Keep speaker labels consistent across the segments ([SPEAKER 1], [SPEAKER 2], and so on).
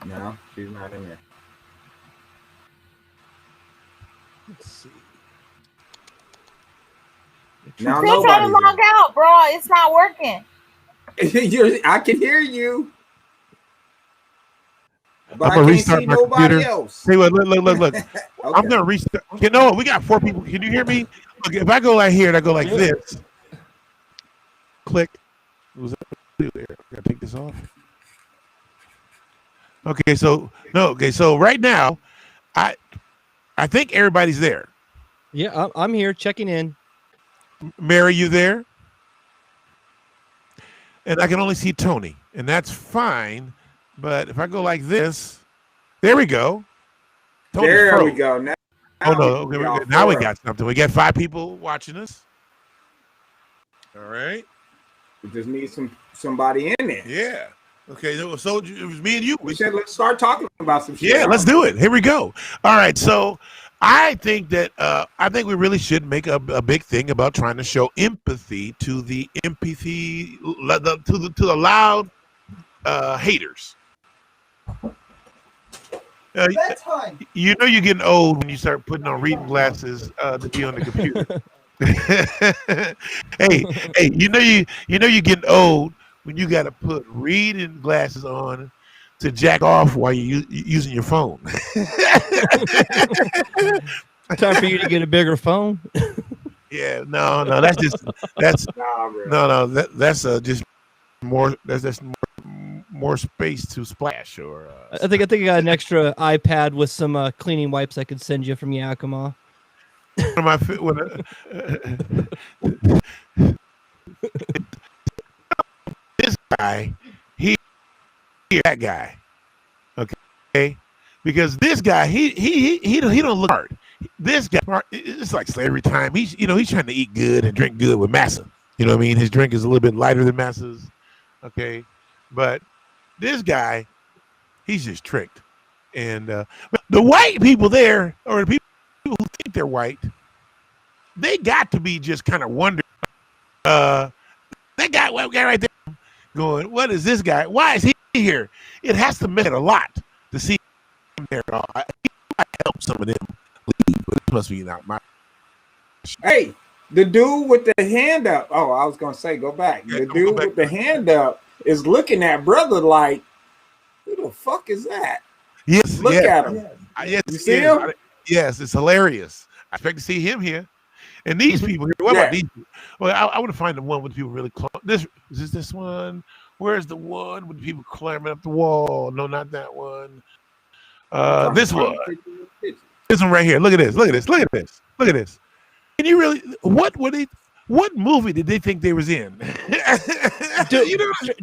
[SPEAKER 1] No, she's not in there.
[SPEAKER 2] Let's see.
[SPEAKER 1] Now
[SPEAKER 3] Still trying to
[SPEAKER 1] nobody's
[SPEAKER 3] log out, bro. It's not working.
[SPEAKER 1] I can hear you, but
[SPEAKER 2] I'm
[SPEAKER 1] I
[SPEAKER 2] gonna
[SPEAKER 1] can't
[SPEAKER 2] restart
[SPEAKER 1] see
[SPEAKER 2] my
[SPEAKER 1] nobody
[SPEAKER 2] computer.
[SPEAKER 1] else.
[SPEAKER 2] Hey, look. I'm
[SPEAKER 1] Okay.
[SPEAKER 2] gonna restart. You know what? We got 4 people. Can you hear me? Okay, if I go like here and I go like this, click. Was that there? Gotta take this off. Okay, so no. Okay, so right now, I I think everybody's there.
[SPEAKER 4] Yeah, I'm here checking in.
[SPEAKER 2] Mary, you there? And I can only see Tony, and that's fine. But if I go like this, there we go. Tony's
[SPEAKER 1] There we
[SPEAKER 2] froze.
[SPEAKER 1] go. Now,
[SPEAKER 2] Oh no!
[SPEAKER 1] we
[SPEAKER 2] Okay,
[SPEAKER 1] all
[SPEAKER 2] now we
[SPEAKER 1] four.
[SPEAKER 2] got something. We got 5 people watching us. All right.
[SPEAKER 1] We just need somebody in there.
[SPEAKER 2] Yeah. Okay. So it was me and you.
[SPEAKER 1] We said let's start talking about some shit.
[SPEAKER 2] Yeah, let's do it. Here we go. All right. So I think that we really should make a big thing about trying to show empathy to the to the loud haters. You know you're getting old when you start putting on reading glasses to be on the computer. hey, you know you're getting old when you got to put reading glasses on to jack off while you're using your phone.
[SPEAKER 4] Time for you to get a bigger phone.
[SPEAKER 2] Yeah, no, that's just that's that's just more more space to splash or.
[SPEAKER 4] I think I got an extra iPad with some cleaning wipes I could send you from Yakima.
[SPEAKER 2] This guy, that guy, okay, because this guy, he don't look hard. This guy, it's like slavery time. He's trying to eat good and drink good with massa. You know what I mean? His drink is a little bit lighter than massa's, okay, but this guy, he's just tricked. And the white people there, or the people who think they're white, they got to be just kind of wondering. That guy right there going, what is this guy? Why is he here? It has to matter a lot to see him there. I help some of them leave, but it must be not my.
[SPEAKER 1] Hey, the dude with the hand up. Oh, I was gonna say, go back. The dude with the hand up is looking at brother like, who the fuck is that?
[SPEAKER 2] Yes,
[SPEAKER 1] look at him.
[SPEAKER 2] Yes,
[SPEAKER 1] you see him?
[SPEAKER 2] Yes, it's hilarious. I expect to see him here. And these people here, what about these people? Well, I want to find the one with people really close. This one? Where's the one with people climbing up the wall? No, not that one. This one. This one right here. Look at this. Look at this. Look at this. Look at this. Can you really? What movie did they think they was in?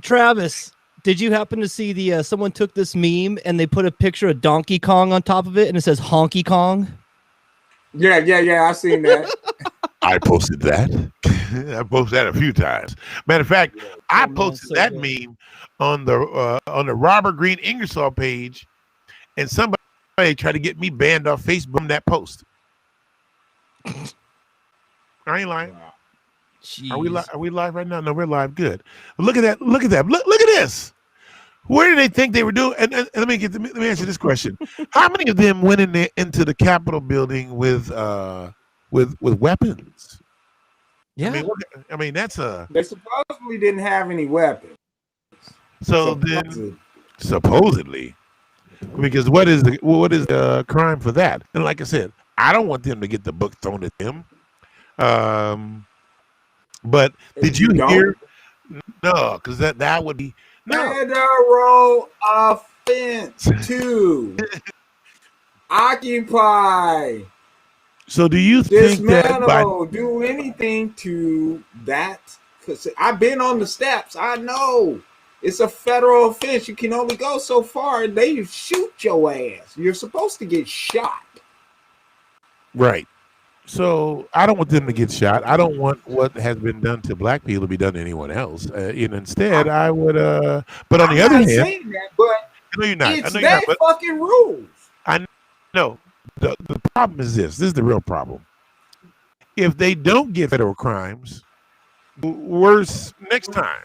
[SPEAKER 4] Travis, did you happen to see the someone took this meme and they put a picture of Donkey Kong on top of it and it says Honky Kong?
[SPEAKER 1] Yeah. I seen that.
[SPEAKER 2] I posted that. I posted that a few times. Matter of fact, I posted that meme on the Robert Green Ingersoll page, and somebody tried to get me banned off Facebook from that post. I ain't lying. Wow. Are we live right now? No, we're live. Good. Look at that. Look at that. Look at this. Where did they think they were doing? And let me answer this question. How many of them went into the Capitol building with weapons?
[SPEAKER 4] Yeah.
[SPEAKER 2] I mean that's
[SPEAKER 1] They supposedly didn't have any weapons.
[SPEAKER 2] So then supposedly, because what is the crime for that? And like I said, I don't want them to get the book thrown at them. But did you hear? No, because that would be
[SPEAKER 1] federal offense to occupy.
[SPEAKER 2] So do you think that
[SPEAKER 1] do anything to that? Because I've been on the steps. I know it's a federal offense. You can only go so far. They shoot your ass. You're supposed to get shot.
[SPEAKER 2] Right. So I don't want them to get shot. I don't want what has been done to black people to be done to anyone else. Instead, I would. But on the other hand,
[SPEAKER 1] saying that, but
[SPEAKER 2] no, you're not.
[SPEAKER 1] It's their fucking rules.
[SPEAKER 2] I know. The problem is this. This is the real problem. If they don't get federal crimes, worse next time.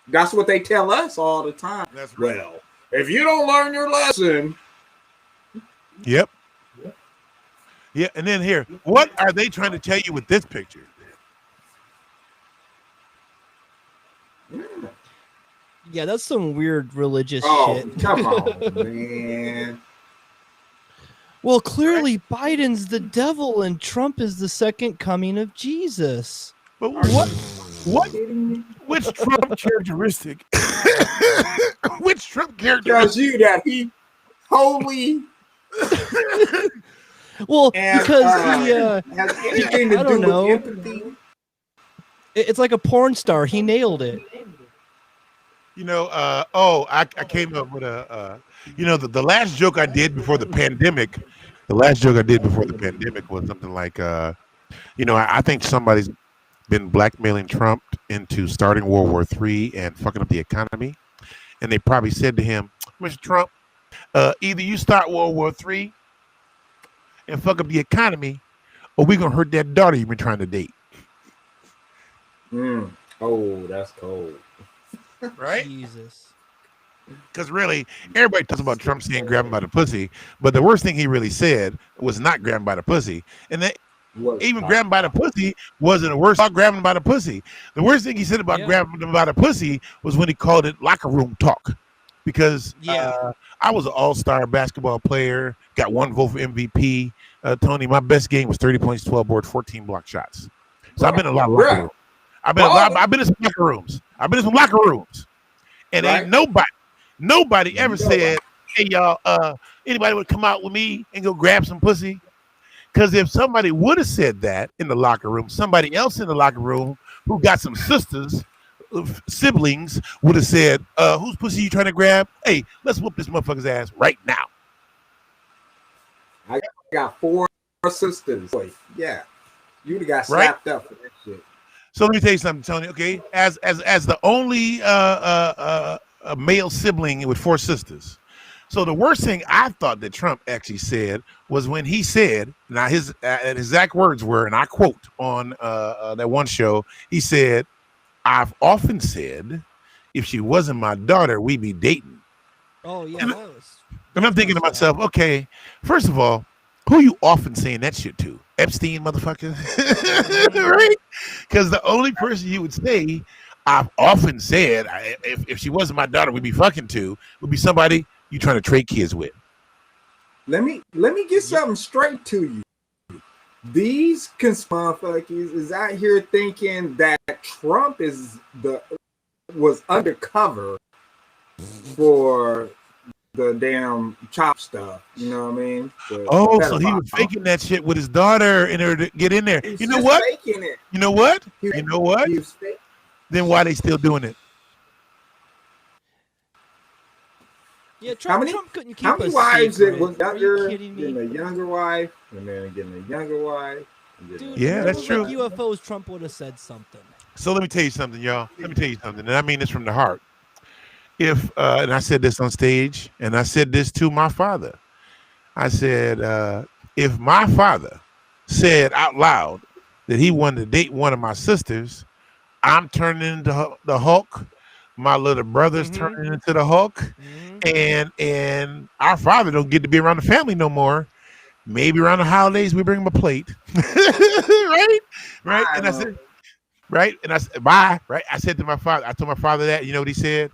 [SPEAKER 1] That's what they tell us all the time.
[SPEAKER 2] That's right.
[SPEAKER 1] Well, if you don't learn your lesson,
[SPEAKER 2] Yep. Yeah, and then here, what are they trying to tell you with this picture?
[SPEAKER 4] Yeah, that's some weird religious
[SPEAKER 1] oh,
[SPEAKER 4] shit.
[SPEAKER 1] come on, man.
[SPEAKER 4] Well, clearly Biden's the devil and Trump is the second coming of Jesus.
[SPEAKER 2] But what? Which Trump characteristic? Which Trump characteristic?
[SPEAKER 1] Tells you that he holy
[SPEAKER 4] Well,
[SPEAKER 1] and
[SPEAKER 4] because he
[SPEAKER 1] has anything to
[SPEAKER 4] I
[SPEAKER 1] do
[SPEAKER 4] don't know.
[SPEAKER 1] with empathy.
[SPEAKER 4] It's like a porn star. He nailed it.
[SPEAKER 2] You know, I came up with the last joke I did before the pandemic. The last joke I did before the pandemic was something like, I think somebody's been blackmailing Trump into starting World War III and fucking up the economy. And they probably said to him, Mr. Trump, either you start World War III and fuck up the economy, or we're going to hurt that daughter you've been trying to date.
[SPEAKER 1] Oh, that's cold.
[SPEAKER 2] Right?
[SPEAKER 4] Jesus.
[SPEAKER 2] Because really, everybody talks about Trump saying grab him by the pussy, but the worst thing he really said was not grab him by the pussy. And that even grab him by the pussy wasn't the worst about grabbing him by the pussy. The worst thing he said about grabbing him by the pussy was when he called it locker room talk. Because I was an all-star basketball player, got 1 vote for MVP. Tony, my best game was 30 points, 12 boards, 14 block shots. So I've been in a lot of locker rooms. I've been in some locker rooms. And ain't nobody ever said, hey, y'all, anybody would come out with me and go grab some pussy? Because if somebody would have said that in the locker room, somebody else in the locker room who got some siblings would have said, whose pussy you trying to grab? Hey, let's whoop this motherfucker's ass right now.
[SPEAKER 1] I got 4 sisters. Yeah. You would have got slapped up for that shit.
[SPEAKER 2] So let me tell you something, Tony. Okay, as the only a male sibling with 4 sisters. So the worst thing I thought that Trump actually said was when he said, now his exact words were, and I quote on that one show, he said, "I've often said, if she wasn't my daughter, we'd be dating."
[SPEAKER 4] Oh yeah,
[SPEAKER 2] and I'm thinking to myself, okay, first of all, who you often saying that shit to? Epstein, motherfucker, right? Because the only person you would say, I've often said, if she wasn't my daughter, we'd be fucking to, would be somebody you trying to trade kids with.
[SPEAKER 1] Let me get something straight to you. These conspiracies is out here thinking that Trump was undercover for the damn chop stuff. You know what I mean?
[SPEAKER 2] So he was faking that shit with his daughter in order to get in there. You know what?
[SPEAKER 1] Faking it.
[SPEAKER 2] You know what? You know what? Then why they still doing it?
[SPEAKER 4] Yeah, Trump couldn't keep
[SPEAKER 1] how many
[SPEAKER 4] a
[SPEAKER 1] wives
[SPEAKER 4] secret.
[SPEAKER 1] it was younger, getting a younger wife, and then getting a younger wife.
[SPEAKER 4] Dude,
[SPEAKER 2] yeah, that's true.
[SPEAKER 4] Like UFOs, Trump would have said something.
[SPEAKER 2] So let me tell you something, y'all. Let me tell you something, and I mean this from the heart. If and I said this on stage, and I said this to my father. I said, if my father said out loud that he wanted to date one of my sisters, I'm turning into the Hulk. My little brother's turning into the Hulk, and our father don't get to be around the family no more. Maybe around the holidays we bring him a plate, right? And I said, and I said, bye, right? I said to my father, I told my father that. You know what he said?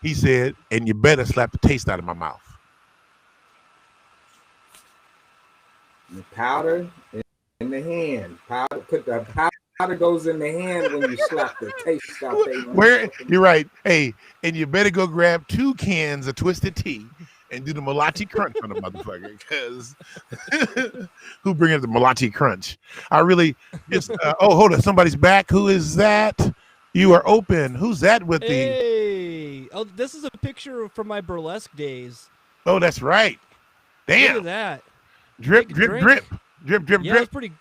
[SPEAKER 2] He said, and you better slap the taste out of my mouth.
[SPEAKER 1] The powder in the hand. Put the powder goes in the hand when you slap the taste out there.
[SPEAKER 2] Where you're right. Hey, and you better go grab 2 cans of Twisted Tea and do the Malachi Crunch on the motherfucker, because who bring up the Malachi Crunch? I really just hold on, somebody's back. Who is that? You are open. Who's that with
[SPEAKER 4] Hey, oh, this is a picture from my burlesque days.
[SPEAKER 2] Oh, that's right. Damn.
[SPEAKER 4] Look at that.
[SPEAKER 2] Drip, drip, drip, drip, drip,
[SPEAKER 4] yeah,
[SPEAKER 2] drip.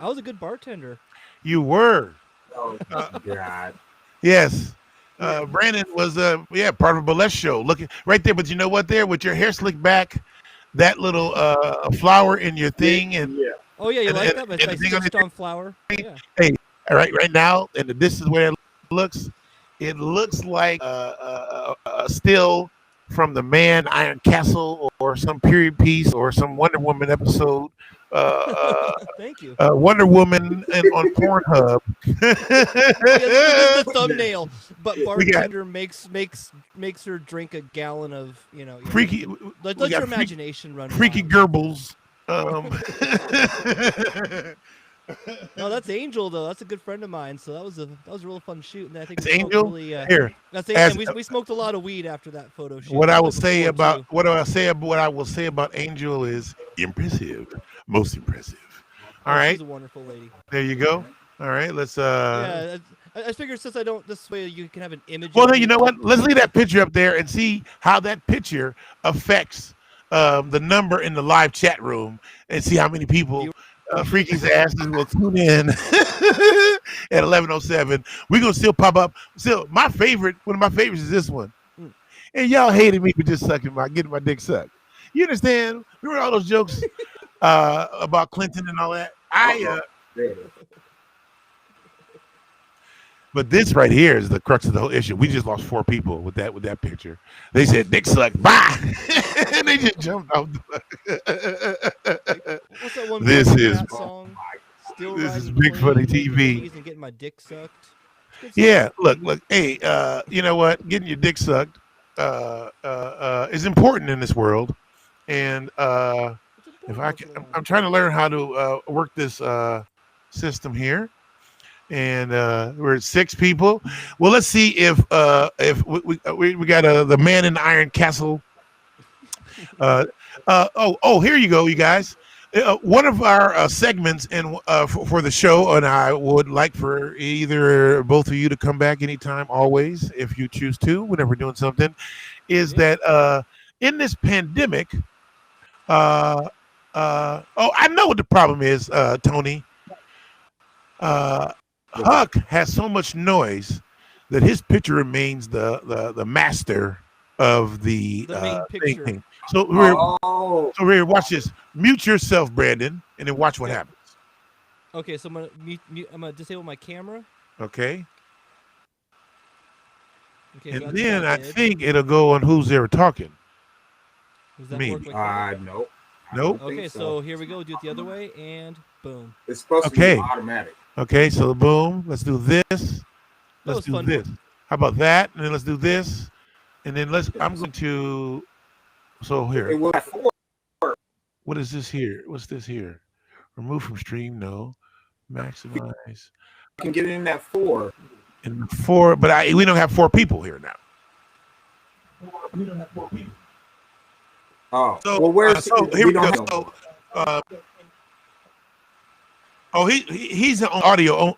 [SPEAKER 4] I was a good bartender.
[SPEAKER 2] You were.
[SPEAKER 1] Oh God.
[SPEAKER 2] Yes. Brandon was part of a burlesque show. Looking right there, but you know what? There with your hair slicked back, that little flower in your thing, and
[SPEAKER 4] oh yeah, you like that? I stitched on flower. Yeah.
[SPEAKER 2] Hey, right now, and this is where it looks. It looks like still from the Man Iron Castle or some period piece or some Wonder Woman episode.
[SPEAKER 4] Thank you.
[SPEAKER 2] Wonder Woman on Pornhub.
[SPEAKER 4] Oh, yeah, this is the thumbnail. But
[SPEAKER 2] We got
[SPEAKER 4] bartender makes her drink a gallon of
[SPEAKER 2] freaky.
[SPEAKER 4] Let
[SPEAKER 2] we
[SPEAKER 4] your
[SPEAKER 2] got
[SPEAKER 4] imagination run
[SPEAKER 2] freaky
[SPEAKER 4] wild.
[SPEAKER 2] Goebbels.
[SPEAKER 4] No, that's Angel though. That's a good friend of mine. So that was a real fun shoot, and I think
[SPEAKER 2] It's
[SPEAKER 4] we smoked
[SPEAKER 2] Angel?
[SPEAKER 4] really.
[SPEAKER 2] Here,
[SPEAKER 4] That's
[SPEAKER 2] as-
[SPEAKER 4] and we smoked a lot of weed after that photo shoot.
[SPEAKER 2] what I will
[SPEAKER 4] Probably
[SPEAKER 2] say
[SPEAKER 4] before,
[SPEAKER 2] about
[SPEAKER 4] too.
[SPEAKER 2] what I will say about Angel is impressive, most impressive. All
[SPEAKER 4] Oh,
[SPEAKER 2] right,
[SPEAKER 4] she's a wonderful lady.
[SPEAKER 2] there you go. All right, let's.
[SPEAKER 4] Yeah, I figured since I don't this way you can have an image.
[SPEAKER 2] Well,
[SPEAKER 4] of
[SPEAKER 2] then
[SPEAKER 4] me.
[SPEAKER 2] you know what? Let's leave that picture up there and see how that picture affects the number in the live chat room, and see how many people. Freaky's asses will tune in at 11:07. We're gonna still pop up. Still, one of my favorites is this one. And y'all hated me for just getting my dick sucked. You understand? Remember all those jokes about Clinton and all that? But this right here is the crux of the whole issue. We just lost 4 people with that picture. They said dick sucked, bye, and they just jumped off.
[SPEAKER 4] What's that one
[SPEAKER 2] This
[SPEAKER 4] Buster
[SPEAKER 2] is-
[SPEAKER 4] Cat song? Still
[SPEAKER 2] this is
[SPEAKER 4] riding
[SPEAKER 2] Big
[SPEAKER 4] clean,
[SPEAKER 2] Funny
[SPEAKER 4] making
[SPEAKER 2] TV.
[SPEAKER 4] movies and getting my dick sucked. Good stuff.
[SPEAKER 2] Yeah, look. Hey, you know what? Getting your dick sucked is important in this world, and if I can, I'm trying to learn how to work this system here. And we're at 6 people. Well, let's see if we got the Man in the Iron Castle. Here you go, you guys. One of our segments for the show, and I would like for either both of you to come back anytime, always, if you choose to, whenever we're doing something, is that in this pandemic, I know what the problem is, Tony. Huck has so much noise that his picture remains the master of the
[SPEAKER 4] main picture.
[SPEAKER 2] thing. So we're watch this. Mute yourself, Brandon, and then watch what happens.
[SPEAKER 4] Okay, so I'm gonna disable my camera.
[SPEAKER 2] Okay.
[SPEAKER 4] Okay,
[SPEAKER 2] And
[SPEAKER 4] that's
[SPEAKER 2] then
[SPEAKER 4] what
[SPEAKER 2] I
[SPEAKER 4] did.
[SPEAKER 2] think it'll go on who's ever talking.
[SPEAKER 4] Does that
[SPEAKER 2] me.
[SPEAKER 4] work like that?
[SPEAKER 1] Nope. I
[SPEAKER 2] Nope.
[SPEAKER 1] don't think
[SPEAKER 4] Okay, so here we go. Do it the other way, and boom.
[SPEAKER 1] it's supposed to
[SPEAKER 2] Okay.
[SPEAKER 1] be automatic.
[SPEAKER 2] Okay, so boom. Let's do this.
[SPEAKER 4] was
[SPEAKER 2] Let's do
[SPEAKER 4] fun.
[SPEAKER 2] this. How about that? And then let's do this. And then I'm going to. So
[SPEAKER 1] It
[SPEAKER 2] here.
[SPEAKER 1] will have 4.
[SPEAKER 2] What is this here? What's this here? Remove from stream? No. Maximize.
[SPEAKER 1] You can get in that 4.
[SPEAKER 2] And 4, but we don't have 4 people here now.
[SPEAKER 1] Oh,
[SPEAKER 2] So,
[SPEAKER 1] well, where's
[SPEAKER 2] here we
[SPEAKER 1] don't
[SPEAKER 2] go.
[SPEAKER 1] have
[SPEAKER 2] So, he's on audio.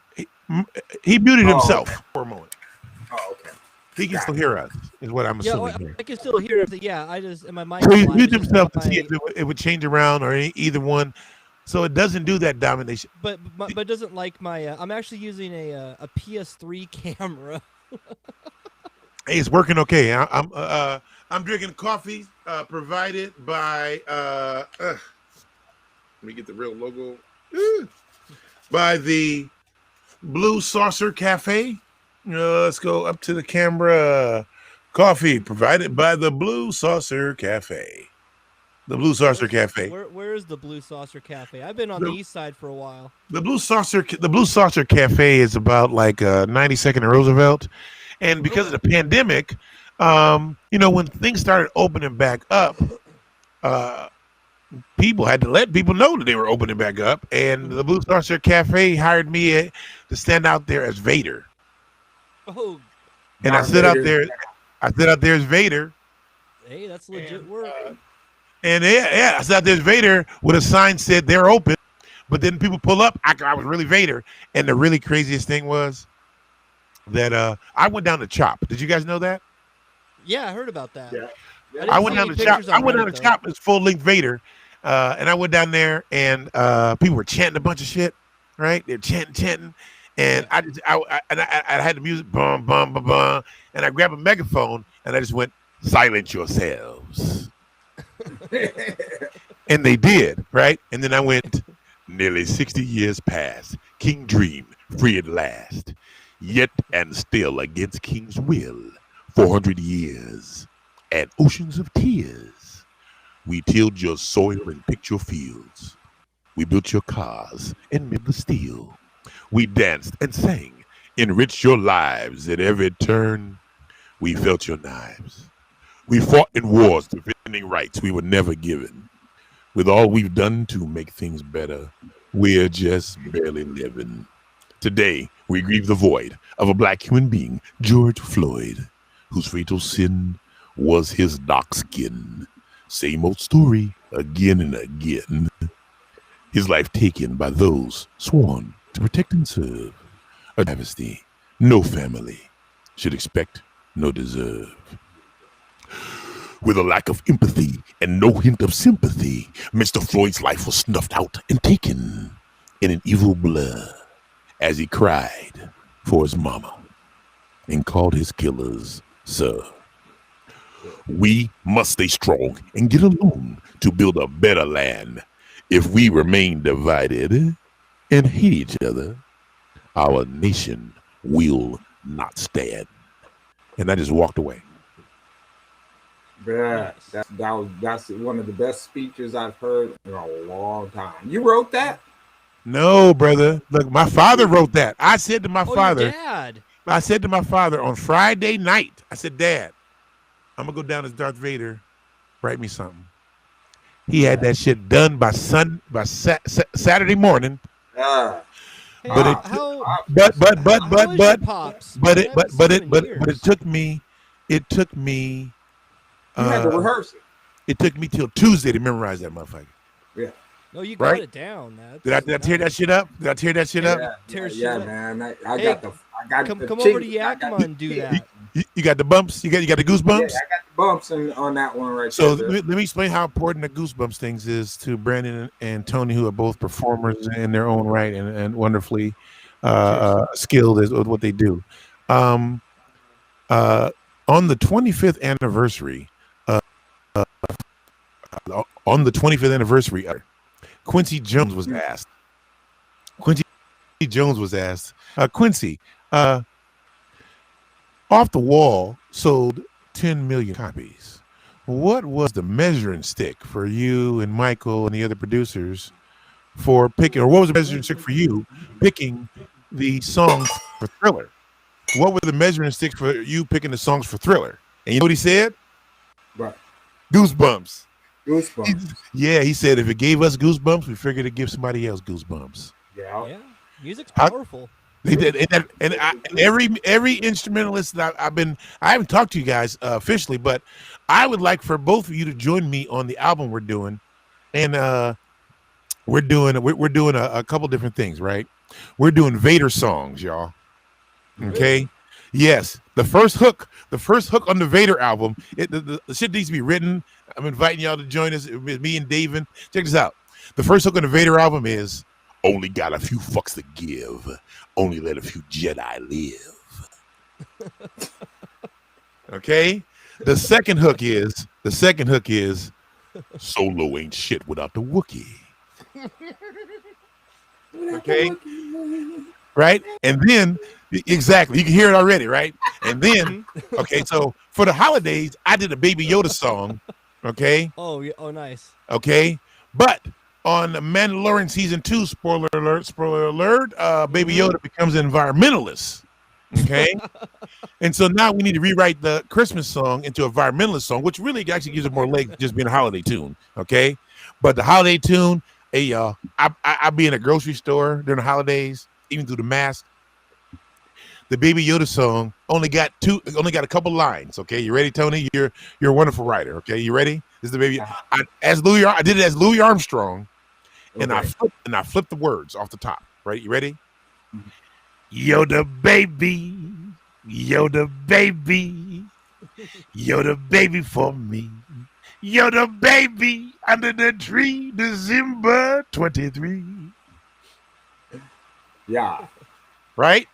[SPEAKER 2] He muted himself for a moment.
[SPEAKER 1] Oh, okay.
[SPEAKER 2] He can still hear us, is what I'm
[SPEAKER 4] Yeah,
[SPEAKER 2] assuming here.
[SPEAKER 4] I can still hear it. Yeah, I just and my mic.
[SPEAKER 2] So he
[SPEAKER 4] is live,
[SPEAKER 2] muted
[SPEAKER 4] it's just
[SPEAKER 2] himself to
[SPEAKER 4] my-
[SPEAKER 2] see if it would change around or either one. So it doesn't do that domination.
[SPEAKER 4] But it doesn't like my. I'm actually using a PS3 camera.
[SPEAKER 2] Hey, it's working okay. I'm drinking coffee provided by let me get the real logo. By the Blue Saucer Cafe. Let's go up to the camera. Coffee provided by the Blue Saucer Cafe. The Blue Saucer Cafe.
[SPEAKER 4] Where is the Blue Saucer Cafe? I've been on the east side for a while.
[SPEAKER 2] The Blue Saucer Cafe is about like 92nd and Roosevelt, and because of the pandemic, when things started opening back up, people had to let people know that they were opening back up, and the Blue Saucer Cafe hired me to stand out there as Vader,
[SPEAKER 4] Oh,
[SPEAKER 2] and I
[SPEAKER 1] Darth
[SPEAKER 2] stood out
[SPEAKER 1] Vader.
[SPEAKER 2] there. I stood out there as Vader,
[SPEAKER 4] hey, that's legit work.
[SPEAKER 2] and I stood out there as Vader with a sign said they're open. But then people pull up. I was really Vader. And the really craziest thing was that I went down to Chop. Did you guys know that?
[SPEAKER 4] Yeah, I heard about that.
[SPEAKER 1] Yeah.
[SPEAKER 2] I went down to Chop. I went down to Chop as full length Vader. And I went down there and people were chanting a bunch of shit. Right? They're chanting. And I had the music, bum, bum, bum, bum. And I grabbed a megaphone and I just went, silence yourselves. And they did. Right? And then I went, nearly 60 years past. King Dream, free at last. Yet and still against King's will, 400 years and oceans of tears. We tilled your soil and picked your fields. We built your cars and made the steel. We danced and sang, enriched your lives at every turn. We felt your knives. We fought in wars defending rights we were never given. With all we've done to make things better, we're just barely living. Today, we grieve the void of a black human being, George Floyd, whose fatal sin was his dark skin. Same old story again and again. His life taken by those sworn to protect and serve. A travesty no family should expect nor deserve. With a lack of empathy and no hint of sympathy, Mr. Floyd's life was snuffed out and taken in an evil blur as he cried for his mama and called his killers sir. We must stay strong and get along to build a better land. If we remain divided and hate each other, our nation will not stand. And I just walked away.
[SPEAKER 1] Yeah, that's one of the best speeches I've heard in a long time. You wrote that?
[SPEAKER 2] No, brother. Look, my father wrote that. I said to my father,
[SPEAKER 4] your dad.
[SPEAKER 2] I said to my father on Friday night, I said, Dad, I'm gonna go down as Darth Vader. Write me something. He had that shit done by Saturday morning.
[SPEAKER 1] Yeah.
[SPEAKER 4] Hey,
[SPEAKER 2] But it- it took me.
[SPEAKER 1] You had to rehearse it.
[SPEAKER 2] It took me till Tuesday to memorize that motherfucker.
[SPEAKER 4] No, you got
[SPEAKER 2] Right?
[SPEAKER 4] it down.
[SPEAKER 2] Did I tear that shit up? Did I tear that shit up?
[SPEAKER 1] Yeah, man. I
[SPEAKER 4] Hey,
[SPEAKER 1] got the
[SPEAKER 4] Come over to
[SPEAKER 1] I
[SPEAKER 4] Yakima
[SPEAKER 1] got
[SPEAKER 4] and do that.
[SPEAKER 2] You got the bumps? You got the goosebumps?
[SPEAKER 1] Yeah, I got the bumps on that one right
[SPEAKER 2] So
[SPEAKER 1] there.
[SPEAKER 2] let me explain how important the goosebumps things is to Brandon and Tony, who are both performers in their own right and wonderfully skilled at what they do. On the 25th anniversary, Quincy Jones was asked. Quincy, Off the Wall sold 10 million copies. What was the measuring stick for you and Michael and the other producers for picking, or what was the measuring stick for you picking the songs for Thriller? What were the measuring sticks for you picking the songs for Thriller? And you know what he said?
[SPEAKER 1] Right.
[SPEAKER 2] Goosebumps.
[SPEAKER 1] Goosebumps.
[SPEAKER 2] Yeah, he said if it gave us goosebumps, we figured it'd give somebody else goosebumps.
[SPEAKER 1] Yeah.
[SPEAKER 4] Music's powerful.
[SPEAKER 2] They did, every instrumentalist that I haven't talked to you guys officially, but I would like for both of you to join me on the album we're doing, and we're doing a couple different things, right? We're doing Vader songs, y'all. Okay. Yes, the first hook on the Vader album. The shit needs to be written. I'm inviting y'all to join us. It's me and David. Check this out. The first hook on the Vader album is "Only got a few fucks to give. Only let a few Jedi live." Okay. The second hook is "Solo ain't shit without the Wookiee." Okay. Right? And then exactly, you can hear it already, right? And then okay, so for the holidays, I did a Baby Yoda song. Okay.
[SPEAKER 4] Oh, yeah. Oh, nice.
[SPEAKER 2] Okay. But on Mandalorian season 2, spoiler alert, Baby Yoda becomes an environmentalist. Okay. And so now we need to rewrite the Christmas song into a environmentalist song, which really actually gives it more legs than just being a holiday tune. Okay. But the holiday tune, hey y'all, I be in a grocery store during the holidays, even through the mask. The Baby Yoda song only got a couple lines. Okay, you ready, Tony? You're a wonderful writer. Okay, you ready? This is the baby. I did it as Louis Armstrong, and I flipped the words off the top. Right? You ready? Yoda baby, Yoda baby, Yoda baby for me, Yoda baby under the tree, December 23.
[SPEAKER 1] Yeah.
[SPEAKER 2] Right?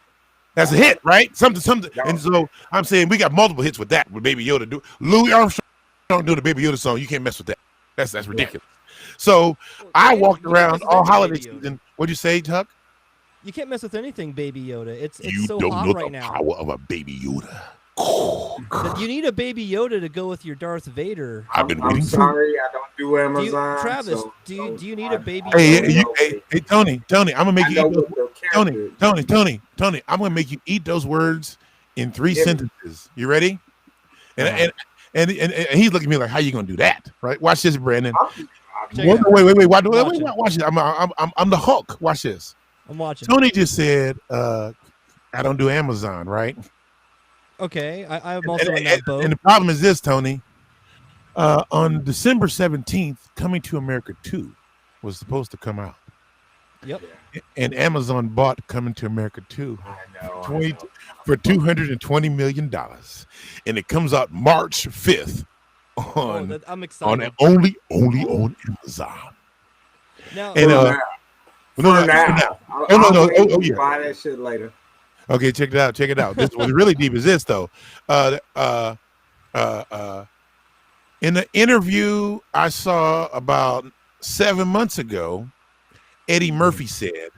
[SPEAKER 2] That's a hit, right? Something. And so I'm saying we got multiple hits with that, with Baby Yoda. Louis Armstrong do the Baby Yoda song. You can't mess with that. That's ridiculous. So I walked around all holiday season. What'd you say, Tuck?
[SPEAKER 4] You can't mess with anything, Baby Yoda. It's
[SPEAKER 2] You
[SPEAKER 4] so
[SPEAKER 2] don't
[SPEAKER 4] hot
[SPEAKER 2] know
[SPEAKER 4] right
[SPEAKER 2] the
[SPEAKER 4] now.
[SPEAKER 2] power of a Baby Yoda.
[SPEAKER 4] You need a Baby Yoda to go with your Darth Vader.
[SPEAKER 1] I'm sorry, I don't do Amazon.
[SPEAKER 4] Travis,
[SPEAKER 1] so
[SPEAKER 4] do you need
[SPEAKER 1] I-
[SPEAKER 4] a Baby
[SPEAKER 2] Hey,
[SPEAKER 4] Yoda?
[SPEAKER 2] hey, Tony, I'm gonna make
[SPEAKER 1] I
[SPEAKER 2] you
[SPEAKER 1] know
[SPEAKER 2] eat those.
[SPEAKER 1] what the character.
[SPEAKER 2] Tony, I'm gonna make you eat those words in 3
[SPEAKER 1] Yeah.
[SPEAKER 2] sentences. You ready? And he's looking at me like, "How you gonna do that?" Right? Watch this, Brandon.
[SPEAKER 4] Check it out.
[SPEAKER 2] Wait. Watch
[SPEAKER 4] watching.
[SPEAKER 2] this. I'm the Hulk. Watch this.
[SPEAKER 4] I'm watching.
[SPEAKER 2] Tony just said, "I don't do Amazon." Right?
[SPEAKER 4] Okay, I'm also in that boat.
[SPEAKER 2] And the problem is this, Tony. On December 17th, Coming to America 2 was supposed to come out.
[SPEAKER 4] Yep.
[SPEAKER 2] And Amazon bought Coming to America 2
[SPEAKER 1] I know.
[SPEAKER 2] for $220 million. And it comes out March 5th on,
[SPEAKER 4] I'm excited.
[SPEAKER 2] only on Amazon.
[SPEAKER 4] Now,
[SPEAKER 2] And
[SPEAKER 1] For now. I'll
[SPEAKER 2] yeah.
[SPEAKER 1] buy that shit later.
[SPEAKER 2] Okay, check it out. This what's really deep is this though. In the interview I saw about 7 months ago, Eddie Murphy said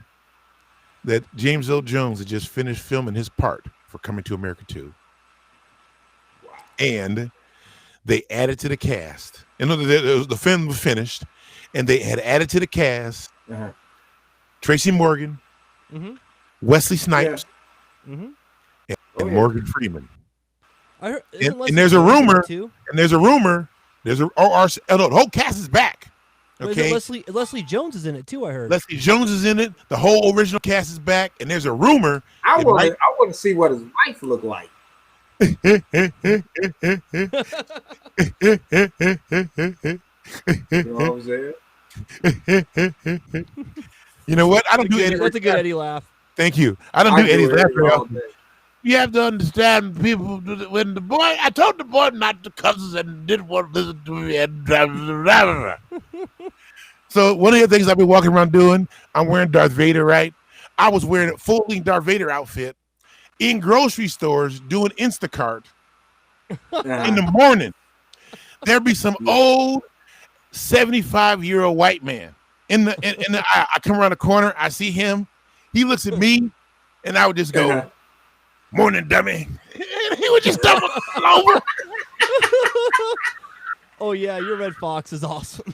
[SPEAKER 2] that James Earl Jones had just finished filming his part for Coming to America 2.
[SPEAKER 1] Wow.
[SPEAKER 2] And they added to the cast. And the film was finished, and they had added to the cast Tracy Morgan, Wesley Snipes, and Morgan Freeman.
[SPEAKER 4] I heard,
[SPEAKER 2] And there's a rumor. The whole cast is back. Okay,
[SPEAKER 4] Leslie Jones is in it too. I heard
[SPEAKER 2] Leslie Jones is in it. The whole original cast is back, and there's a rumor.
[SPEAKER 1] I want to see what his wife look like.
[SPEAKER 2] You
[SPEAKER 1] know what I'm saying?
[SPEAKER 2] You know what? I don't do Eddie.
[SPEAKER 4] That's a good Eddie laugh.
[SPEAKER 2] Thank you. I don't do Eddie's laugh very
[SPEAKER 1] all
[SPEAKER 2] often.
[SPEAKER 1] day.
[SPEAKER 2] You have to understand people when the boy. I told the boy not to cuss and didn't want to listen to me. And so one of the things I've been walking around doing, I'm wearing Darth Vader. Right? I was wearing a full-length Darth Vader outfit in grocery stores doing Instacart in the morning. There'd be some old 75-year-old white man in the I come around the corner, I see him, he looks at me, and I would just go, "Morning, dummy." And he would just double over.
[SPEAKER 4] Oh yeah, your Red Fox is awesome.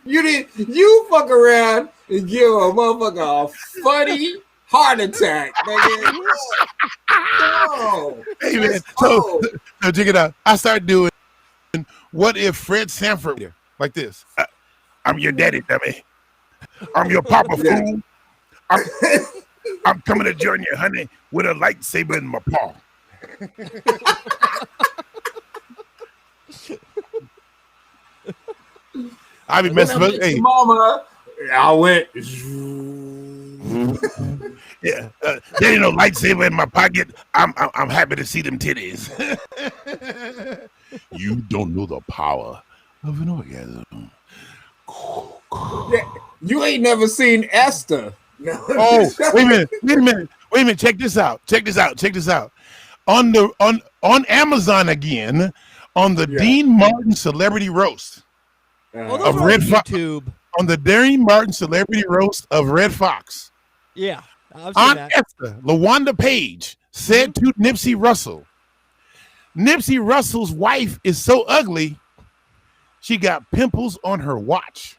[SPEAKER 1] You fuck around and give a motherfucker a funny heart attack, nigga. No.
[SPEAKER 2] Hey man, so check it out. I started doing what if Fred Sanford like this. I'm your daddy, dummy. I'm your papa, fool. I'm coming to join you, honey, with a lightsaber in my paw. I be messing with hey.
[SPEAKER 1] Mama. I went.
[SPEAKER 2] Yeah, there ain't no lightsaber in my pocket. I'm happy to see them titties. You don't know the power of an orgasm.
[SPEAKER 1] You ain't never seen Esther. No.
[SPEAKER 2] Oh, wait a minute. Check this out. On Amazon again, on the Dean Martin Celebrity Roast
[SPEAKER 4] of Red YouTube.
[SPEAKER 2] On the Dean Martin Celebrity Roast of Red Fox.
[SPEAKER 4] Yeah, I've seen that.
[SPEAKER 2] Esther, LaWanda Page said to Nipsey Russell, Nipsey Russell's wife is so ugly, she got pimples on her watch.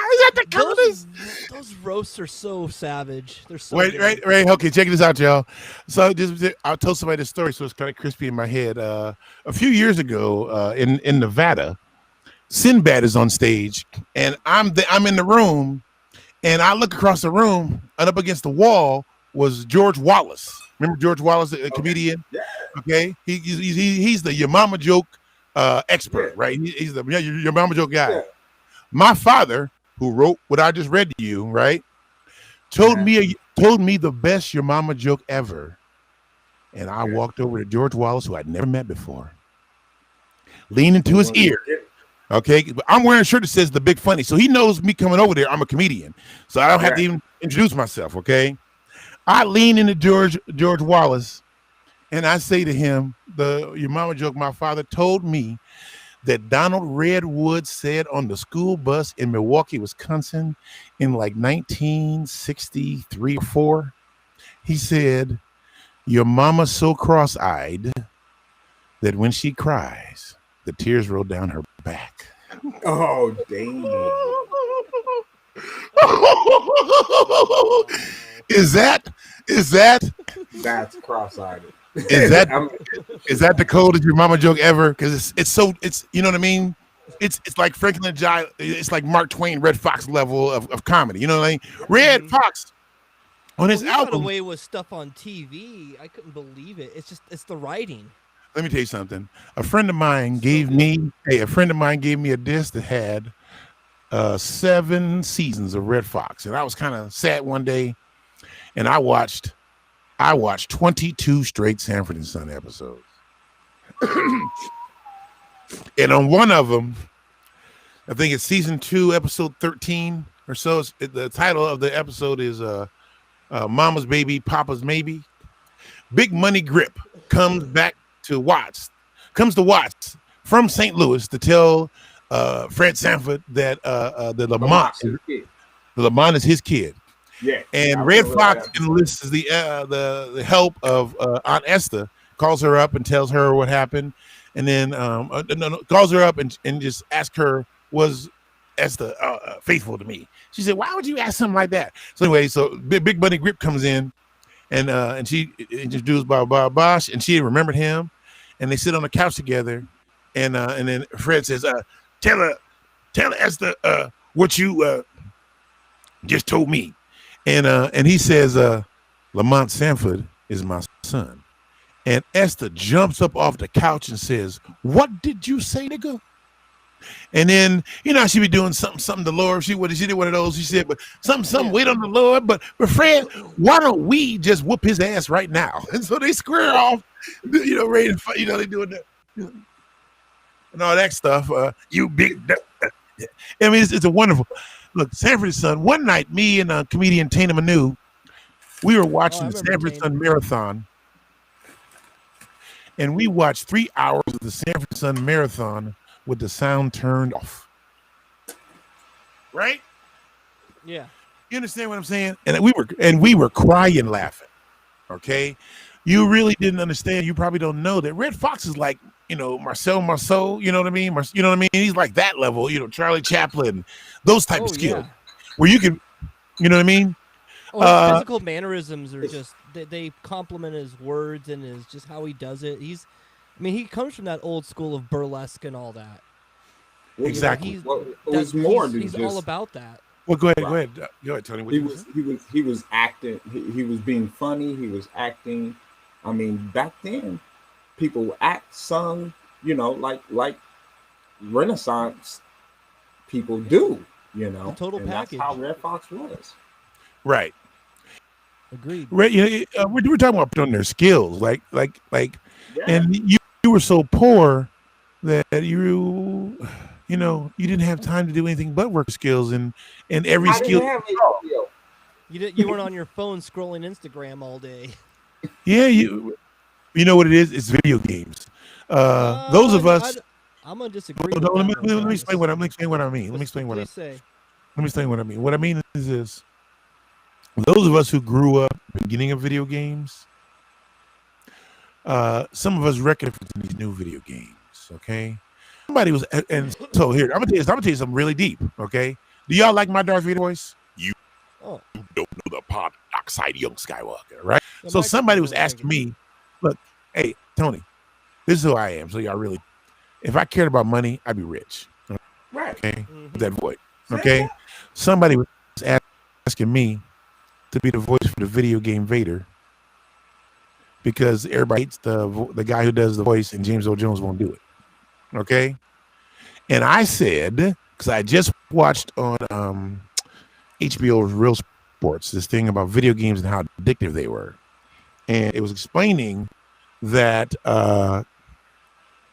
[SPEAKER 2] Is that the comments?
[SPEAKER 4] Those roasts are so savage. They're so
[SPEAKER 2] Right. Okay, check this out, y'all. So I'll tell somebody this story, so it's kind of crispy in my head. A few years ago, in Nevada, Sinbad is on stage, and I'm in the room, and I look across the room, and up against the wall was George Wallace. Remember George Wallace, a comedian?
[SPEAKER 1] Yeah.
[SPEAKER 2] Okay, he's the Your Mama Joke expert, right? He's the Your Mama Joke guy. Yeah. My father, who wrote what I just read to you, right, told me the best Your Mama joke ever, and I walked over to George Wallace, who I'd never met before, leaned into his ear. Okay, but I'm wearing a shirt that says "The Big Funny," so he knows me coming over there. I'm a comedian, so I don't have to even introduce myself. Okay, I lean into George Wallace, And I say to him, your mama joke, my father told me that Donald Redwood said on the school bus in Milwaukee, Wisconsin in like 1963 or 4. He said, your mama's so cross-eyed that when she cries, the tears roll down her back.
[SPEAKER 1] Oh, damn.
[SPEAKER 2] Is that
[SPEAKER 1] That's cross-eyed.
[SPEAKER 2] is that the coldest your mama joke ever? Because it's you know what I mean? It's like Franklin Giles, it's like Mark Twain, Red Fox level of comedy. You know what I mean? Red Fox on his album.
[SPEAKER 4] Got away with stuff on TV. I couldn't believe it. It's the writing.
[SPEAKER 2] Let me tell you something. A friend of mine gave me a disc that had 7 seasons of Red Fox, and I was kind of sad one day, and I watched 22 straight Sanford and Son episodes. And on one of them, I think it's season 2, episode 13 or so. The title of the episode is Mama's Baby, Papa's Maybe. Big Money Grip comes to Watts from St. Louis to tell Fred Sanford that the Lamont is his kid.
[SPEAKER 1] Yeah.
[SPEAKER 2] And Red Fox enlists the help of Aunt Esther, calls her up and tells her what happened, and then calls her up and just asks her, was Esther faithful to me? She said, why would you ask something like that? So anyway, Big Buddy Grip comes in, and she introduced Bosh, and she remembered him, and they sit on the couch together, and then Fred says, tell Esther what you just told me. And he says, Lamont Sanford is my son. And Esther jumps up off the couch and says, what did you say, nigga? And then, she be doing something to the Lord. She did one of those. She said, but something, wait on the Lord. But Fred, why don't we just whoop his ass right now? And so they square off, ready to fight, they doing that. And all that stuff. You big. I mean, it's a wonderful. Look, Sanford and Son. One night, me and comedian Tana Manu, we were watching the Sanford and Son marathon, and we watched 3 hours of the Sanford and Son marathon with the sound turned off. Right?
[SPEAKER 4] Yeah.
[SPEAKER 2] You understand what I'm saying? And we were crying laughing. Okay, you really didn't understand. You probably don't know that Red Fox is like, Marcel Marceau, you know what I mean? He's like that level, Charlie Chaplin, those type of skills, where you can, you know what I mean?
[SPEAKER 4] His physical mannerisms are just, they complement his words and his just how he does it. He comes from that old school of burlesque and all that.
[SPEAKER 2] Exactly.
[SPEAKER 4] He's all about that.
[SPEAKER 2] Well, go ahead, Tony.
[SPEAKER 1] He was acting. He was being funny. He was acting. I mean, back then, people sung, like Renaissance people do. The
[SPEAKER 4] total package.
[SPEAKER 1] That's how Red Fox was.
[SPEAKER 2] Right.
[SPEAKER 4] Agreed.
[SPEAKER 2] Right. We're talking about putting on their skills, like, and you were so poor that you didn't have time to do anything but work skills and every skill.
[SPEAKER 4] You weren't on your phone scrolling Instagram all day.
[SPEAKER 2] Yeah, you know what it is? It's video games. Those of us.
[SPEAKER 4] I'm gonna disagree.
[SPEAKER 2] Let me explain what I mean. Let me explain what I mean. What I mean is this: those of us who grew up at the beginning of video games, some of us recognize these new video games. Okay, somebody was, and so here I'm gonna tell you something really deep. Okay, do y'all like my Darth Vader voice? You don't know the pod oxide young Skywalker, right? So somebody was asking me, look, hey Tony, this is who I am. So y'all really, if I cared about money, I'd be rich.
[SPEAKER 1] Right.
[SPEAKER 2] Okay, that voice. Okay, somebody was asking me to be the voice for the video game Vader because everybody hates the guy who does the voice, and James Earl Jones won't do it. Okay, and I said, because I just watched on HBO's Real Sports this thing about video games and how addictive they were, and it was explaining that the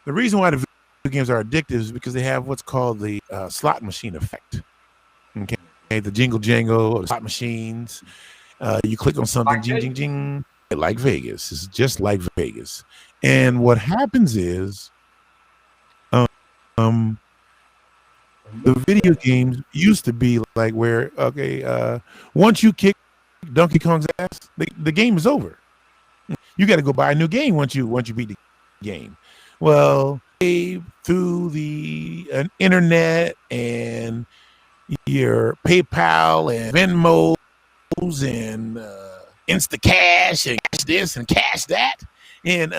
[SPEAKER 2] reason why the video games are addictive is because they have what's called the slot machine effect. Okay, the jingle jangle of slot machines. You click on something, jing jing jing. like Vegas. It's just like Vegas. And what happens is, um, the video games used to be like where, once you kick Donkey Kong's ass, the game is over. You got to go buy a new game once you beat the game. Well, through the internet and your PayPal and Venmos and Instacash and cash this and cash that, and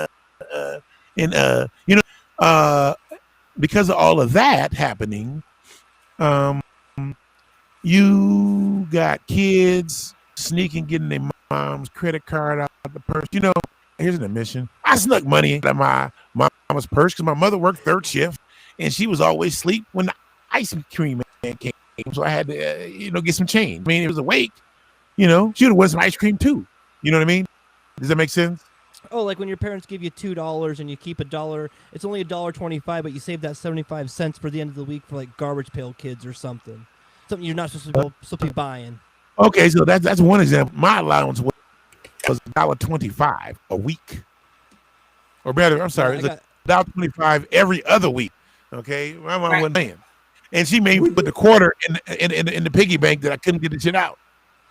[SPEAKER 2] because of all of that happening, you got kids sneaking, getting their mom's credit card out of the purse. Here's an admission: I snuck money out of my mama's purse because my mother worked third shift and she was always asleep when the ice cream man came. So I had to, get some change. I mean, it was awake. She would have wanted some ice cream too. You know what I mean? Does that make sense?
[SPEAKER 4] Oh, like when your parents give you $2 and you keep $1. It's only $1.25, but you save that 75 cents for the end of the week for like Garbage Pail Kids or something. Something you're not supposed to be buying. Okay,
[SPEAKER 2] so that's one example. My allowance was $1.25 a week, or better. I'm sorry, it's $1.25 every other week. Okay, my mom wasn't paying, and she made me put the quarter in the piggy bank that I couldn't get the shit out.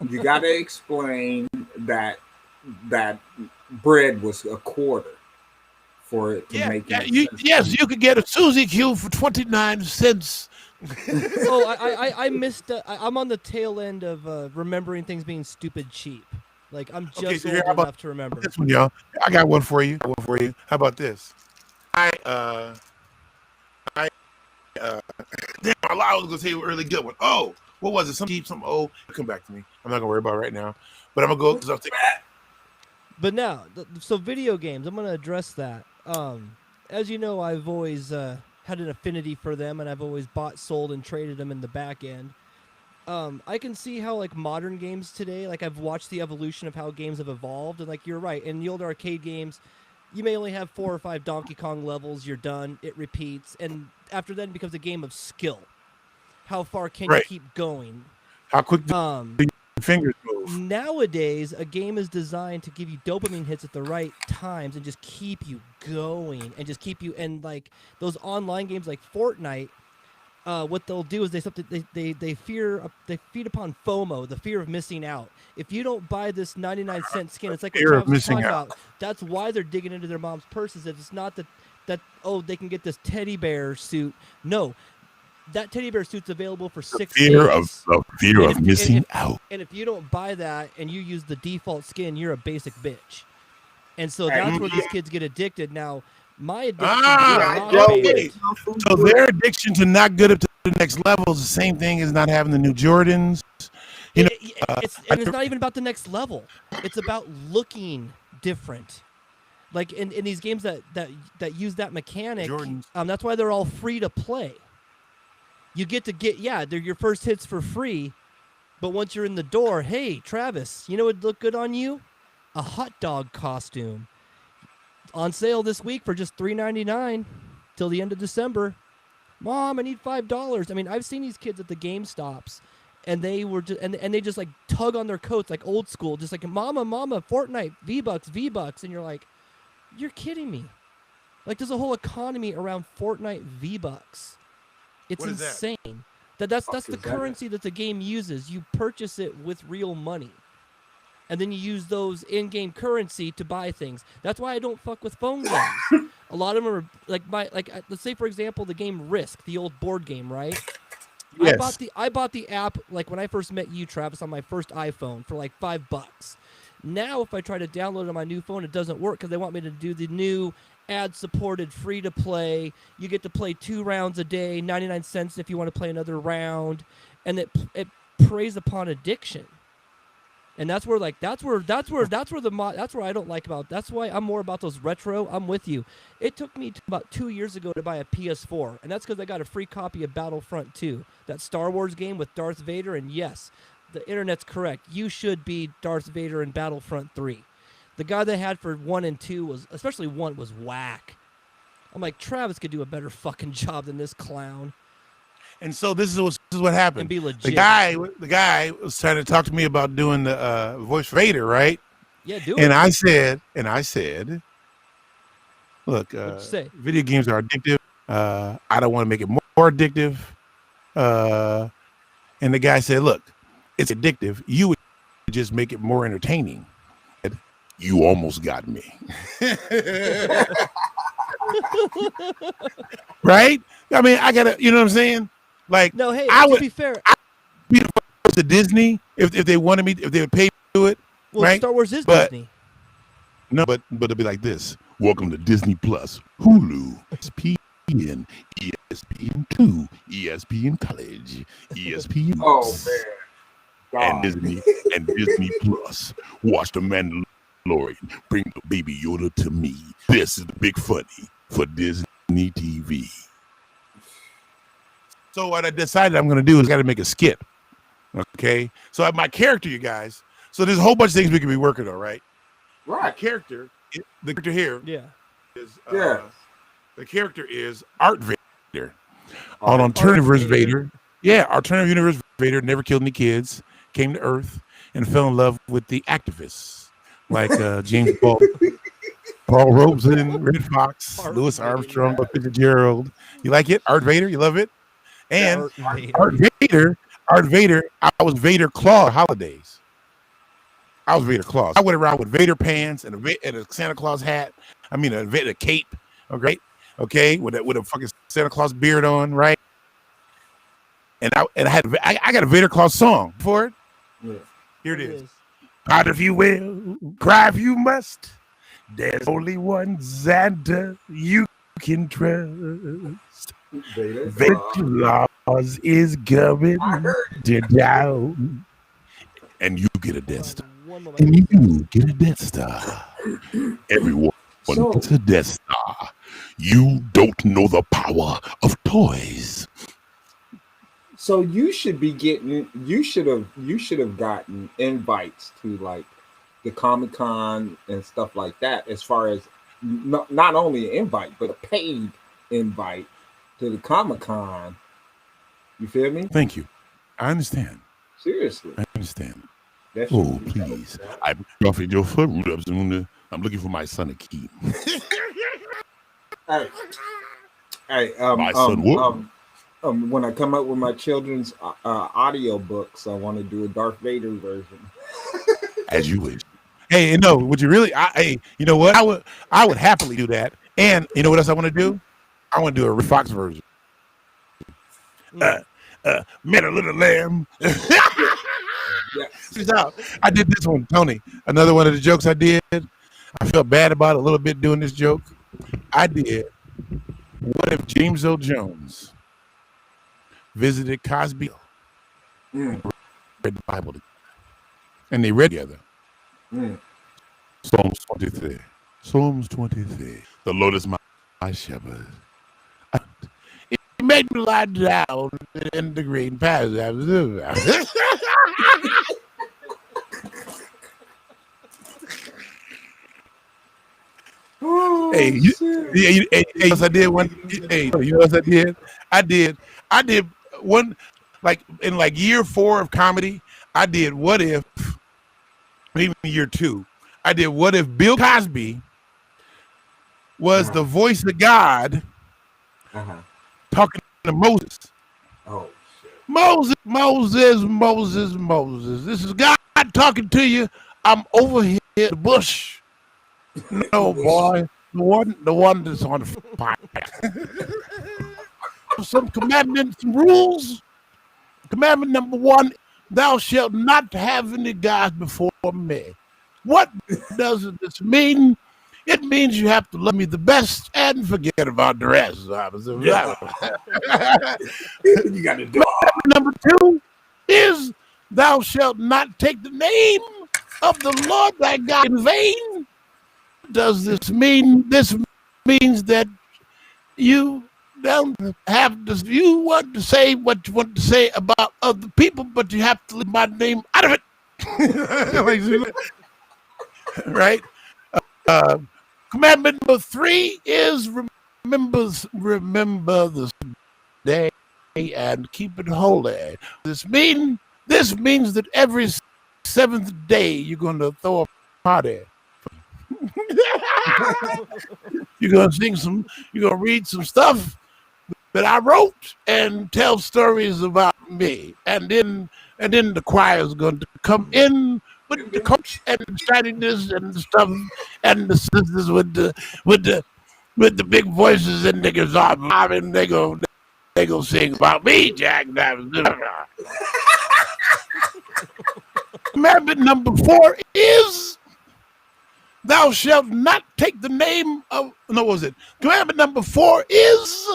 [SPEAKER 1] You got to explain that bread was a quarter for it to make it.
[SPEAKER 2] Yes, you could get a Suzy Q for 29 cents.
[SPEAKER 4] I missed. I'm on the tail end of remembering things being stupid cheap. Like I'm just old enough to remember.
[SPEAKER 2] This one, y'all. I got one for you. How about this? Damn, I was gonna say a really good one. Oh, what was it? Some cheap, some old. Come back to me. I'm not gonna worry about it right now. But I'm gonna go.
[SPEAKER 4] But now, so video games. I'm gonna address that. As you know, I've always had an affinity for them, and I've always bought, sold, and traded them in the back end. I can see how like modern games today, like I've watched the evolution of how games have evolved, and like you're right, in the old arcade games, you may only have 4 or 5 Donkey Kong levels, you're done, it repeats, and after that it becomes a game of skill. How far can you keep going?
[SPEAKER 2] How quick do your fingers move?
[SPEAKER 4] Nowadays, a game is designed to give you dopamine hits at the right times and just keep you going and just keep you, and like those online games like Fortnite, what they'll do is they feed upon FOMO, the fear of missing out. If you don't buy this 99-cent skin, it's like what Travis was talking about. That's why they're digging into their mom's purses. If it's not that they can get this teddy bear suit. No, that teddy bear suit's available for 6 days.
[SPEAKER 2] The fear of missing out.
[SPEAKER 4] And if you don't buy that and you use the default skin, you're a basic bitch. And so that's where these kids get addicted. Now, my addiction
[SPEAKER 2] so their addiction to not good up to the next level is the same thing as not having the new Jordans.
[SPEAKER 4] It's not even about the next level. It's about looking different. Like in these games that use that mechanic, that's why they're all free to play. You get they're your first hits for free, but once you're in the door, hey, Travis, you know what would look good on you? A hot dog costume. On sale this week for just $3.99 till the end of December. Mom, I need $5. I mean, I've seen these kids at the GameStops, and they were and they just like tug on their coats like old school, just like mama, Fortnite, V-Bucks, and you're like, you're kidding me. Like there's a whole economy around Fortnite V-Bucks. It's insane. That's the currency that the game uses. You purchase it with real money. And then you use those in-game currency to buy things. That's why I don't fuck with phone games. A lot of them are like let's say for example the game Risk, the old board game, right? Yes. I bought the app like when I first met you, Travis, on my first iPhone for like $5. Now if I try to download it on my new phone, it doesn't work because they want me to do the new ad-supported free-to-play. You get to play 2 rounds a day, 99 cents if you want to play another round, and it preys upon addiction. And that's where I don't like about. That's why I'm more about those retro. I'm with you. It took me about 2 years ago to buy a PS4, and that's because I got a free copy of Battlefront 2, that Star Wars game with Darth Vader. And yes, the internet's correct. You should be Darth Vader in Battlefront 3. The guy they had for 1 and 2 was, especially 1, was whack. I'm like, Travis could do a better fucking job than this clown.
[SPEAKER 2] And so this is what happened.
[SPEAKER 4] And be legit.
[SPEAKER 2] The guy was trying to talk to me about doing the voice Vader, right?
[SPEAKER 4] Yeah, do
[SPEAKER 2] And
[SPEAKER 4] it.
[SPEAKER 2] I said, look,
[SPEAKER 4] What'd you say?
[SPEAKER 2] video games are addictive. I don't want to make it more addictive. And the guy said, look, it's addictive. You would just make it more entertaining. You almost got me. Right? I mean, I gotta, you know what I'm saying? Like,
[SPEAKER 4] No, hey,
[SPEAKER 2] I
[SPEAKER 4] to
[SPEAKER 2] would
[SPEAKER 4] be fair,
[SPEAKER 2] be the first to Disney if they wanted me, if they would pay me to do it.
[SPEAKER 4] well,
[SPEAKER 2] right?
[SPEAKER 4] Star Wars is
[SPEAKER 2] But
[SPEAKER 4] Disney.
[SPEAKER 2] no, but it'll be like this. Welcome to Disney Plus, Hulu, ESPN, ESPN2, ESPN College, ESPN,
[SPEAKER 1] Oh man,
[SPEAKER 2] and
[SPEAKER 1] God.
[SPEAKER 2] Disney Plus. Watch the Mandalorian. Bring the baby Yoda to me. This is the big funny for Disney TV. So what I decided I'm going to do is got to make a skit. Okay, so my character, you guys. So there's a whole bunch of things we can be working on, right?
[SPEAKER 1] Right.
[SPEAKER 2] The character here
[SPEAKER 4] Yeah.
[SPEAKER 2] is
[SPEAKER 1] Yeah.
[SPEAKER 2] the character is Art Vader.
[SPEAKER 1] Art-
[SPEAKER 2] On alternative
[SPEAKER 4] Art
[SPEAKER 2] universe
[SPEAKER 4] Vader.
[SPEAKER 2] Vader. Yeah, alternative universe Vader never killed any kids, came to Earth, and fell in love with the activists like James Paul Robeson, Red Fox,
[SPEAKER 4] Art
[SPEAKER 2] Louis
[SPEAKER 4] Vader.
[SPEAKER 2] Armstrong, Fitzgerald. You like it? Art Vader, you love it? And
[SPEAKER 4] Art Vader.
[SPEAKER 2] Art Vader, I was Vader Claw holidays. I was Vader Claus. I went around with Vader pants and a Santa Claus hat. I mean, a Vader cape. Okay, with a fucking Santa Claus beard on, right? And I got a Vader Claus song for it.
[SPEAKER 1] Yeah.
[SPEAKER 2] Here it is. Pout if you will, cry if you must. There's only one Santa you can trust. Vader Claus is coming to town. And you get a Death Star. And you get a Death Star. Everyone gets a Death Star. You don't know the power of toys.
[SPEAKER 1] So you should be getting. You should have gotten invites to like the Comic-Con and stuff like that. As far as not only an invite, but a paid invite to the Comic-Con. You feel me?
[SPEAKER 2] Thank you. I understand.
[SPEAKER 1] Seriously.
[SPEAKER 2] I understand.
[SPEAKER 1] That should
[SPEAKER 2] Oh,
[SPEAKER 1] be
[SPEAKER 2] please. I'm offered your foot. I'm looking for my son Akeem.
[SPEAKER 1] Hey,
[SPEAKER 2] My son what?
[SPEAKER 1] When I come up with my children's audio books, I want to do a Darth Vader version.
[SPEAKER 2] As you wish. Hey, no, would you really? Hey, you know what? I would happily do that. And you know what else I want to do? I want to do a Rick Fox version. Met a little lamb. I did this one, Tony. Another one of the jokes I did. I felt bad about it a little bit doing this joke. I did. What if James Earl Jones visited Cosby and read the Bible together? And they read together. Psalms 23. Psalms 23. The Lord is my shepherd. It made me lie down in the green pastures. Hey, you know what I did one? Hey, you know what I did? I did one, like in like year 4 of comedy. I did what if, maybe year 2. I did what if Bill Cosby was the voice of God talking to Moses.
[SPEAKER 1] Oh shit.
[SPEAKER 2] Moses. This is God talking to you. I'm over here in the bush. No, boy. The one that's on the fire. Some commandments, some rules. Commandment number 1, thou shalt not have any gods before me. What does this mean? It means you have to love me the best and forget about the rest.
[SPEAKER 1] You got to do it.
[SPEAKER 2] Number 2 is thou shalt not take the name of the Lord thy God in vain. Does this mean? This means that you don't have to. You want to say what you want to say about other people, but you have to leave my name out of it. Right? Commandment number 3 is remember this day and keep it holy. This means that every 7th day you're going to throw a party. You're gonna you're gonna read some stuff that I wrote and tell stories about me. And then the choir is going to come in with the coach and the strategies and the stuff and the sisters with the big voices and the guitar. And they go sing about me, Jack. Commandment number 4 is thou shalt not take the name of, no, what was it? Commandment number 4 is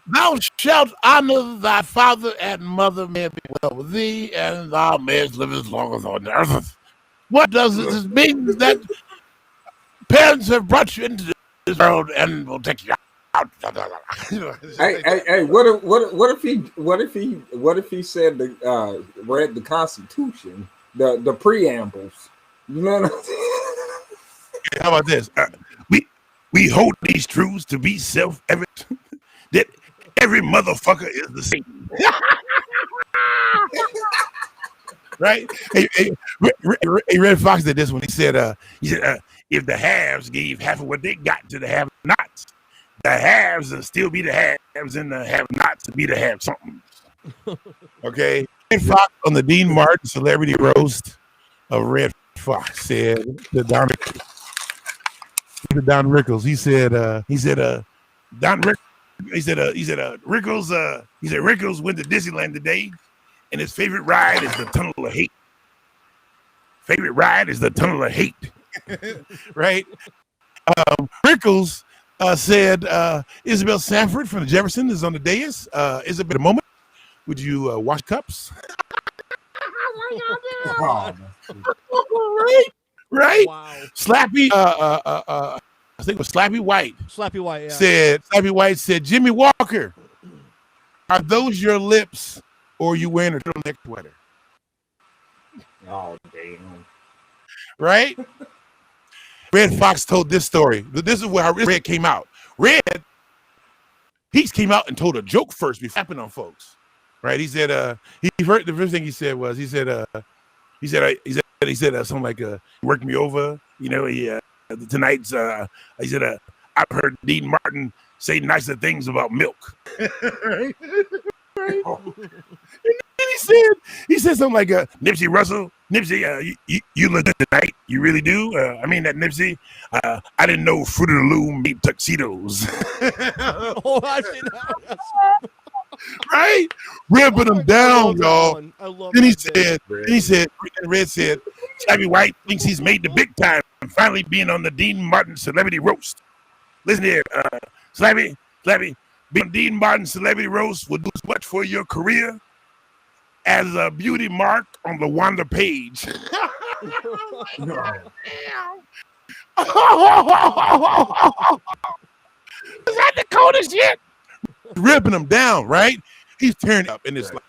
[SPEAKER 2] thou shalt honor thy father and mother, may it be well with thee, and thou mayest live as long as on the earth. What does this mean? That parents have brought you into this world and will take you out.
[SPEAKER 1] Hey! What if he said read the Constitution, the preambles? You know what I'm saying?
[SPEAKER 2] How about this? We hold these truths to be self-evident that every motherfucker is the same. Right? Hey, Red Fox did this when he said, if the haves gave half of what they got to the have-nots, the haves will still be the haves and the have-nots will be the have-somethings. Okay? Red Fox on the Dean Martin Celebrity Roast of Red Fox said to Don Rickles, he said, Rickles went to Disneyland today, and his favorite ride is the Tunnel of Hate. Right? Rickles said, Isabel Sanford from the Jefferson is on the dais. Isabel, a moment. Would you wash cups? Right? Wow. Slappy, I think it was Slappy White.
[SPEAKER 4] Slappy White, yeah.
[SPEAKER 2] Slappy White said, Jimmy Walker, are those your lips or are you wearing a turtleneck sweater?
[SPEAKER 1] Oh, damn.
[SPEAKER 2] Right? Red Fox told this story. This is where Red came out. He came out and told a joke first before flapping on folks. Right? He said, he heard the first thing he said was, he said something like, work me over. You know, tonight's, he said, I've heard Dean Martin say nicer things about milk. Right? And then he said something like, Nipsey Russell, you look good tonight. You really do. I mean that, Nipsey. I didn't know Fruit of the Loom made tuxedos.
[SPEAKER 4] Oh, I see that.
[SPEAKER 2] Right? Ripping them down, y'all. Then he said, Red said, Slappy White thinks he's made the big time and finally being on the Dean Martin Celebrity Roast. Listen here, Slappy, being on Dean Martin Celebrity Roast would do as much for your career as a beauty mark on the Wanda page. Is that the coldest shit? Ripping them down, right? He's tearing up, and it's like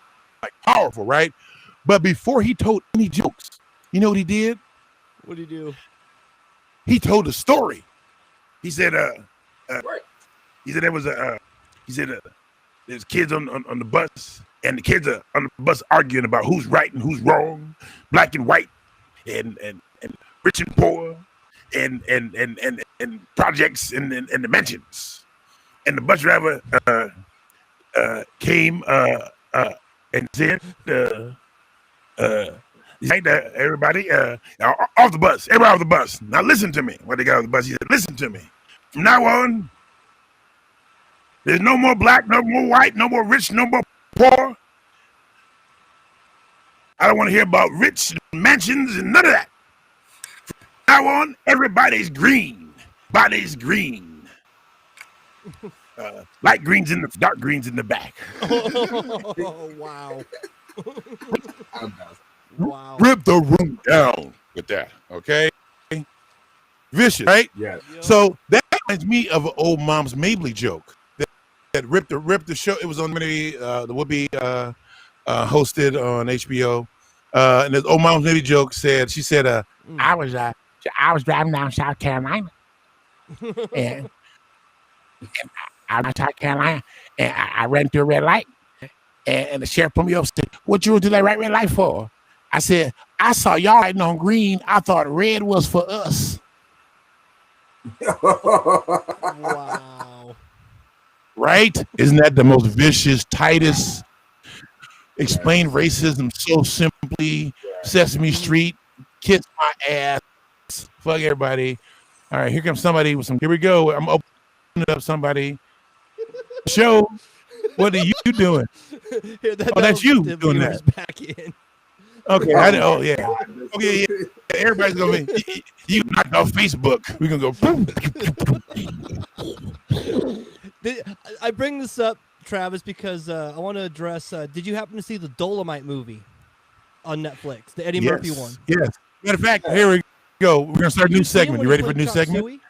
[SPEAKER 2] powerful, right? But before he told any jokes, you know what he did?
[SPEAKER 4] What did he do?
[SPEAKER 2] He told a story. He said, there's kids on the bus, and the kids are on the bus arguing about who's right and who's wrong, black and white, and rich and poor, and projects and dimensions. And the bus driver came and said, everybody off the bus, everybody off the bus. Now listen to me. When they got off the bus, he said, listen to me. From now on, there's no more black, no more white, no more rich, no more poor. I don't want to hear about rich mansions and none of that. From now on, everybody's green. Body's green. Light greens in the dark greens in the back.
[SPEAKER 4] Oh, wow. Wow.
[SPEAKER 2] Rip the room down with that, okay? Vicious, right?
[SPEAKER 1] Yeah.
[SPEAKER 2] So that reminds me of an old Mom's Mabley joke that ripped the show. It was on the Whoopi hosted on HBO. And this old Mom's Mabley joke said, she said, I was driving down South Carolina, and I was South Carolina, and I ran through a red light, and the sheriff pulled me up and said, what you do that red light for? I said, I saw y'all writing on green. I thought red was for us.
[SPEAKER 4] Wow.
[SPEAKER 2] Right? Isn't that the most vicious, tightest? Explain racism so simply. Sesame Street, kiss my ass. Fuck everybody. All right, here comes somebody with some. Here we go. I'm opening it up. Somebody. Show. What are you doing?
[SPEAKER 4] Here,
[SPEAKER 2] That's you doing that.
[SPEAKER 4] Back in.
[SPEAKER 2] Okay. Yeah. Okay. Yeah. Everybody's gonna be. You knocked off Facebook. We're gonna go.
[SPEAKER 4] I bring this up, Travis, because I want to address. Did you happen to see the Dolomite movie on Netflix, the Eddie Murphy one?
[SPEAKER 2] Yes. Matter of fact, here we go. We're gonna start a new segment. You ready for a new segment? Wait.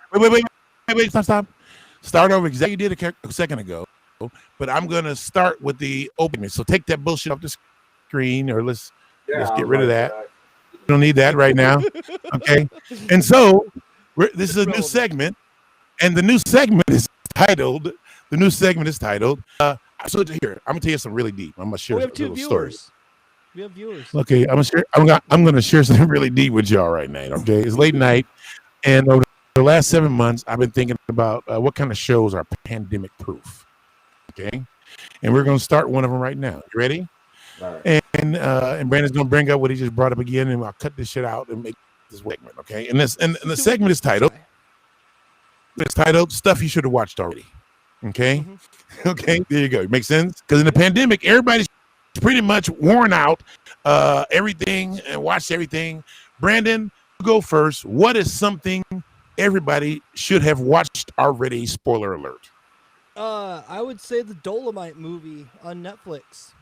[SPEAKER 2] Stop. Start over exactly you did a second ago. But I'm gonna start with the opening. So take that bullshit off the screen, or let's get rid of that. We don't need that right now. Okay. And so this is a new segment, and the new segment is titled. So here, I'm gonna tell you something really deep. I'm gonna share
[SPEAKER 4] we have
[SPEAKER 2] a little story.
[SPEAKER 4] We have viewers.
[SPEAKER 2] Okay, I'm gonna share something really deep with y'all right now. Okay, it's late night, and over the last 7 months, I've been thinking about what kind of shows are pandemic proof. Okay, and we're gonna start one of them right now. You ready?
[SPEAKER 1] All right.
[SPEAKER 2] And Brandon's gonna bring up what he just brought up again, and I'll cut this shit out and make this segment. Okay, and the segment is titled. It's titled "Stuff You Should Have Watched Already." Okay, okay, there you go. Makes sense because in the pandemic, everybody's pretty much worn out. Everything and watched everything. Brandon, you go first. What is something everybody should have watched already? Spoiler alert.
[SPEAKER 4] I would say the Dolomite movie on Netflix.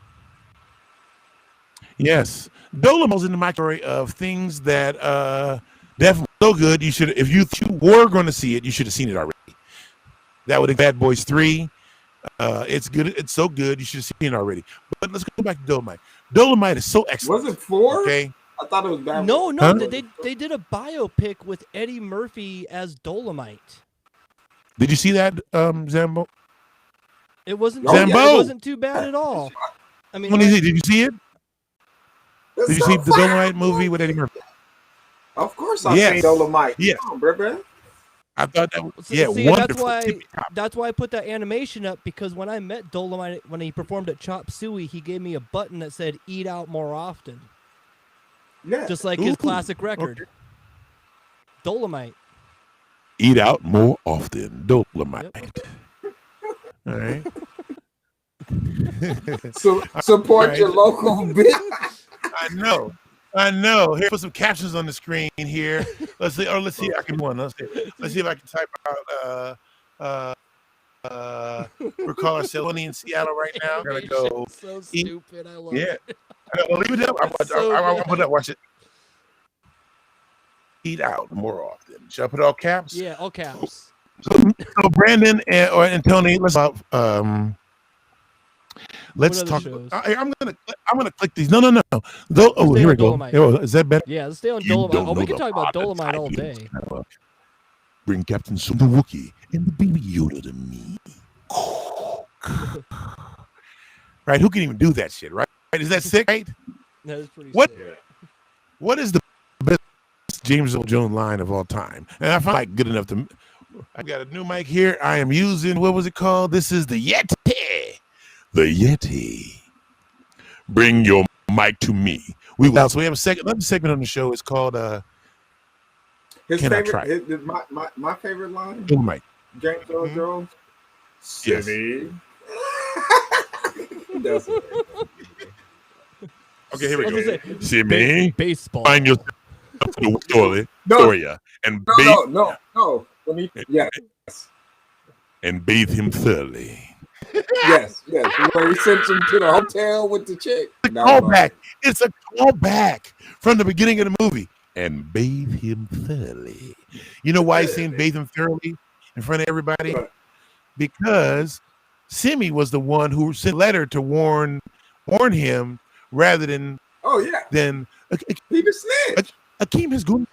[SPEAKER 2] Yes, Dolomite's in the category of things that definitely so good. You should, if you were going to see it, you should have seen it already. That would have Bad Boys 3. It's good. It's so good. You should have seen it already. But let's go back to Dolomite. Dolomite is so excellent.
[SPEAKER 1] Was it 4?
[SPEAKER 2] Okay.
[SPEAKER 1] I thought it was Bad Boys.
[SPEAKER 4] No.
[SPEAKER 2] Huh?
[SPEAKER 4] They did a biopic with Eddie Murphy as Dolomite.
[SPEAKER 2] Did you see that, Zambo?
[SPEAKER 4] It wasn't.
[SPEAKER 2] Zambo.
[SPEAKER 4] It wasn't too bad at all. I mean,
[SPEAKER 2] Did you see it? Did you see the Dolomite movie with Eddie Murphy?
[SPEAKER 1] Of course, I seen Dolomite.
[SPEAKER 2] Yes.
[SPEAKER 1] Come on, bro.
[SPEAKER 2] I thought that was
[SPEAKER 4] See,
[SPEAKER 2] wonderful.
[SPEAKER 4] That's why I put that animation up, because when I met Dolomite, when he performed at Chop Suey, he gave me a button that said "Eat out more often."
[SPEAKER 1] Yeah.
[SPEAKER 4] Just like his classic record. Okay. Dolomite.
[SPEAKER 2] Eat out more often. Dolomite. Yep. All right.
[SPEAKER 1] So support your local business.
[SPEAKER 2] I know. Here, put some captions on the screen here. Let's see. I can one. Let's see if I can type out. Recall ourselves in Seattle right now. We're gonna go.
[SPEAKER 4] So stupid. I love it.
[SPEAKER 2] Leave it up. I put that. Watch it. Eat out more often. Should I put all caps?
[SPEAKER 4] Yeah, all caps.
[SPEAKER 2] So Brandon and Tony, let's talk. Let's talk. I'm gonna click these. No. Here we go. Is that better?
[SPEAKER 4] Yeah, let's stay on Dolomite. We can talk about Dolomite all day.
[SPEAKER 2] Bring Captain Sue the Wookiee and the Baby Yoda to me. Right? Who can even do that shit? Right? Is that sick? Right?
[SPEAKER 4] That is pretty
[SPEAKER 2] sick.
[SPEAKER 4] Sick.
[SPEAKER 2] What is the best James Earl Jones line of all time? And I find like good enough to. I got a new mic here. I am using, what was it called? This is the Yeti. The Yeti. Bring your mic to me. So we have another segment on the show. It's called
[SPEAKER 1] My favorite line.
[SPEAKER 2] Good mic.
[SPEAKER 1] James Earl Jones.
[SPEAKER 2] Yes. Okay, here we go. Simmy.
[SPEAKER 4] Baseball.
[SPEAKER 2] Find yourself in the toilet.
[SPEAKER 1] No. Yes.
[SPEAKER 2] And bathe him thoroughly.
[SPEAKER 1] Yes. Where he sent him to the hotel with the chick.
[SPEAKER 2] It's a callback from the beginning of the movie. And bathe him thoroughly. You know why he's saying bathe him thoroughly in front of everybody? Because Simmy was the one who sent a letter to warn him rather than he
[SPEAKER 1] just snitched.
[SPEAKER 2] Akeem has gone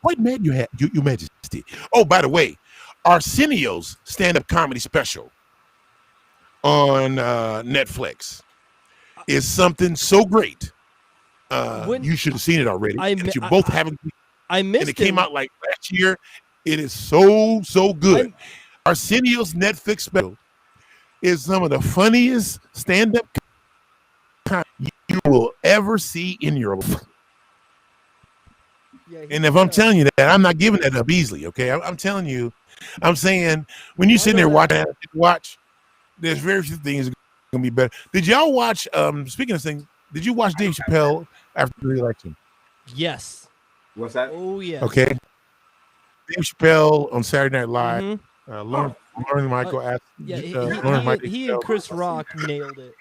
[SPEAKER 2] quite mad, your majesty. Oh, by the way, Arsenio's stand-up comedy special on Netflix is something so great. You should have seen it already. You both haven't.
[SPEAKER 4] I missed
[SPEAKER 2] it. And it came out like last year. It is so good. Arsenio's Netflix special is some of the funniest stand-up you will ever see in your life. And if I'm telling you that, I'm not giving that up easily. Okay, I'm telling you, I'm saying when you sit there watch, there's very few things gonna be better. Did y'all watch? Speaking of things, did you watch Dave Chappelle after the election?
[SPEAKER 4] Yes.
[SPEAKER 1] What's that?
[SPEAKER 4] Oh yeah.
[SPEAKER 2] Okay. Dave Chappelle on Saturday Night Live. Lauren Michael asked.
[SPEAKER 4] He and Chris Rock nailed it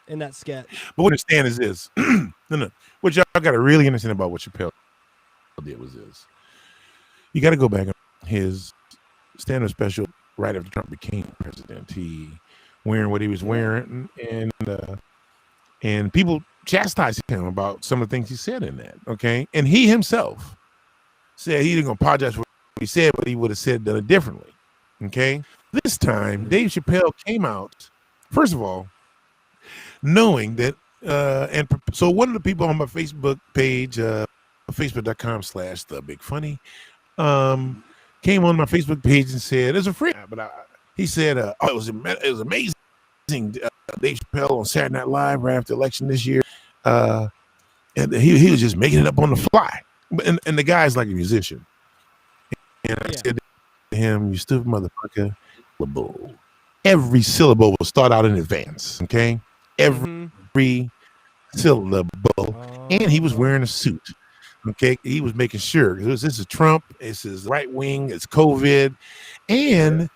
[SPEAKER 4] in that sketch.
[SPEAKER 2] But what I understand is this. No. What y'all got to really understand about what Chappelle did was this. You got to go back on his stand-up special right after Trump became president. He wearing what he was wearing, and people chastised him about some of the things he said in that. Okay, and he himself said he didn't apologize for what he said, but he would have done it differently. Okay, this time Dave Chappelle came out, first of all, knowing that, and so one of the people on my Facebook page, facebook.com/thebigfunny, came on my Facebook page and said, "There's a friend," but he said, "Oh, it was amazing, Dave Chappelle on Saturday Night Live right after the election this year, and he was just making it up on the fly." And the guy's like a musician, and I said to him, "You stupid motherfucker! Every syllable will start out in advance, okay? Every syllable." And he was wearing a suit. Okay, he was making sure this is Trump, this is right wing, it's COVID, and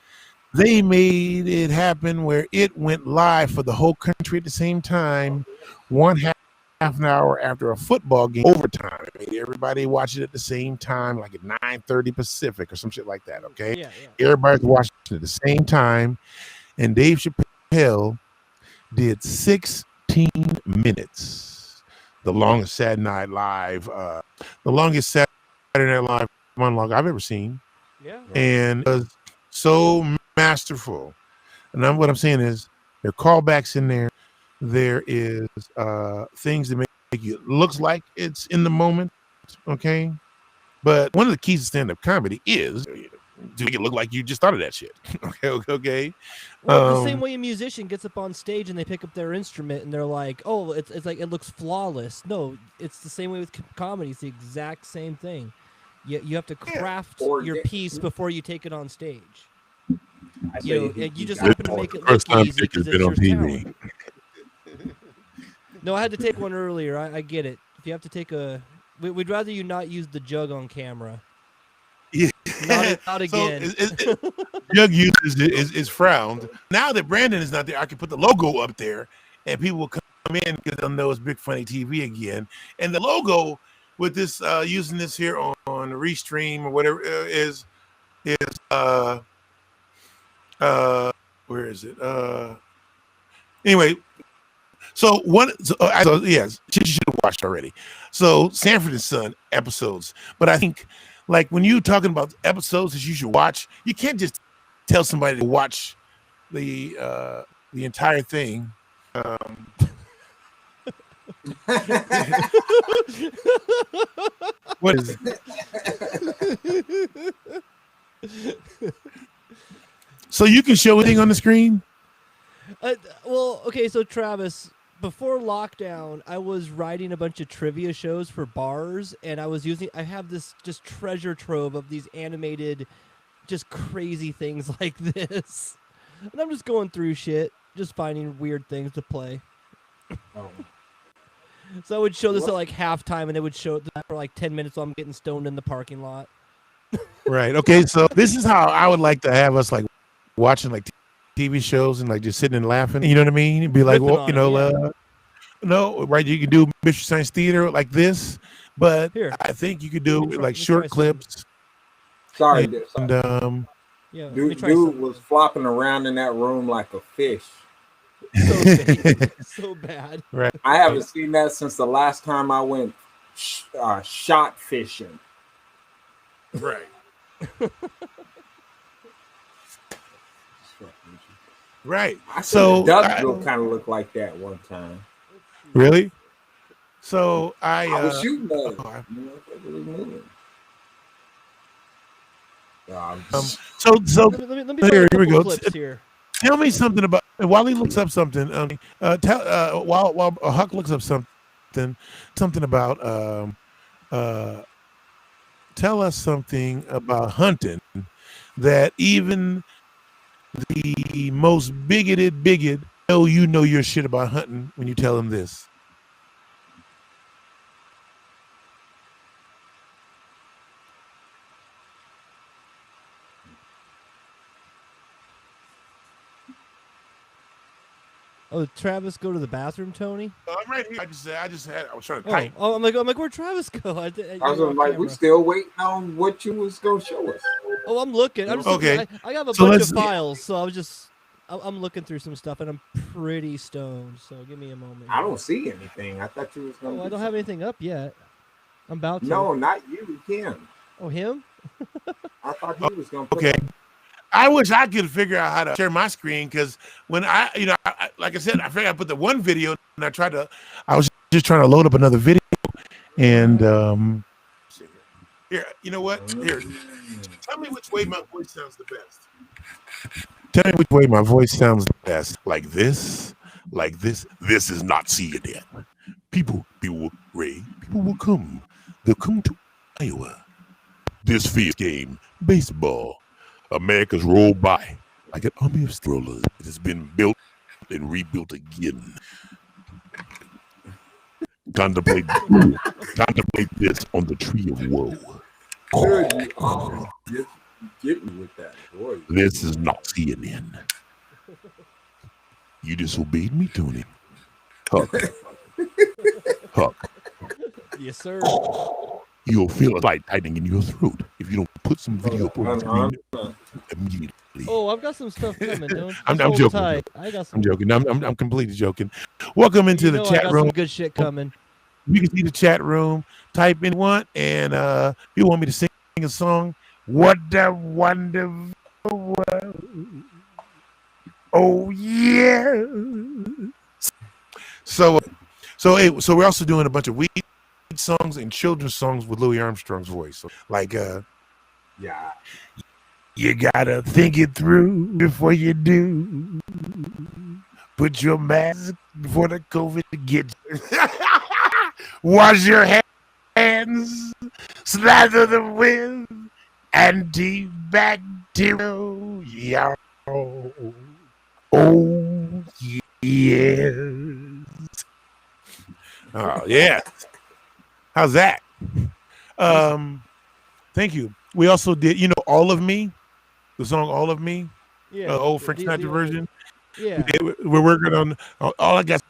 [SPEAKER 2] they made it happen where it went live for the whole country at the same time, half an hour after a football game, overtime. I mean, everybody watched it at the same time, like at 9:30 Pacific or some shit like that. Okay, everybody's watching it at the same time, and Dave Chappelle did 16 minutes. The longest Saturday Night Live, the longest Saturday Night Live monologue I've ever seen. Yeah. And it was so masterful. And what I'm saying is there are callbacks in there. There is things that make you looks like it's in the moment. Okay. But one of the keys to stand-up comedy is to make it look like you just thought of that shit. Okay.
[SPEAKER 4] Well, the same way a musician gets up on stage and they pick up their instrument and they're like, "Oh, it's like it looks flawless." No, it's the same way with comedy. It's the exact same thing. You have to craft your piece before you take it on stage. You just happen to make it look easy because it's your talent. No, I had to take one earlier. I get it. If you have to take we'd rather you not use the jug on camera.
[SPEAKER 2] Yeah.
[SPEAKER 4] Not again.
[SPEAKER 2] Jug use is frowned. Now that Brandon is not there, I can put the logo up there, and people will come in because they'll know it's Big Funny TV again. And the logo with this using this here on Restream or whatever is where is it? Anyway. So yes, you should have watched already. So Sanford and Son episodes, but I think like when you're talking about episodes that you should watch, you can't just tell somebody to watch the entire thing. What is it? So you can show anything on the screen?
[SPEAKER 4] Well, okay, so Travis, before lockdown, I was writing a bunch of trivia shows for bars, and I have this just treasure trove of these animated, just crazy things like this. And I'm just going through shit, just finding weird things to play. Oh. So I would show this at like halftime, and it would show that for like 10 minutes while I'm getting stoned in the parking lot.
[SPEAKER 2] Right. Okay. So this is how I would like to have us like watching like TV shows and like just sitting and laughing. You know what I mean? It'd be like, well, no, right? You could do Mystery Science Theater like this, but here, I think you could do like short clips.
[SPEAKER 1] Sorry,
[SPEAKER 2] and
[SPEAKER 1] dude was flopping around in that room like a fish.
[SPEAKER 4] So bad.
[SPEAKER 2] Right.
[SPEAKER 1] I haven't seen that since the last time I went shot fishing.
[SPEAKER 2] Right. Right.
[SPEAKER 1] I saw Dougville kind of look like that one time.
[SPEAKER 2] Really? So
[SPEAKER 1] I was shooting at it.
[SPEAKER 2] oh,
[SPEAKER 1] You know, it was moving.
[SPEAKER 2] so
[SPEAKER 4] Let me find a
[SPEAKER 2] here we
[SPEAKER 4] couple
[SPEAKER 2] go.
[SPEAKER 4] clips here.
[SPEAKER 2] Tell me something about while he looks up something. While Huck looks up something about tell us something about hunting that even the most bigoted bigot know you know your shit about hunting when you tell them this.
[SPEAKER 4] Oh, Travis, go to the bathroom, Tony.
[SPEAKER 2] I'm right here. I was trying to type.
[SPEAKER 4] Oh, I'm like, where'd Travis go?
[SPEAKER 1] I was like, we still waiting on what you was gonna show us.
[SPEAKER 4] Oh, I'm looking. I'm just
[SPEAKER 2] okay.
[SPEAKER 4] looking. I have a bunch of files, so I'm looking through some stuff, and I'm pretty stoned. So give me a moment.
[SPEAKER 1] I don't see anything. I thought you was gonna.
[SPEAKER 4] Oh, I don't have anything up yet. I'm about to.
[SPEAKER 1] No, not you. Him.
[SPEAKER 4] Oh, him?
[SPEAKER 1] I thought he was gonna.
[SPEAKER 2] Okay. I wish I could figure out how to share my screen because when like I said, I figured I put the one video and I was just trying to load up another video and here, you know what? Here, tell me which way my voice sounds the best. Tell me which way my voice sounds the best. Like this. This is not CNN. People will come. They'll come to Iowa. This fierce game, baseball. America's rolled by like an army of strollers. It has been built and rebuilt again. Contemplate this on the tree of woe.
[SPEAKER 1] Get me with that, boy.
[SPEAKER 2] This is not CNN. You disobeyed me, Tony. Huck.
[SPEAKER 4] Yes, sir.
[SPEAKER 2] You'll feel a slight tightening in your throat if you don't put some video up on the screen immediately.
[SPEAKER 4] Oh, I've got some stuff coming.
[SPEAKER 2] I'm joking.
[SPEAKER 4] Tight. I got some.
[SPEAKER 2] I'm joking. I'm completely joking. Welcome into the chat room.
[SPEAKER 4] Some good shit coming.
[SPEAKER 2] You can see the chat room. Type in what, and if you want me to sing a song, what a wonderful world. Oh yeah. So we're also doing a bunch of weed songs and children's songs with Louis Armstrong's voice. So, like
[SPEAKER 1] yeah.
[SPEAKER 2] You gotta think it through before you do. Put your mask before the COVID gets you. Wash your hands, slather them with antibacterial. Yeah. Oh yes. Oh yeah. How's that? Thank you. We also did, All of Me, the song "All of Me," old Frank Sinatra version.
[SPEAKER 4] Yeah,
[SPEAKER 2] we're working on. All I got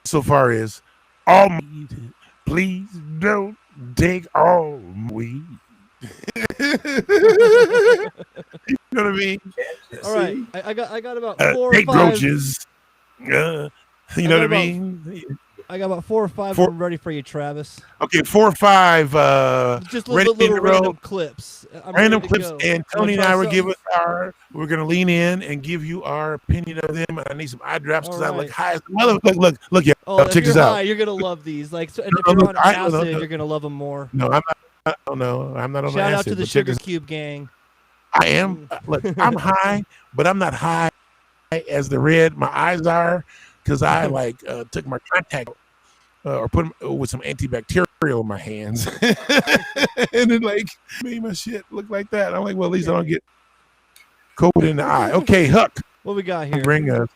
[SPEAKER 2] so far is all me. Please don't take all weed. You know what I mean?
[SPEAKER 4] All right, I got about 4 or 5.
[SPEAKER 2] Take roaches. You know what I mean?
[SPEAKER 4] I got about 4 or 5 of them ready for you, Travis.
[SPEAKER 2] Okay, 4 or 5.
[SPEAKER 4] Just little random clips.
[SPEAKER 2] Random clips, and Tony and I we're gonna lean in and give you our opinion of them. I need some eye drops because I'm like high as mother. Look, yeah.
[SPEAKER 4] Oh,
[SPEAKER 2] check this out.
[SPEAKER 4] You're gonna love these. Like, so, and if you're on acid, you're gonna love them more.
[SPEAKER 2] No, I'm not. Oh no, I'm not on
[SPEAKER 4] Shout
[SPEAKER 2] acid.
[SPEAKER 4] out to the Sugar Cube gang.
[SPEAKER 2] I am. Look, I'm high, but I'm not high as the red. My eyes are because I took my contact or put them with some antibacterial in my hands, and it made my shit look like that. I'm like, well, at least I don't get COVID in the eye. Okay, Huck.
[SPEAKER 4] What we got here?
[SPEAKER 2] Bring us.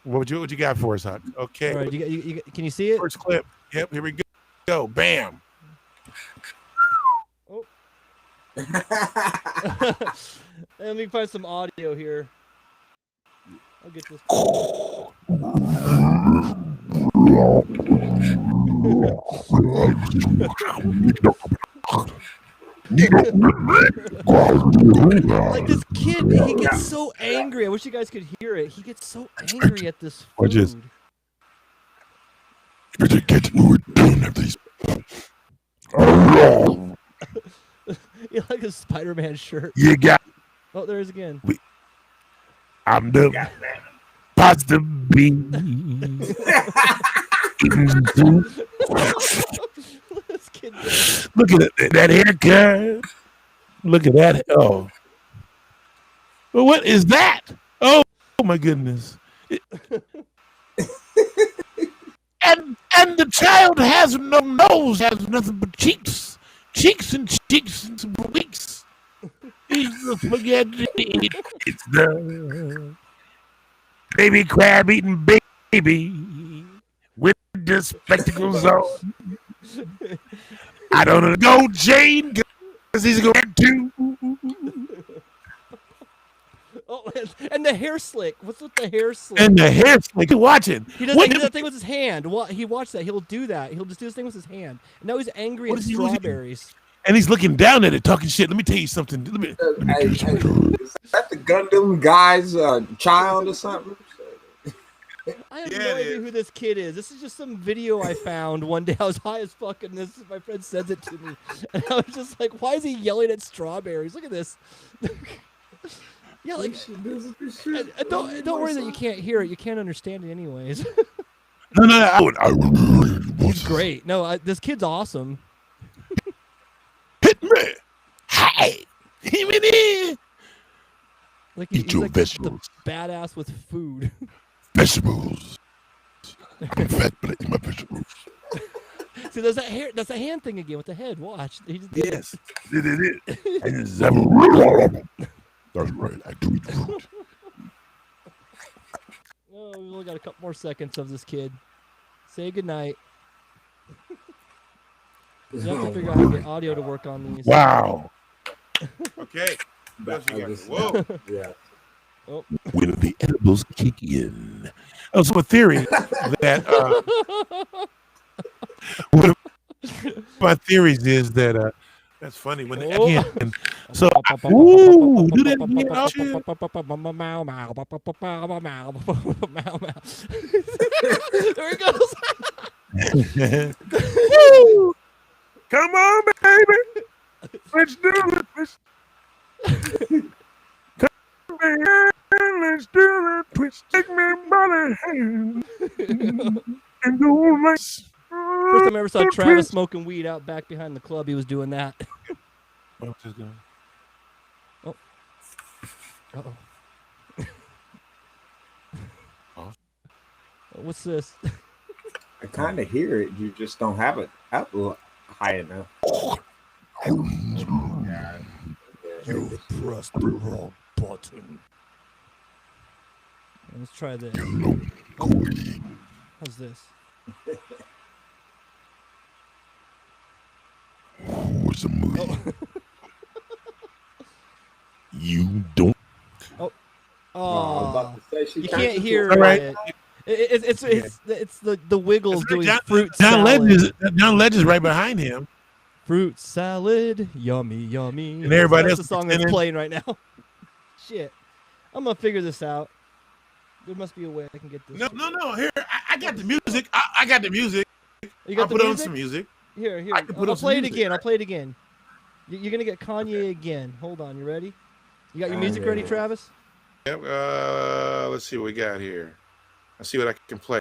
[SPEAKER 2] What you got for us, Huck? Okay.
[SPEAKER 4] All right, you can you see it?
[SPEAKER 2] First clip. Yep. Here we go. Bam.
[SPEAKER 4] Oh. Let me find some audio here. I'll get this. Like this kid, he gets so angry. I wish you guys could hear it. He gets so angry at this food. You like a Spider-Man shirt.
[SPEAKER 2] You got.
[SPEAKER 4] Oh, there it is again.
[SPEAKER 2] I'm the pasta beans.
[SPEAKER 4] This kid.
[SPEAKER 2] Look at that haircut. Look at that. Oh. Well, what is that? Oh my goodness. And the child has no nose, has nothing but cheeks. Cheeks and some weeks. He's the spaghetti. It's the baby crab eating baby with the spectacles on. I don't know. Go Jane, because he's going to.
[SPEAKER 4] Oh, and the hair slick. What's with the hair slick?
[SPEAKER 2] And the hair slick. You're watching.
[SPEAKER 4] He does that thing with his hand. He watched that. He'll do that. He'll just do this thing with his hand. And now he's angry at strawberries.
[SPEAKER 2] And he's looking down at it, talking shit. Let me tell you something.
[SPEAKER 1] Is that the Gundam guy's child or something?
[SPEAKER 4] I have no idea who this kid is. This is just some video I found one day. I was high as fuck, and my friend sends it to me. And I was just like, why is he yelling at strawberries? Look at this. Yeah, like, don't worry that you can't hear it. You can't understand it anyways.
[SPEAKER 2] No.
[SPEAKER 4] He's great. No, this kid's awesome.
[SPEAKER 2] Hit me. Hi. Hit me.
[SPEAKER 4] Like
[SPEAKER 2] Eat your vegetables.
[SPEAKER 4] The badass with food.
[SPEAKER 2] Vegetables. I'm fat, but I eat my vegetables.
[SPEAKER 4] See, there's that hair. That's the hand thing again with the head. Watch.
[SPEAKER 2] Yes. That's right. I do eat food.
[SPEAKER 4] Oh, we only got a couple more seconds of this kid. Say goodnight. You have to figure out how to get audio to work on these.
[SPEAKER 2] Wow. Okay. Whoa.
[SPEAKER 1] Yeah.
[SPEAKER 2] Oh. When the edibles kick in. Oh, so a theory that one of my theories is that that's funny when again. So ooh, do that again.
[SPEAKER 4] There he goes.
[SPEAKER 2] Come on, baby. Let's do it. Let's do the twist. Take me by the hand and go like.
[SPEAKER 4] First time I ever saw Travis smoking weed out back behind the club, he was doing that.
[SPEAKER 2] What's this going?
[SPEAKER 4] Oh. Uh-oh.
[SPEAKER 2] Oh.
[SPEAKER 4] What's this?
[SPEAKER 1] I kind of hear it. You just don't have it up high enough.
[SPEAKER 4] You pressed the wrong button. Let's try this. Oh. How's this?
[SPEAKER 2] What's the movie?
[SPEAKER 4] Oh.
[SPEAKER 2] You don't.
[SPEAKER 4] Oh.
[SPEAKER 1] I was about to say,
[SPEAKER 4] you can't hear
[SPEAKER 2] it.
[SPEAKER 4] It's the Wiggles doing fruit
[SPEAKER 2] John
[SPEAKER 4] salad.
[SPEAKER 2] John Legend's right behind him.
[SPEAKER 4] Fruit salad, yummy, yummy.
[SPEAKER 2] And everybody
[SPEAKER 4] That's
[SPEAKER 2] else
[SPEAKER 4] the song that's playing right now. Shit, I'm gonna figure this out. There must be a way I can get this.
[SPEAKER 2] No. Here, I got the music. I got the music.
[SPEAKER 4] You got
[SPEAKER 2] I'll put on some music.
[SPEAKER 4] Here. I'll play it again. I'll play it again. You're gonna get Kanye again. Hold on. You ready? You got your music ready, Travis?
[SPEAKER 2] Yep. Let's see what we got here. I see what I can play.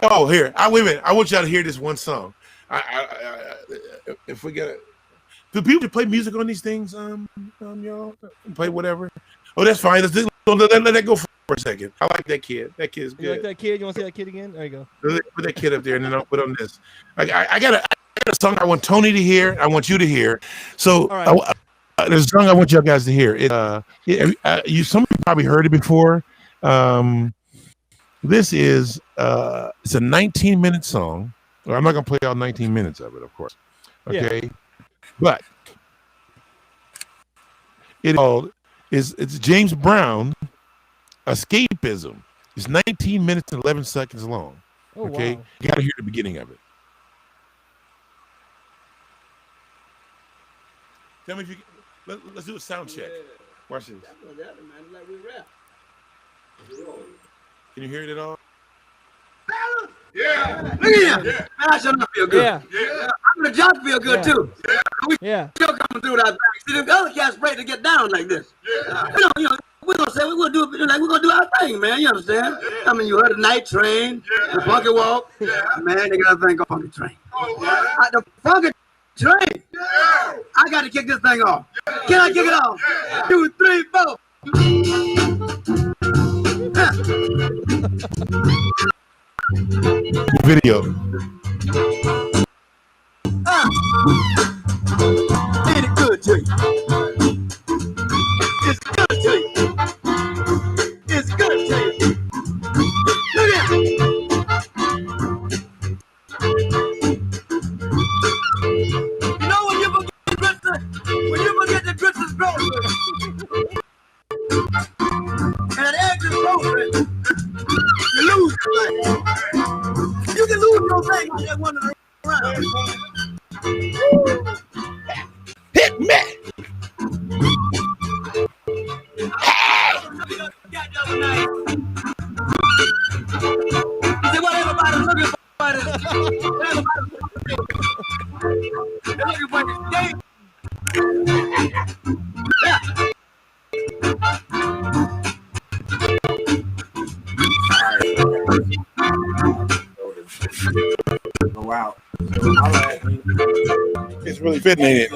[SPEAKER 2] Oh, here. Wait a minute. I want y'all to hear this one song. If we get it, do people play music on these things? Y'all play whatever. Oh, that's fine. Let that go for a second. I like that kid. That kid's good.
[SPEAKER 4] You like that kid? You want to see that kid again? There you go.
[SPEAKER 2] Put that kid up there, and then I'll put on this. I got a song I want Tony to hear. I want you to hear. So right. There's a song I want y'all guys to hear. Some of you probably heard it before. This is it's a 19-minute song. Well, I'm not gonna play all 19 minutes of it, of course. Okay, yeah. But it's James Brown, Escapism. It's 19 minutes and 11 seconds long.
[SPEAKER 4] Oh,
[SPEAKER 2] okay,
[SPEAKER 4] wow.
[SPEAKER 2] You gotta hear the beginning of it. Tell me if you let's do a sound check. Watch this. Can you hear it at all?
[SPEAKER 5] Yeah. Look at him. Man, I sure feel good.
[SPEAKER 4] Yeah.
[SPEAKER 5] I'm the judge feel good too. We
[SPEAKER 4] Yeah.
[SPEAKER 5] still coming through that thing. See, them other cats ready to get down like this. You know, we we're gonna say? We're gonna do it like we're gonna do our thing, man. You understand? I mean, you heard the night train, the funky walk. Man, they got a thing called funky train. The funky train. I got to kick this thing off. Can I kick it off? 2, 3, 4.
[SPEAKER 2] Video.
[SPEAKER 5] Ain't it good to you? It's good to you. It's good to you. Look at it. You know when you forget the Christmas grocery, and the eggs is grocery, you lose your thing. You can lose your thing when you're wandering around.
[SPEAKER 2] Hit me.
[SPEAKER 5] You see what everybody's looking for? They're looking for the state.
[SPEAKER 1] Go out. All right.
[SPEAKER 2] It's really fitting, ain't it?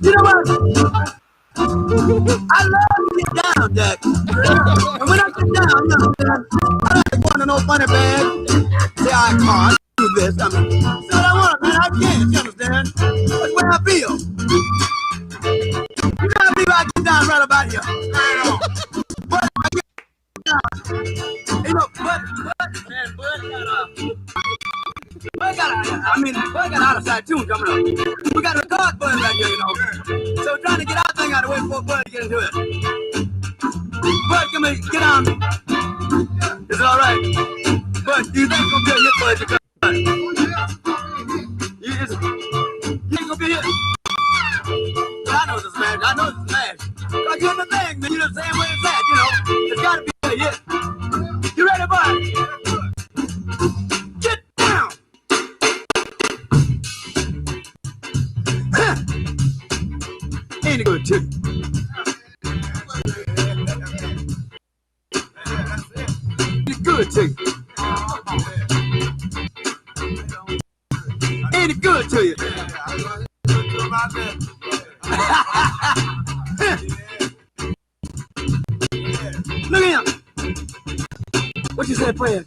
[SPEAKER 5] You know what? I love to get down, Jack. And when I get down, you understand, I don't want to know funny bag. Say I can't do this. I mean, say what I want, man. I can't. You understand? That's the way I feel. You gotta believe I get down right about here. But I get down. You know, man, Bud got out of side tune coming up. We got a record Bud right here, you know. So we're trying to get our thing out of the way before Bud get into it. Bud, come here, get on. Is it all right? Bud, do you think it's gonna be a hit, Bud? You ain't gonna be a hit. I know it's a smash. I know it's a smash. Like you're the thing, man. You know the same way it's at, you know. It's gotta be a hit. You ready, Bud? Get down. Ain't it good, too? Ain't it good, too? Ain't it good to you? Look at him. What you said, Fred?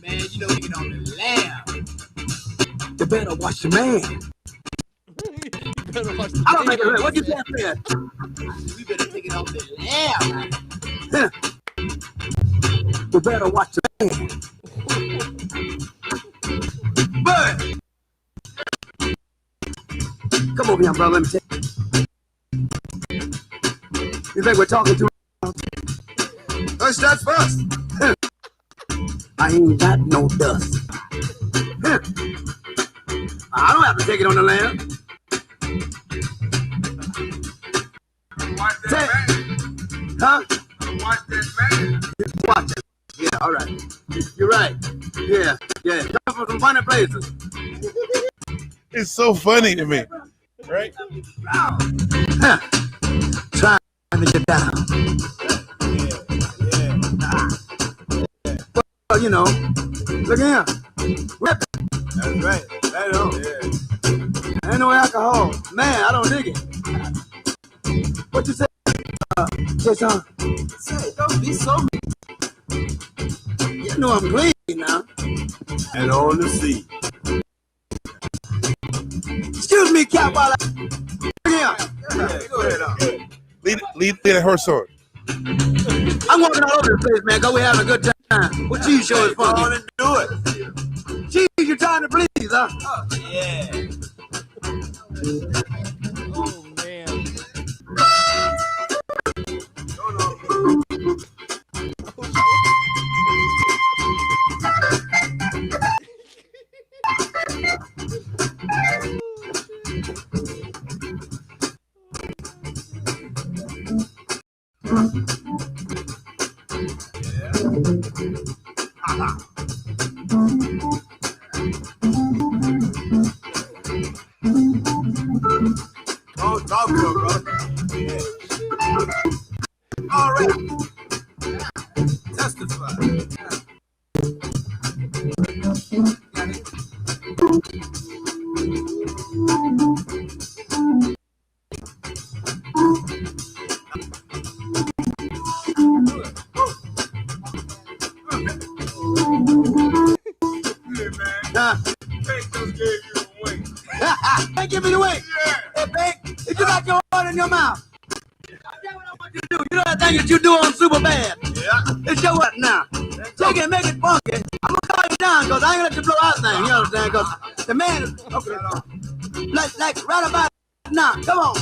[SPEAKER 5] Man, you know, get on the lamb. You better watch your man. I don't think it's what you said, Fred? We better take it off the lamb. You better watch your man. Bud! Come over here, brother. Let me say. You think we're talking too much? Let's start first. I ain't got no dust. I don't have to take it on the land.
[SPEAKER 1] Watch
[SPEAKER 5] Say,
[SPEAKER 1] that man.
[SPEAKER 5] huh?
[SPEAKER 1] Watch that man.
[SPEAKER 5] Watch it. Yeah, all right. You're right. Yeah. Come from some funny places.
[SPEAKER 2] It's so funny to me. Right?
[SPEAKER 5] Huh. Trying to get down. Well, you know, look at him. Ripping. That's right. Right on. Yeah. Ain't no alcohol. Man, I don't dig it. What you say? Say something. Say, don't be so mean. You know I'm clean now. And on the seat. Excuse me, Cap, while I... Go ahead.
[SPEAKER 2] Lead that horse on.
[SPEAKER 5] I'm walking all over the place, man, because we're having a good time. What cheese show is fun? Go on and do it. Cheese, you're trying to please, huh? Yeah.
[SPEAKER 4] Oh, man.
[SPEAKER 5] Hey, give me the wink. Hey, Bank, if you got your heart in your mouth, that's what I want you to do. You know that thing that you do on Super Bad? Yeah. It's your what now? Take it, make it funky. I'm gonna call you down because I ain't gonna let you blow out thing. You understand? Because the man is okay. Like right about now. Come on.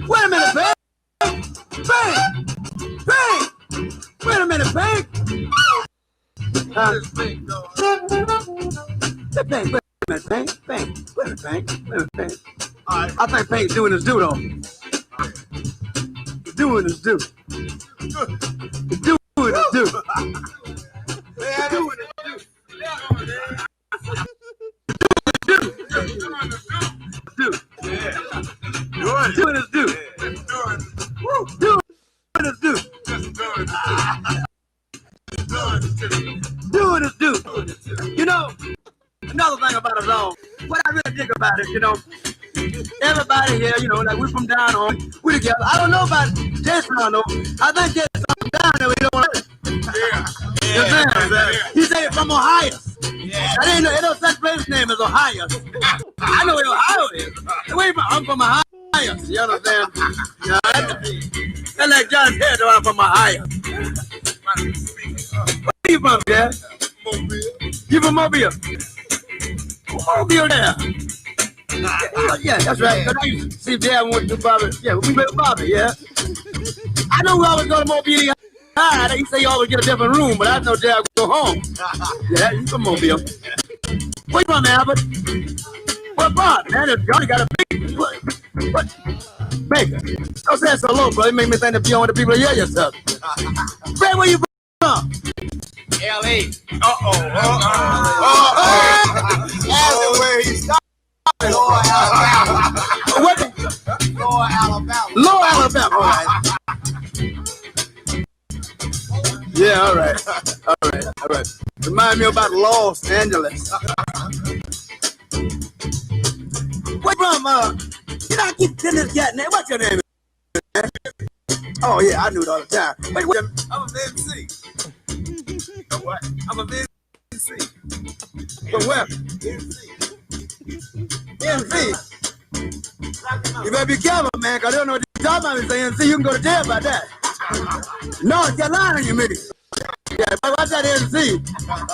[SPEAKER 5] Wait a minute, Bank. Wait a minute, Bank. Hey, Bank, wait a minute, Bank. Wait a minute, Bank. All right. I think Bank's doing his due, though. He's doing his due. He's doing his due. Doing his due. You know, another thing about us all, what I really think about it, you know, everybody here, you know, like we from down on, we together. I don't know about Jason, I know. I think Jason down there, we don't want to. Yeah. He said from Ohio. Yeah. I didn't know, ain't no such place name as Ohio. I know where Ohio is. Wait, I'm from Ohio. You understand? Yeah, that's like John said, I'm from Ohio. Where you from, Dad? Mobile. You from Mobile? Mobile there. Yeah, that's right. Cause I used to see Dad went to Bobby. Yeah, we met Bobby, yeah. I know we always go to Mobile. He say you always get a different room, but I know Dad go home. Yeah, you from Mobile. Where you from, Albert? What part, man? Johnny got a big what? Baker. Don't say it so low, bro. It make me think that you don't want the people to hear yourself. Fred, where you from? L.A.
[SPEAKER 6] That's where he started. Lower Alabama.
[SPEAKER 5] What?
[SPEAKER 6] Lower Alabama.
[SPEAKER 5] Lower Alabama. All right. Yeah, all right. Remind me about Los Angeles. Where from? You know, I keep telling this cat name. What's your name? Oh, yeah, I knew it all the time. Wait,
[SPEAKER 6] I'm a MC. What? I'm a MC.
[SPEAKER 5] From where?
[SPEAKER 6] MC.
[SPEAKER 5] You better be careful, man, because I don't know what you're talking about. If you say MC, you can go to jail about that. North Carolina, you mean? Yeah, watch that MC.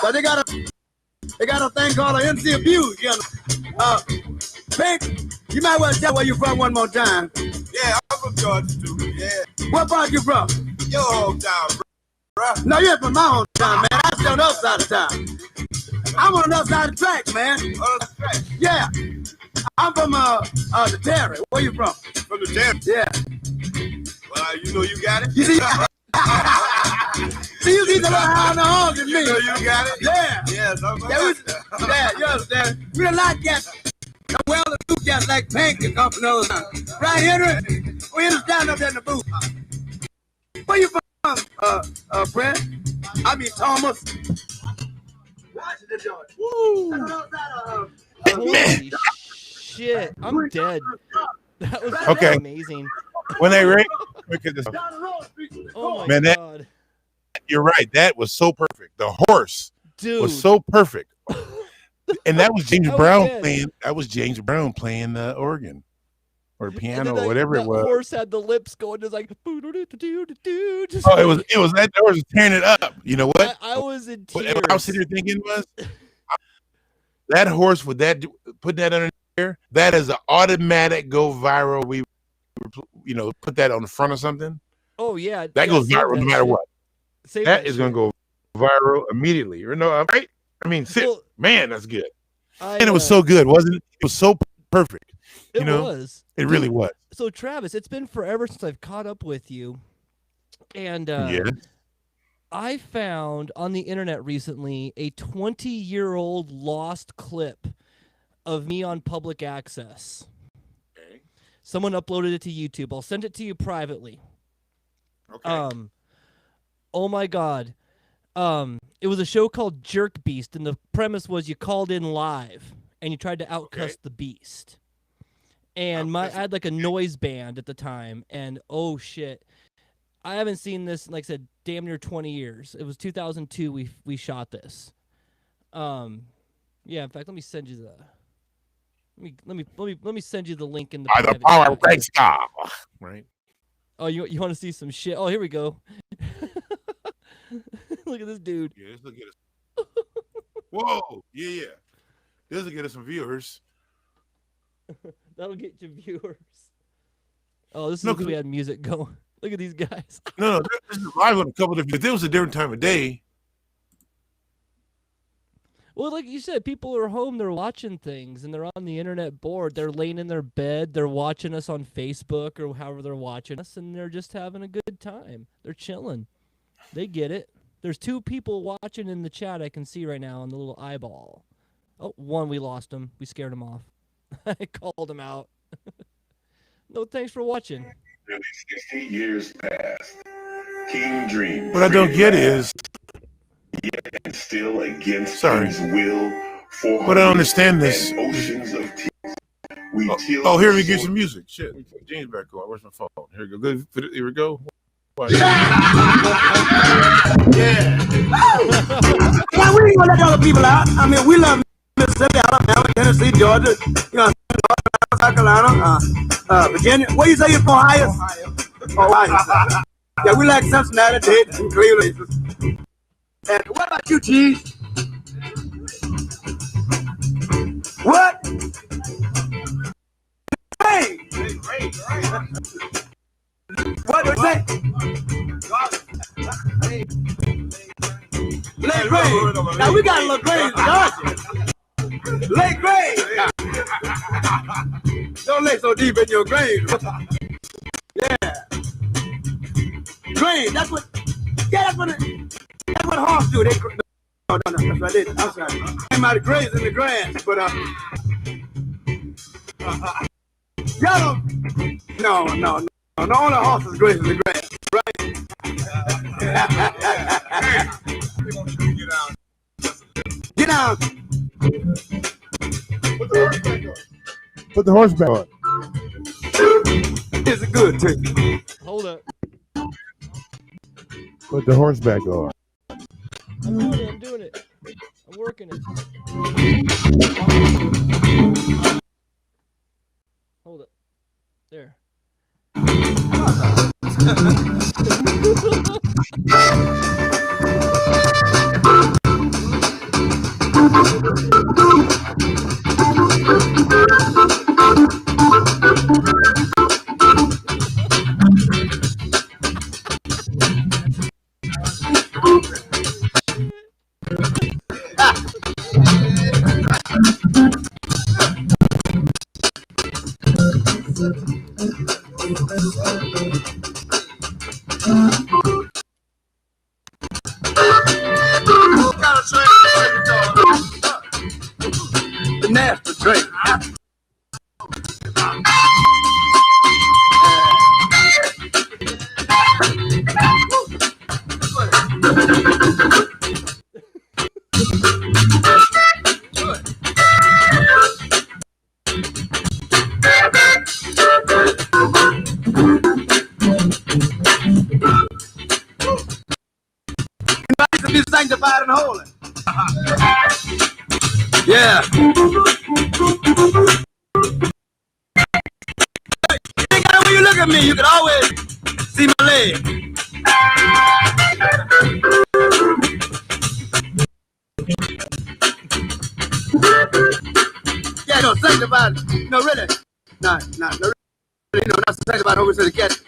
[SPEAKER 5] But they got a thing called an MC abuse, you know. Pink, you might well tell where you from one more time.
[SPEAKER 6] Yeah, I'm from Georgia too. Yeah.
[SPEAKER 5] What part you from?
[SPEAKER 6] Your hometown, bro.
[SPEAKER 5] No, you ain't from my hometown, man. I'm still on the other side of town. I'm on the other side of the track, man.
[SPEAKER 6] On the track?
[SPEAKER 5] Yeah. I'm from the Terry. Where you from?
[SPEAKER 6] From the Terry?
[SPEAKER 5] Yeah.
[SPEAKER 6] Well, you know you got it.
[SPEAKER 5] You see? See, you see the little high on the horns than me.
[SPEAKER 6] You know you got it?
[SPEAKER 5] Yeah.
[SPEAKER 6] Yeah, something
[SPEAKER 5] Yeah, you understand? We a lot cats. Well, the two cats like Pink and come from the other side. Right, Henry? We understand up there in the booth. Where you from, Fred? I mean, Thomas. Washington, Georgia.
[SPEAKER 4] Woo! Holy shit! I'm dead. That was
[SPEAKER 2] Okay.
[SPEAKER 4] amazing.
[SPEAKER 2] When they rate, look at this.
[SPEAKER 4] Oh my
[SPEAKER 2] Man,
[SPEAKER 4] god,
[SPEAKER 2] you're right. That was so perfect. The horse
[SPEAKER 4] dude,
[SPEAKER 2] was so perfect. And that was James
[SPEAKER 4] I was
[SPEAKER 2] Brown
[SPEAKER 4] dead.
[SPEAKER 2] playing. That was James Brown playing the organ or
[SPEAKER 4] And
[SPEAKER 2] piano
[SPEAKER 4] then
[SPEAKER 2] or whatever
[SPEAKER 4] the
[SPEAKER 2] it was.
[SPEAKER 4] horse had the lips going, just like.
[SPEAKER 2] Oh, it was that horse was tearing it up. You know what?
[SPEAKER 4] I was in
[SPEAKER 2] What
[SPEAKER 4] tears.
[SPEAKER 2] I was sitting here thinking was that horse with that put that under there. That is an automatic go viral. We, put that on the front of something.
[SPEAKER 4] Oh yeah,
[SPEAKER 2] That goes
[SPEAKER 4] save
[SPEAKER 2] viral no
[SPEAKER 4] that
[SPEAKER 2] matter
[SPEAKER 4] shit.
[SPEAKER 2] what.
[SPEAKER 4] Save
[SPEAKER 2] That is going to go viral immediately. You know, right? I mean, man, that's good. And it was so good, wasn't it? It was so perfect.
[SPEAKER 4] It was.
[SPEAKER 2] It really was.
[SPEAKER 4] So Travis, it's been forever since I've caught up with you. And
[SPEAKER 2] Yes.
[SPEAKER 4] I found on the internet recently a 20-year-old lost clip of me on public access.
[SPEAKER 1] Okay.
[SPEAKER 4] Someone uploaded it to YouTube. I'll send it to you privately.
[SPEAKER 1] Okay.
[SPEAKER 4] Oh my God. It was a show called Jerk Beast, and the premise was you called in live and you tried to outcuss the beast. And I had like a noise band at the time, and oh shit. I haven't seen this, like I said, damn near 20 years. It was 2002 we shot this. Yeah, in fact, let me send you the let me send you the link in the
[SPEAKER 2] By the
[SPEAKER 4] private
[SPEAKER 2] power
[SPEAKER 4] chat
[SPEAKER 2] of great Scott. Right.
[SPEAKER 4] Oh, you want to see some shit? Oh, here we go. Look at this dude.
[SPEAKER 2] Yeah, this will get us. Whoa, yeah. This will get us some viewers.
[SPEAKER 4] That'll get you viewers. Oh, this is if we had music going. Look at these guys.
[SPEAKER 2] No, this is live on a couple of different. It was a different time of day.
[SPEAKER 4] Well, like you said, people are home. They're watching things, and they're on the internet bored. They're laying in their bed. They're watching us on Facebook or however they're watching us, and they're just having a good time. They're chilling. They get it. There's 2 people watching in the chat I can see right now on the little eyeball. Oh, one, we lost him. We scared him off. I called him out. No, thanks for watching.
[SPEAKER 7] Nearly 60 years past. King dreams.
[SPEAKER 2] What I don't get is,
[SPEAKER 7] yet still against
[SPEAKER 2] sorry.
[SPEAKER 7] King's will.
[SPEAKER 2] But I don't understand this.
[SPEAKER 7] Oceans of tears.
[SPEAKER 2] Oh, here we get some music. Shit, James back on. Where's my phone? Here we go. Good. Here we go.
[SPEAKER 5] Yeah. Now, we ain't gonna let the other people out. I mean, we love Mississippi, Alabama, Tennessee, Georgia, South Carolina, Virginia. Where you say you're from? Ohio. Yeah, we like Cincinnati, Dayton, Cleveland. And what about you, Cheese? What? Hey! What was that? Lake Grave. Now we got a little grave in Georgia. Lake Grave. Don't lay so deep in your grave. Yeah. Grave. That's what the horse do. They no, that's what I did. I'm sorry. Came out of graves in the grass, but y'all don't. No. No, all the horses graze in the grass, right? Get down.
[SPEAKER 2] Put the horse back on.
[SPEAKER 5] It's a good trick.
[SPEAKER 4] Hold up.
[SPEAKER 2] Put the horse back on.
[SPEAKER 4] I'm doing it. I'm working it. Hold up. There.
[SPEAKER 5] The nasty trick. Be sanctified and holy. Yeah. When you look at me, you can always see my leg. Yeah, no, sanctified. No, really. No, really. Not sanctified over to the cat.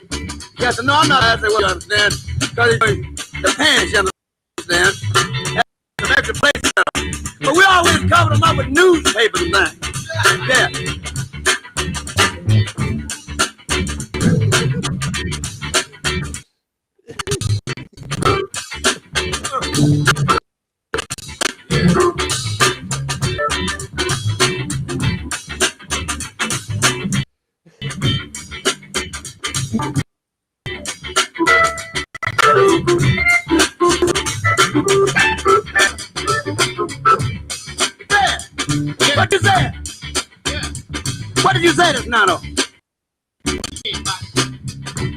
[SPEAKER 5] Yes, no, I'm not asking what you understand. Because the pants, you understand. Some extra place, but we always cover them up with newspapers and things. Yeah. What you say? What did you say just now, though?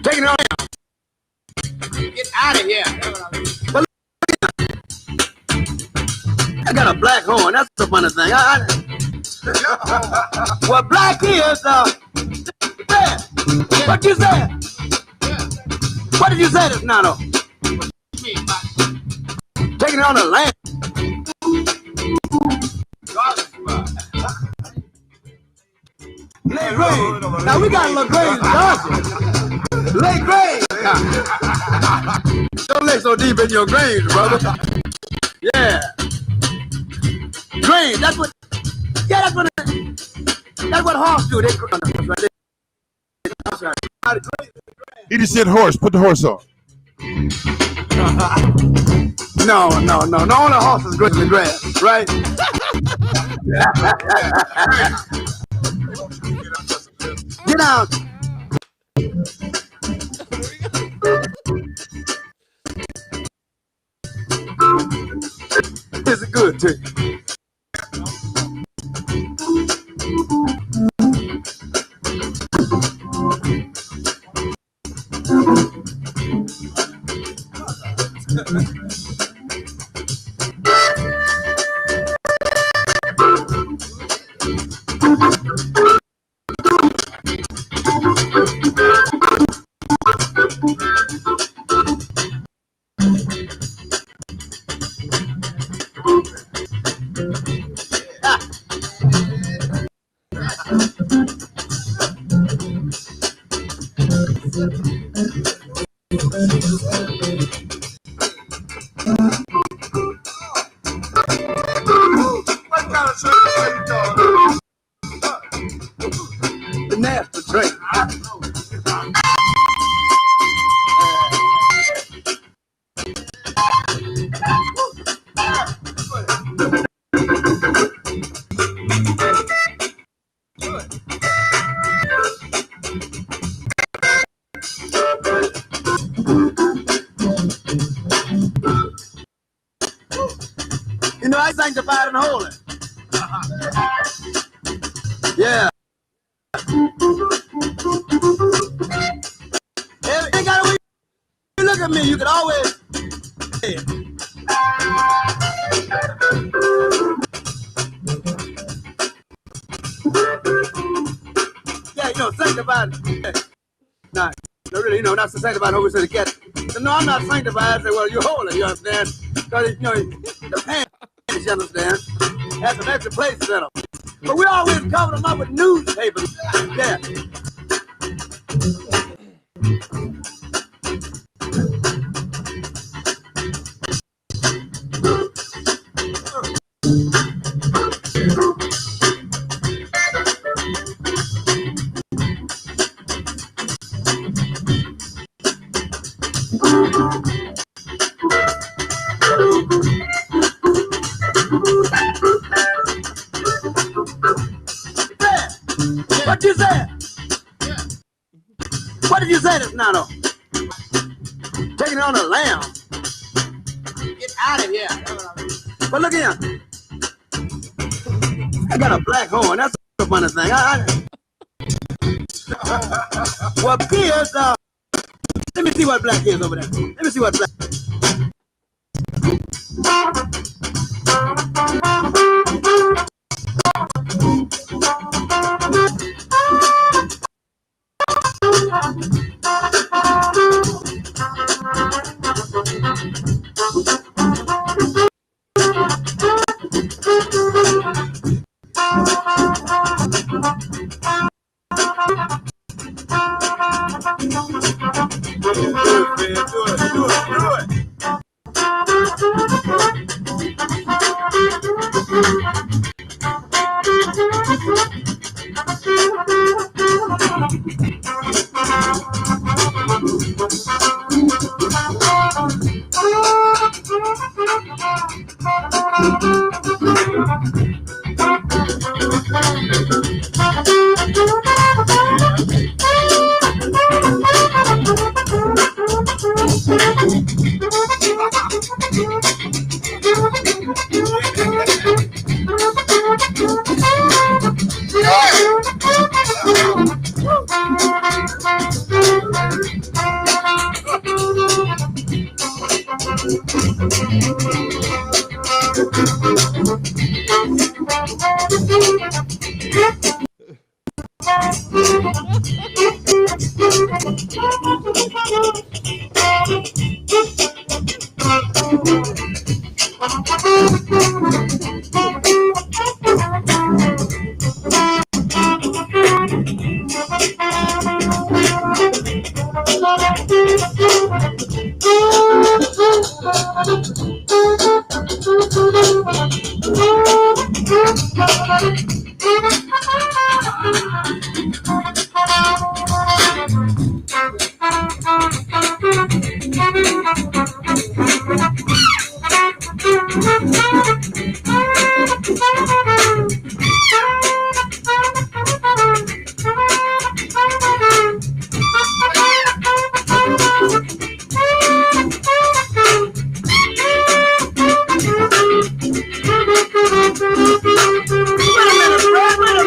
[SPEAKER 5] Taking it on down. Get out of here. But I got a black horn. That's the funny thing. What black is, what you say? What did you say just now, though? Taking it on the land. Lay grade. Now we got a little grade in Georgia. Lay grade. Don't lay so deep in your grains, brother. Yeah. Grain. That's what. Yeah, that's what horse do. They right.
[SPEAKER 2] He just said horse. Put the horse on.
[SPEAKER 5] No. The only horse is grazing the grass, right? Get out. This is good too. The nasty drink. You know, I sanctified and holy. Yeah. Every got a way you look at me, you can always. Yeah, you know, sanctified. Nah, no, really, you know, not sanctified over to the cat. No, I'm not sanctified. I say, well, you're holy, you understand? Because, you know, the pants, you understand? Has some extra places in them. But we always cover them up with newspapers. Yeah. What you said? What did you say just now, though? Taking it on the lamb. Get out of here. But look here. I got a black horn. That's the funny thing. Well, kids, let me see what black is over there. Let me see what black is. Do it.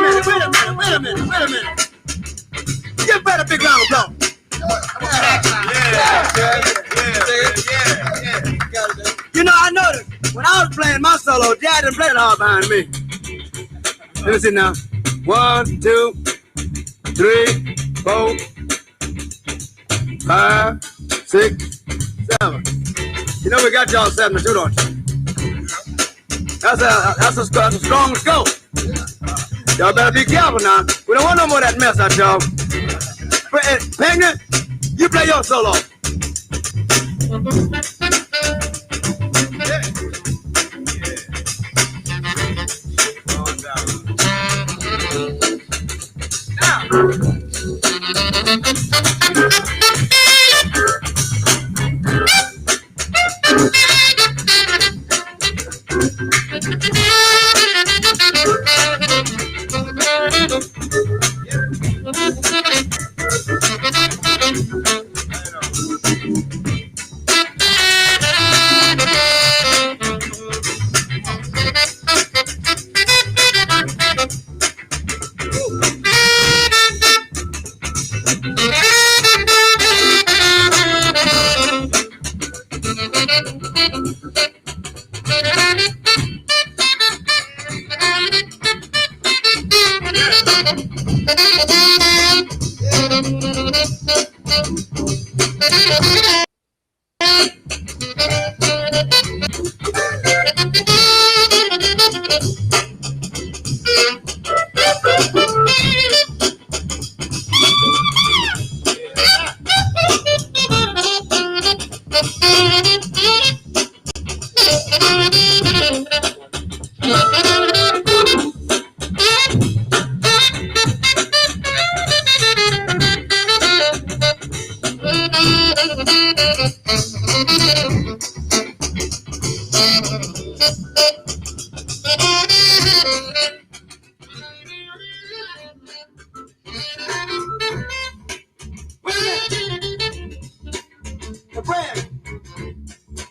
[SPEAKER 5] Wait a minute. Give Brad a big round of applause. You know, I noticed when I was playing my solo, Dad didn't play it hard behind me. Let me see now. 1, 2, 3, 4, 5, 6, 7. You know we got y'all 7 to 2, don't you? That's a strong scope. Y'all better be careful now. We don't want no more of that mess out, y'all. Pegner, you play your solo.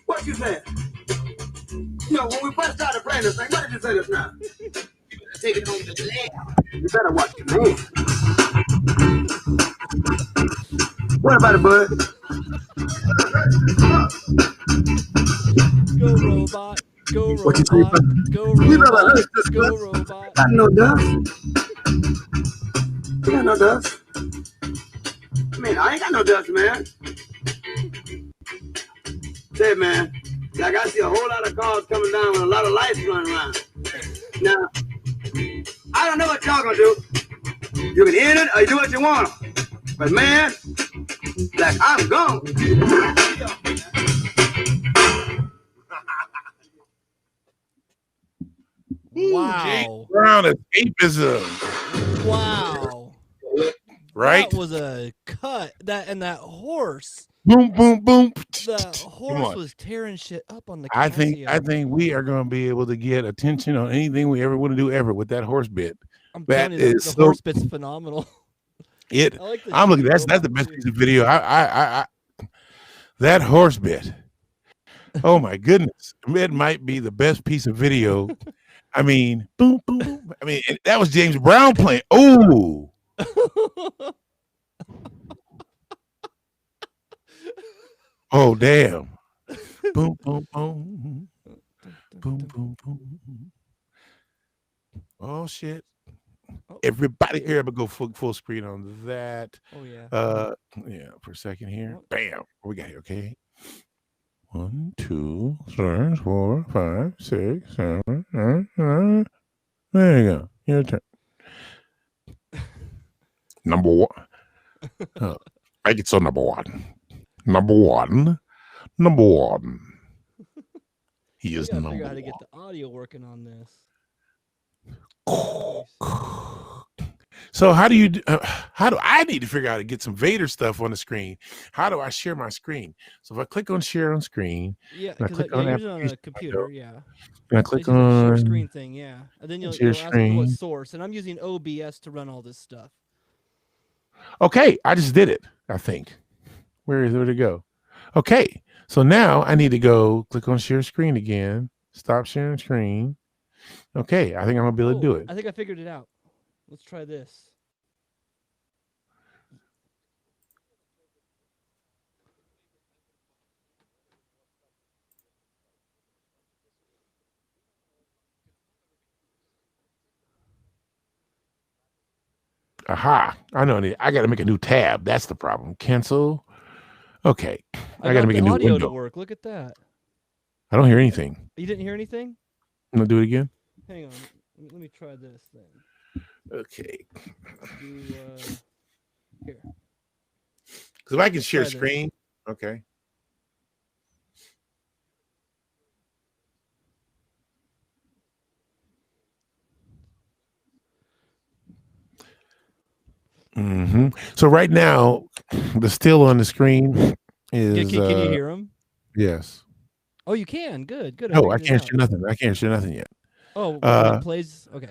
[SPEAKER 5] What you said? You know, when we first started playing this thing, what did you say just now? Take it home to the lab. You better watch your man. What about it, bud?
[SPEAKER 4] Go robot. Go
[SPEAKER 5] What you say,
[SPEAKER 4] robot.
[SPEAKER 5] bud?
[SPEAKER 4] Go
[SPEAKER 5] You better
[SPEAKER 4] robot.
[SPEAKER 5] hush this,
[SPEAKER 4] Go
[SPEAKER 5] bud.
[SPEAKER 4] robot.
[SPEAKER 5] Got no dust. You got no dust. I mean, I ain't got no dust, man. Say, man, like I see a whole lot of cars coming down with a lot of lights running around. Now, I don't know what y'all gonna do. You can end it or you do what you want. But man, like I'm gone.
[SPEAKER 4] Wow.
[SPEAKER 2] Brown escapism.
[SPEAKER 4] Wow.
[SPEAKER 2] Right?
[SPEAKER 4] That was a cut. That horse.
[SPEAKER 2] Boom, boom, boom.
[SPEAKER 4] The horse was tearing shit up on the Casio.
[SPEAKER 2] I think we are going to be able to get attention on anything we ever want to do ever with that horse bit.
[SPEAKER 4] I'm
[SPEAKER 2] That
[SPEAKER 4] telling you,
[SPEAKER 2] is
[SPEAKER 4] the
[SPEAKER 2] so-
[SPEAKER 4] horse bit's phenomenal.
[SPEAKER 2] I'm looking. That's the best piece of video. I that horse bit. Oh my goodness, it might be the best piece of video. I mean, boom, boom, boom. I mean, that was James Brown playing. Oh, oh, damn. Boom, boom, boom. Boom, boom, boom. Oh shit. Everybody here, but go full screen on that.
[SPEAKER 4] Oh yeah.
[SPEAKER 2] Yeah, for a second here. Bam. What we got here, okay? 1, 2, 3, 4, 5, 6, 7, 8, 9. There you go. Your turn. Number one. Make it so number one. Number one. Number one. He is number
[SPEAKER 4] figure out how to get the audio working on this.
[SPEAKER 2] So how do I need to figure out how to get some Vader stuff on the screen? How do I share my screen? So if I click on share on screen,
[SPEAKER 4] yeah, because you're using it on a computer, yeah.
[SPEAKER 2] And I click on
[SPEAKER 4] share screen thing, yeah, and then you'll ask me what source, and I'm using OBS to run all this stuff.
[SPEAKER 2] Okay, I just did it. I think. Where'd it go? Okay, so now I need to go click on share screen again. Stop sharing screen. Okay, I think I'm gonna be able to do it.
[SPEAKER 4] I think I figured it out. Let's try this.
[SPEAKER 2] Aha! I know. I got to make a new tab. That's the problem. Cancel. Okay, I got to make a new
[SPEAKER 4] audio
[SPEAKER 2] window.
[SPEAKER 4] To work. Look at that.
[SPEAKER 2] I don't hear anything.
[SPEAKER 4] You didn't hear anything?
[SPEAKER 2] I'm gonna do it again.
[SPEAKER 4] Hang on. Let me try this then.
[SPEAKER 2] Okay.
[SPEAKER 4] Here.
[SPEAKER 2] Because if I can share screen, okay. So right now, the still on the screen is.
[SPEAKER 4] Can you hear them?
[SPEAKER 2] Yes.
[SPEAKER 4] Oh, you can. Good.
[SPEAKER 2] Oh, I can't share nothing. I can't share nothing yet.
[SPEAKER 4] Oh, when it plays. Okay.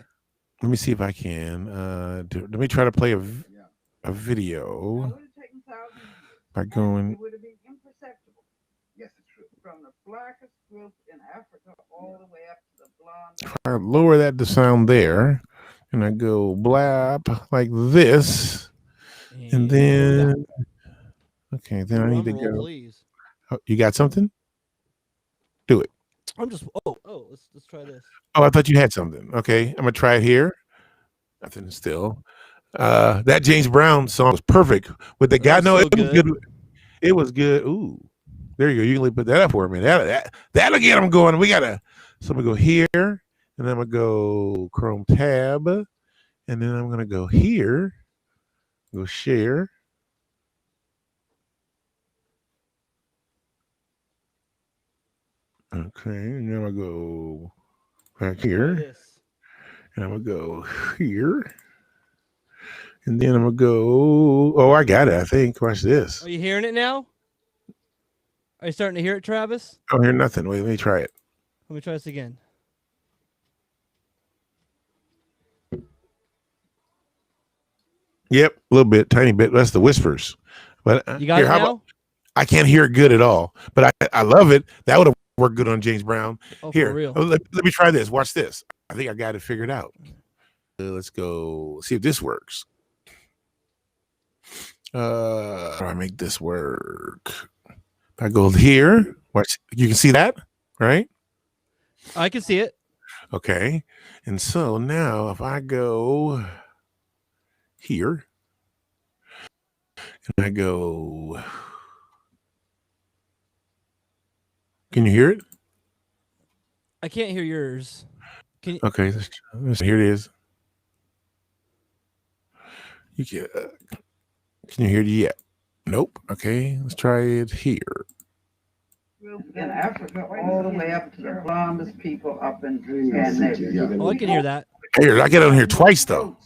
[SPEAKER 2] Let me see if I can. Let me try to play a video by going.
[SPEAKER 8] It would have been imperceptible. Yes, it's true. From the blackest group in Africa all the way up to the blonde.
[SPEAKER 2] If I lower the sound there, and I go blap like this, and then okay, then I need to go.
[SPEAKER 4] Please.
[SPEAKER 2] Oh, you got something? Do it.
[SPEAKER 4] I'm just. Let's try this.
[SPEAKER 2] Oh, I thought you had something. Okay, I'm gonna try it here. Nothing still. That James Brown song was perfect with the guy. No, it was good. It was good. Ooh, there you go. You can put that up for me. That'll get them going. So I'm gonna go here, and then I'm gonna go Chrome tab, and then I'm gonna go here, go share. Okay, and then I'm gonna go back here, and I'm gonna go here. And then I'm gonna go. Oh, I got it. I think. Watch this.
[SPEAKER 4] Are you hearing it now? Are you starting to hear it, Travis?
[SPEAKER 2] I don't hear nothing. Wait, let me try it.
[SPEAKER 4] Let me try this again.
[SPEAKER 2] Yep, a little bit, tiny bit. That's the whispers. But
[SPEAKER 4] you got it now?
[SPEAKER 2] I can't hear it good at all. But I love it. That would have worked good on James Brown.
[SPEAKER 4] Oh,
[SPEAKER 2] here,
[SPEAKER 4] for real.
[SPEAKER 2] let me try this. Watch this. I think I got it figured out. Let's go see if this works. How do I make this work? If I go here, watch. You can see that, right?
[SPEAKER 4] I can see it.
[SPEAKER 2] Okay, and so now if I go here, and I go, can you hear it?
[SPEAKER 4] I can't hear yours. Can you?
[SPEAKER 2] Okay, here it is. You can you hear it yet? Nope. Okay, let's try it here.
[SPEAKER 8] In Africa, all the way up to the blondest people up in Scandinavia.
[SPEAKER 4] Oh, I can hear that.
[SPEAKER 2] Here, I get on here twice though.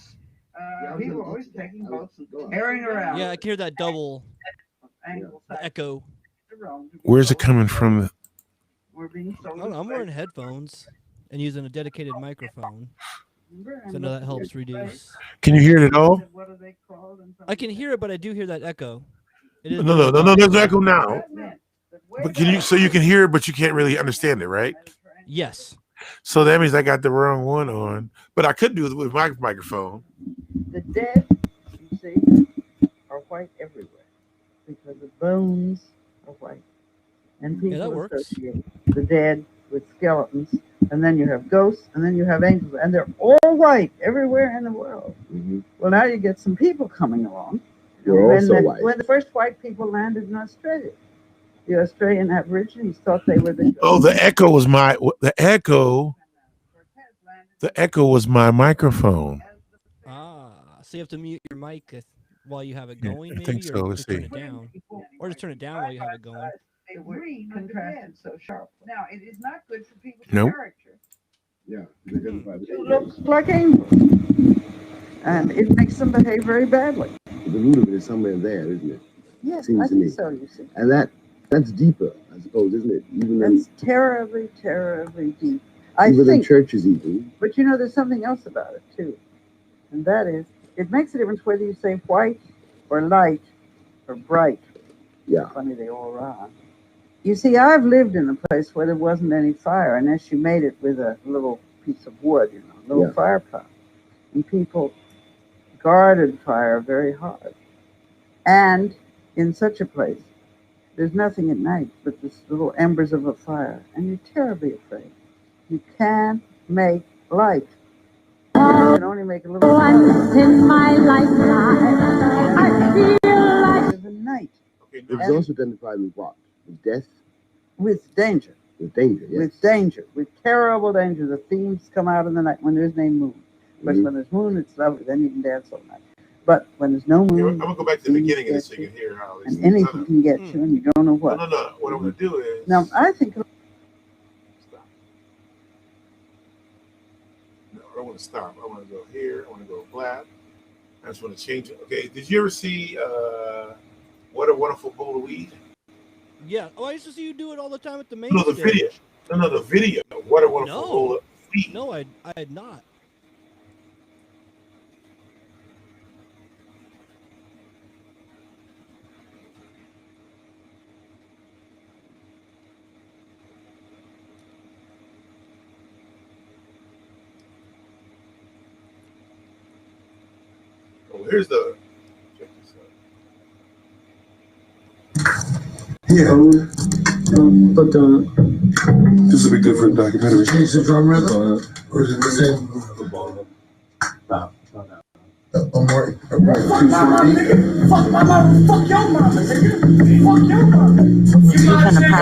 [SPEAKER 8] People were always taking boats and carrying around.
[SPEAKER 4] Yeah, I can hear that double echo.
[SPEAKER 2] Where's it coming from?
[SPEAKER 4] I'm wearing headphones and using a dedicated microphone. So I know that helps reduce.
[SPEAKER 2] Can you hear it at all?
[SPEAKER 4] I can hear it, but I do hear that echo.
[SPEAKER 2] No, there's echo now. But so you can hear it, but you can't really understand it, right?
[SPEAKER 4] Yes.
[SPEAKER 2] So that means I got the wrong one on. But I could do it with my microphone.
[SPEAKER 8] The dead, you see, are white everywhere because the bones are white. And
[SPEAKER 4] Yeah,
[SPEAKER 8] people
[SPEAKER 4] that works.
[SPEAKER 8] associate the dead with skeletons, and then you have ghosts, and then you have angels, and they're all white everywhere in the world.
[SPEAKER 5] Mm-hmm.
[SPEAKER 8] Well, now you get some people coming along.
[SPEAKER 5] They're also white.
[SPEAKER 8] When the first white people landed in Australia, the Australian Aborigines thought they were the.
[SPEAKER 2] Oh, the echo was my microphone.
[SPEAKER 4] So you have to mute your mic while you have it going,
[SPEAKER 2] I
[SPEAKER 4] maybe,
[SPEAKER 2] think so.
[SPEAKER 4] or
[SPEAKER 2] Let's
[SPEAKER 4] turn
[SPEAKER 2] see.
[SPEAKER 4] it down, or just turn it down while you have it going.
[SPEAKER 8] They were contrasted so sharp. Now, it is not good for people's
[SPEAKER 2] Nope.
[SPEAKER 8] character.
[SPEAKER 5] Yeah.
[SPEAKER 8] It looks like angels, and it makes them behave very badly.
[SPEAKER 5] The root of it is somewhere there, isn't it?
[SPEAKER 8] Yes,
[SPEAKER 5] Seems
[SPEAKER 8] I
[SPEAKER 5] to me.
[SPEAKER 8] think so, you see.
[SPEAKER 5] And that's deeper, I suppose, isn't it? Even
[SPEAKER 8] That's terribly, terribly deep. I
[SPEAKER 5] even
[SPEAKER 8] think,
[SPEAKER 5] in churches, even.
[SPEAKER 8] but you know, there's something else about it, too. And that is, it makes a difference whether you say white or light or bright.
[SPEAKER 5] Yeah.
[SPEAKER 8] Funny they all rhyme. You see, I've lived in a place where there wasn't any fire unless you made it with a little piece of wood, you know, a little fire pot. And people guarded fire very hard. And in such a place, there's nothing at night but this little embers of a fire, and you're terribly afraid. You can't make light. You can only make a little light.
[SPEAKER 9] In my lifetime, I feel like
[SPEAKER 8] The night.
[SPEAKER 5] It was also identified with what? With death?
[SPEAKER 8] With danger.
[SPEAKER 5] With danger, yes.
[SPEAKER 8] With danger. With terrible danger. The themes come out in the night when there's no moon. Of course, when there's moon, it's lovely. Then you can dance all night. But when there's no moon,
[SPEAKER 2] I'm gonna go back to the beginning of this so you can hear how this.
[SPEAKER 8] and anything can get you, and you don't know what.
[SPEAKER 2] No. What I'm gonna do is
[SPEAKER 8] Now, I think.
[SPEAKER 2] Stop. No, I don't want to stop. I want to go here. I want to go black. I just want to change it. Okay. Did you ever see What a Wonderful Bowl of Weed?
[SPEAKER 4] Yeah. Oh, I used to see you do it all the time at the main
[SPEAKER 2] No, the
[SPEAKER 4] stage.
[SPEAKER 2] video. No, the video. What a Wonderful Bowl of Weed.
[SPEAKER 4] No, I had not.
[SPEAKER 2] Oh, here's the. Check this out.
[SPEAKER 10] Yeah, but this will be good for a documentary. Change the drum rip, or is it the same? I'm worried.
[SPEAKER 9] fuck my mama, nigga. Fuck my mama, fuck your mama, nigga. Fuck your mama. You know what I'm saying?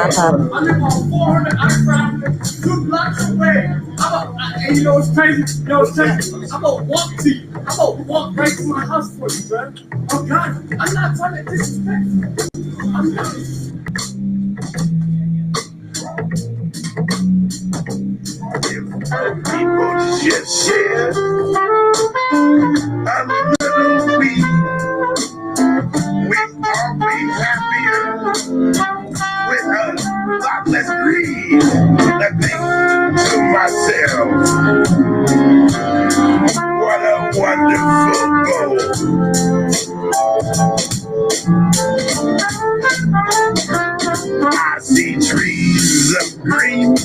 [SPEAKER 9] I live on 400 Icebrook, 2 blocks away. And you know what's crazy? I'm gonna walk to you. I'm gonna walk right to my house for you, bro. Oh God, I'm not trying to disrespect you. I'm not.
[SPEAKER 7] People just share a little weed. We all be happier with a lot less greed. I think to myself, what a wonderful bowl. I see trees of green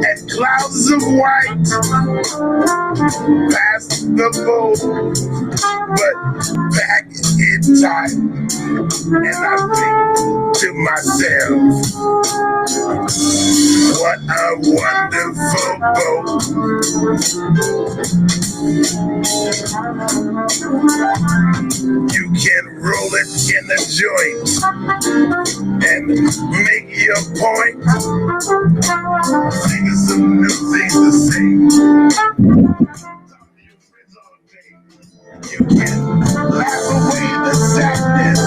[SPEAKER 7] and clouds of white past the bowl, but back in time. And I think to myself, what a wonderful bowl. You can roll it in the joint and make your point. Sing some new things to sing. You can laugh away the sadness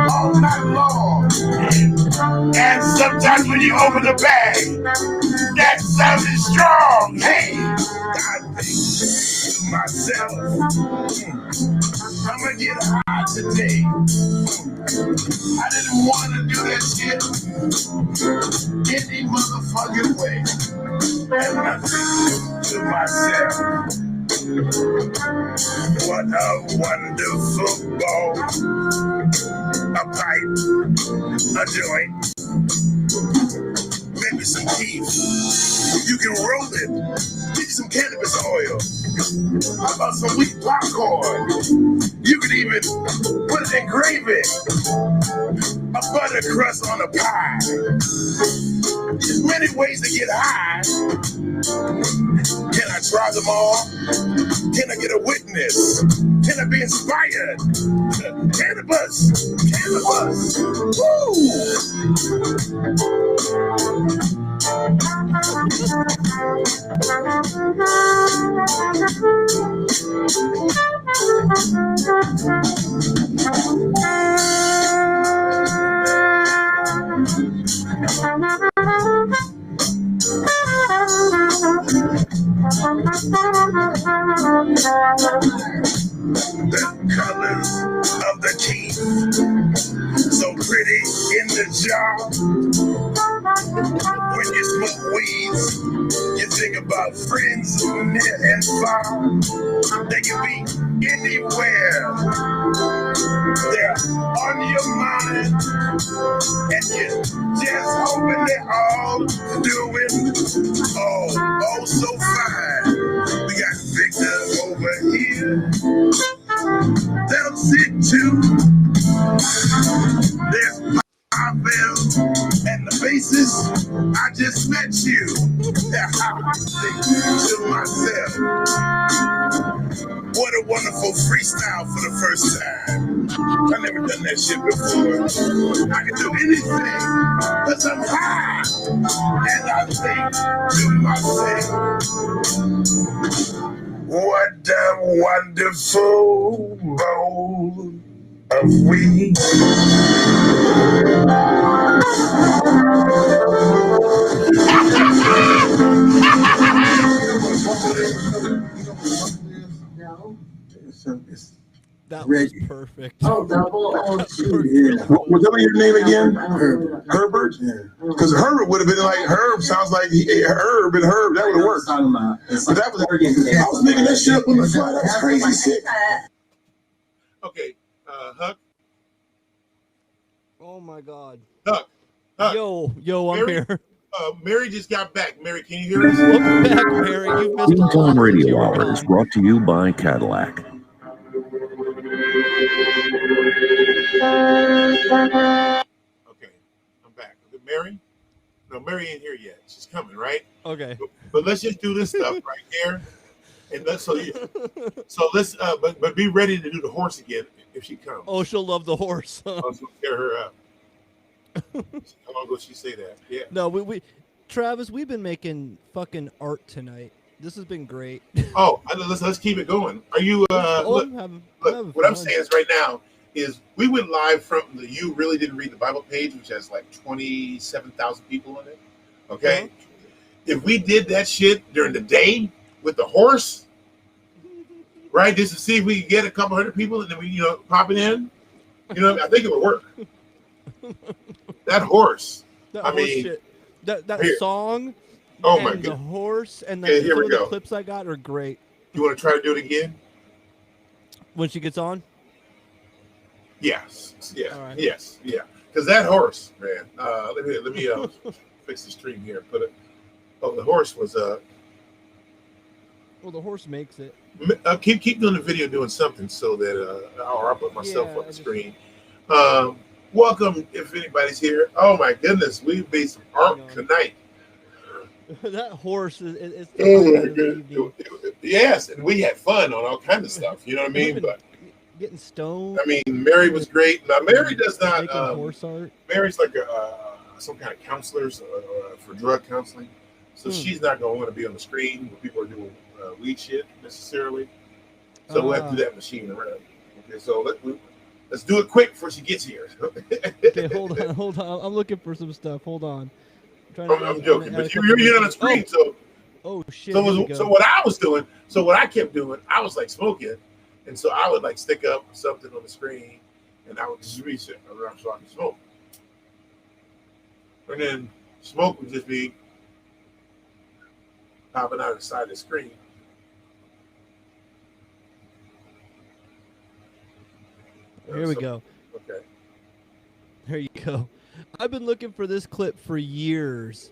[SPEAKER 7] all night long. And sometimes when you open the bag, that sound is strong. Hey, I think to myself, I'm gonna get high today. I didn't want to do that shit any motherfucking way. And I think to myself, what a wonderful ball. A pipe, a joint, maybe some beef. You can roll it, get some cannabis oil. How about some wheat popcorn? You can even put it in gravy. A butter crust on a pie. There's many ways to get high. Can I try them all? Can I get a witness? Can I be inspired? Cannabis! Cannabis! The colors of the teeth, so pretty in the jar. When you smoke weeds, you think about friends near and far. They can be anywhere. They're on your mind, and you're just hoping they're all doing oh so fine. We got Victor over here. They'll sit too. There's Pavel and the bassist. I just met you. I think to myself, what a wonderful freestyle for the first time. I've never done that shit before. I can do anything because I'm high. And I think to myself, what a wonderful bowl of weed.
[SPEAKER 4] That was perfect.
[SPEAKER 10] Oh, double. Oh, shoot. Yeah. Was that your name again? Herbert? Because Herbert would have been like, Herb sounds like Herb and Herb. That would have worked. But that was, I was making that shit up on the fly. That was crazy sick.
[SPEAKER 2] Okay, Huck.
[SPEAKER 4] Oh my God.
[SPEAKER 2] Huck.
[SPEAKER 4] Yo, I'm
[SPEAKER 2] Mary,
[SPEAKER 4] here.
[SPEAKER 2] Mary just got back. Mary, can you hear us?
[SPEAKER 4] Welcome back, Mary. You've missed a lot.
[SPEAKER 11] Time Radio Hour is brought to you by Cadillac.
[SPEAKER 2] Okay, I'm back. Mary? No, Mary ain't here yet. She's coming, right?
[SPEAKER 4] Okay.
[SPEAKER 2] But let's just do this stuff right here. And let's but be ready to do the horse again if she comes.
[SPEAKER 4] Oh, she'll love the horse.
[SPEAKER 2] I'll tear her up. How long ago she say that? Yeah.
[SPEAKER 4] No, we Travis, we've been making fucking art tonight. This has been great.
[SPEAKER 2] Oh, let's keep it going. Are you look, what I'm saying is right now is we went live from the You Really Didn't Read the Bible page, which has like 27,000 people in it. Okay. If we did that shit during the day with the horse, right? Just to see if we could get a couple hundred people and then we, pop it in. I think it would work. That horse.
[SPEAKER 4] Shit. That song.
[SPEAKER 2] Oh my
[SPEAKER 4] god. The horse and
[SPEAKER 2] here we go.
[SPEAKER 4] The clips I got are great.
[SPEAKER 2] You want to try to do it again?
[SPEAKER 4] When she gets on?
[SPEAKER 2] Yes. Yeah.
[SPEAKER 4] Right.
[SPEAKER 2] Yes. Yeah. Because that horse, man. Let me fix the stream here. Put it. Oh, the horse was
[SPEAKER 4] Well, the horse makes it.
[SPEAKER 2] Keep doing the video, doing something so that I'll put myself on the screen. Welcome, if anybody's here. Oh my goodness, we made some art tonight.
[SPEAKER 4] That horse is
[SPEAKER 2] yes, and we had fun on all kinds of stuff. You know what I mean? But
[SPEAKER 4] getting stoned.
[SPEAKER 2] I mean, Mary was great. Now, Mary does not.
[SPEAKER 4] Horse art.
[SPEAKER 2] Mary's like some kind of counselor for drug counseling, so she's not going to want to be on the screen where people are doing weed shit necessarily. So we'll have to do that machine around. Okay, so let's do it quick before she gets here.
[SPEAKER 4] Okay, hold on. I'm looking for some stuff. Hold on.
[SPEAKER 2] I'm joking, but you're on the screen, so.
[SPEAKER 4] Oh shit.
[SPEAKER 2] So what I was doing, what I kept doing, I was like smoking, and so I would like stick up something on the screen, and I would just reach it around so I could smoke. And then smoke would just be popping out of the side of the screen.
[SPEAKER 4] Here we go.
[SPEAKER 2] Okay.
[SPEAKER 4] There you go. I've been looking for this clip for years.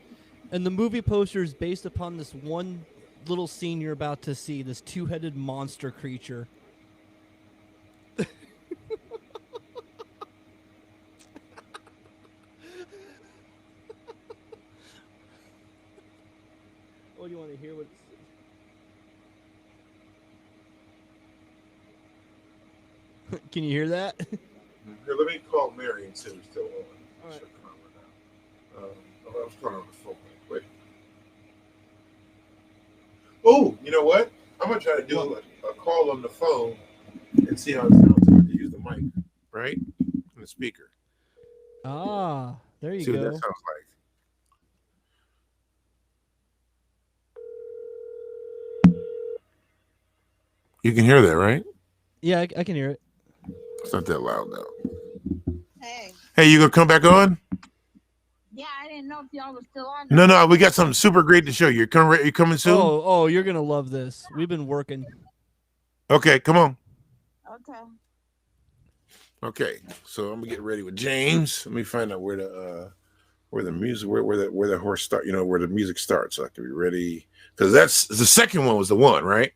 [SPEAKER 4] And the movie poster is based upon this one little scene you're about to see, this two-headed monster creature. Oh, do you want to hear what it's... Can you hear that?
[SPEAKER 2] Here, let me call Mary and see if it's still on.
[SPEAKER 4] All right.
[SPEAKER 2] I was calling on the phone real quick. Oh, you know what? I'm going to try to do a call on the phone and see how it sounds to use the mic, right? And the speaker.
[SPEAKER 4] Ah, there you
[SPEAKER 2] See
[SPEAKER 4] go.
[SPEAKER 2] what that sounds like. You can hear that, right?
[SPEAKER 4] Yeah, I can hear it.
[SPEAKER 2] It's not that loud though.
[SPEAKER 3] Hey.
[SPEAKER 2] Hey, you gonna come back on?
[SPEAKER 3] Yeah, I didn't know if y'all were still on.
[SPEAKER 2] No, we got something super great to show you. You coming soon?
[SPEAKER 4] Oh, you're gonna love this. We've been working.
[SPEAKER 2] Okay, come on.
[SPEAKER 3] Okay.
[SPEAKER 2] Okay, so I'm gonna get ready with James. Let me find out where the music where the horse start. You know where the music starts, so I can be ready. Because that's the second one was the one, right?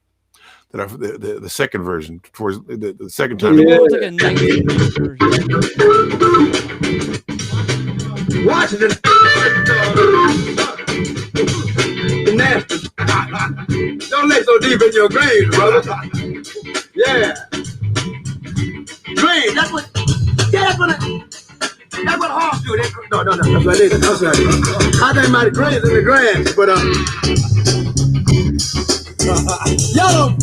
[SPEAKER 2] The second version towards the second time.
[SPEAKER 4] Yeah. It was like a 90s version.
[SPEAKER 5] Watch it. Nasty. Don't lay so deep in your grave, brother. Yeah. Grave, that's what. Yeah, that's what horse do. No. That's what it is. That's right. I think might graze in the grass, but y'all don't.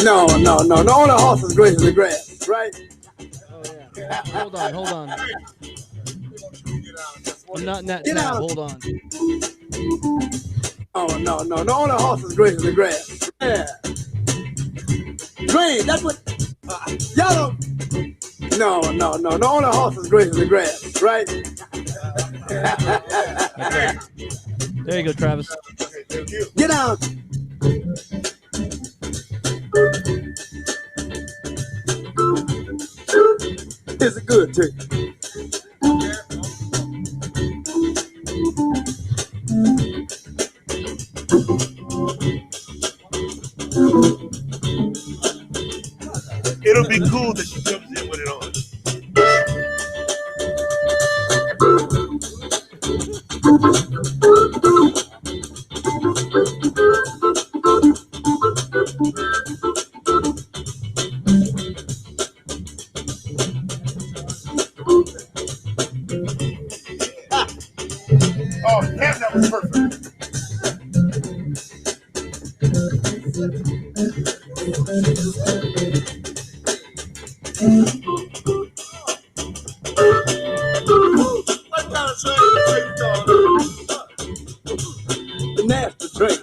[SPEAKER 5] No. Only horses graze in the grass, right?
[SPEAKER 4] Oh yeah. Hold on. I'm not in that tab. Hold on.
[SPEAKER 5] Oh no. Only horses graze in the grass. Yeah. Graze, that's what. Y'all don't. No. Only horses graze in the grass, right?
[SPEAKER 4] Okay. There you go, Travis.
[SPEAKER 5] Get out. It's a good trick.
[SPEAKER 2] It'll be cool that she comes in with it on. Oh, damn, that was perfect.
[SPEAKER 5] The nasty trick.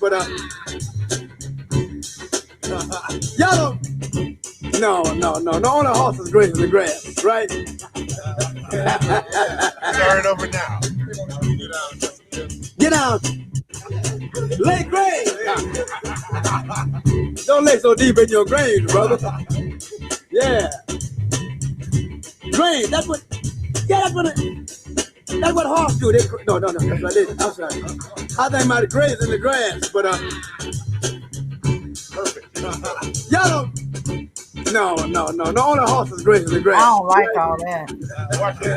[SPEAKER 5] But y'all don't. No. Only horses graze in the grass, right?
[SPEAKER 2] Start it over now.
[SPEAKER 5] Get out. Lay grave. Don't lay so deep in your grave, brother. Yeah. Grave, that's what. Yeah, that's what horse do. No. That's what it is. I'm sorry. I think might graze in the grass, but
[SPEAKER 2] Perfect.
[SPEAKER 5] y'all don't. No. Only horses graze in the grass.
[SPEAKER 3] I don't like all that.
[SPEAKER 2] Watch it.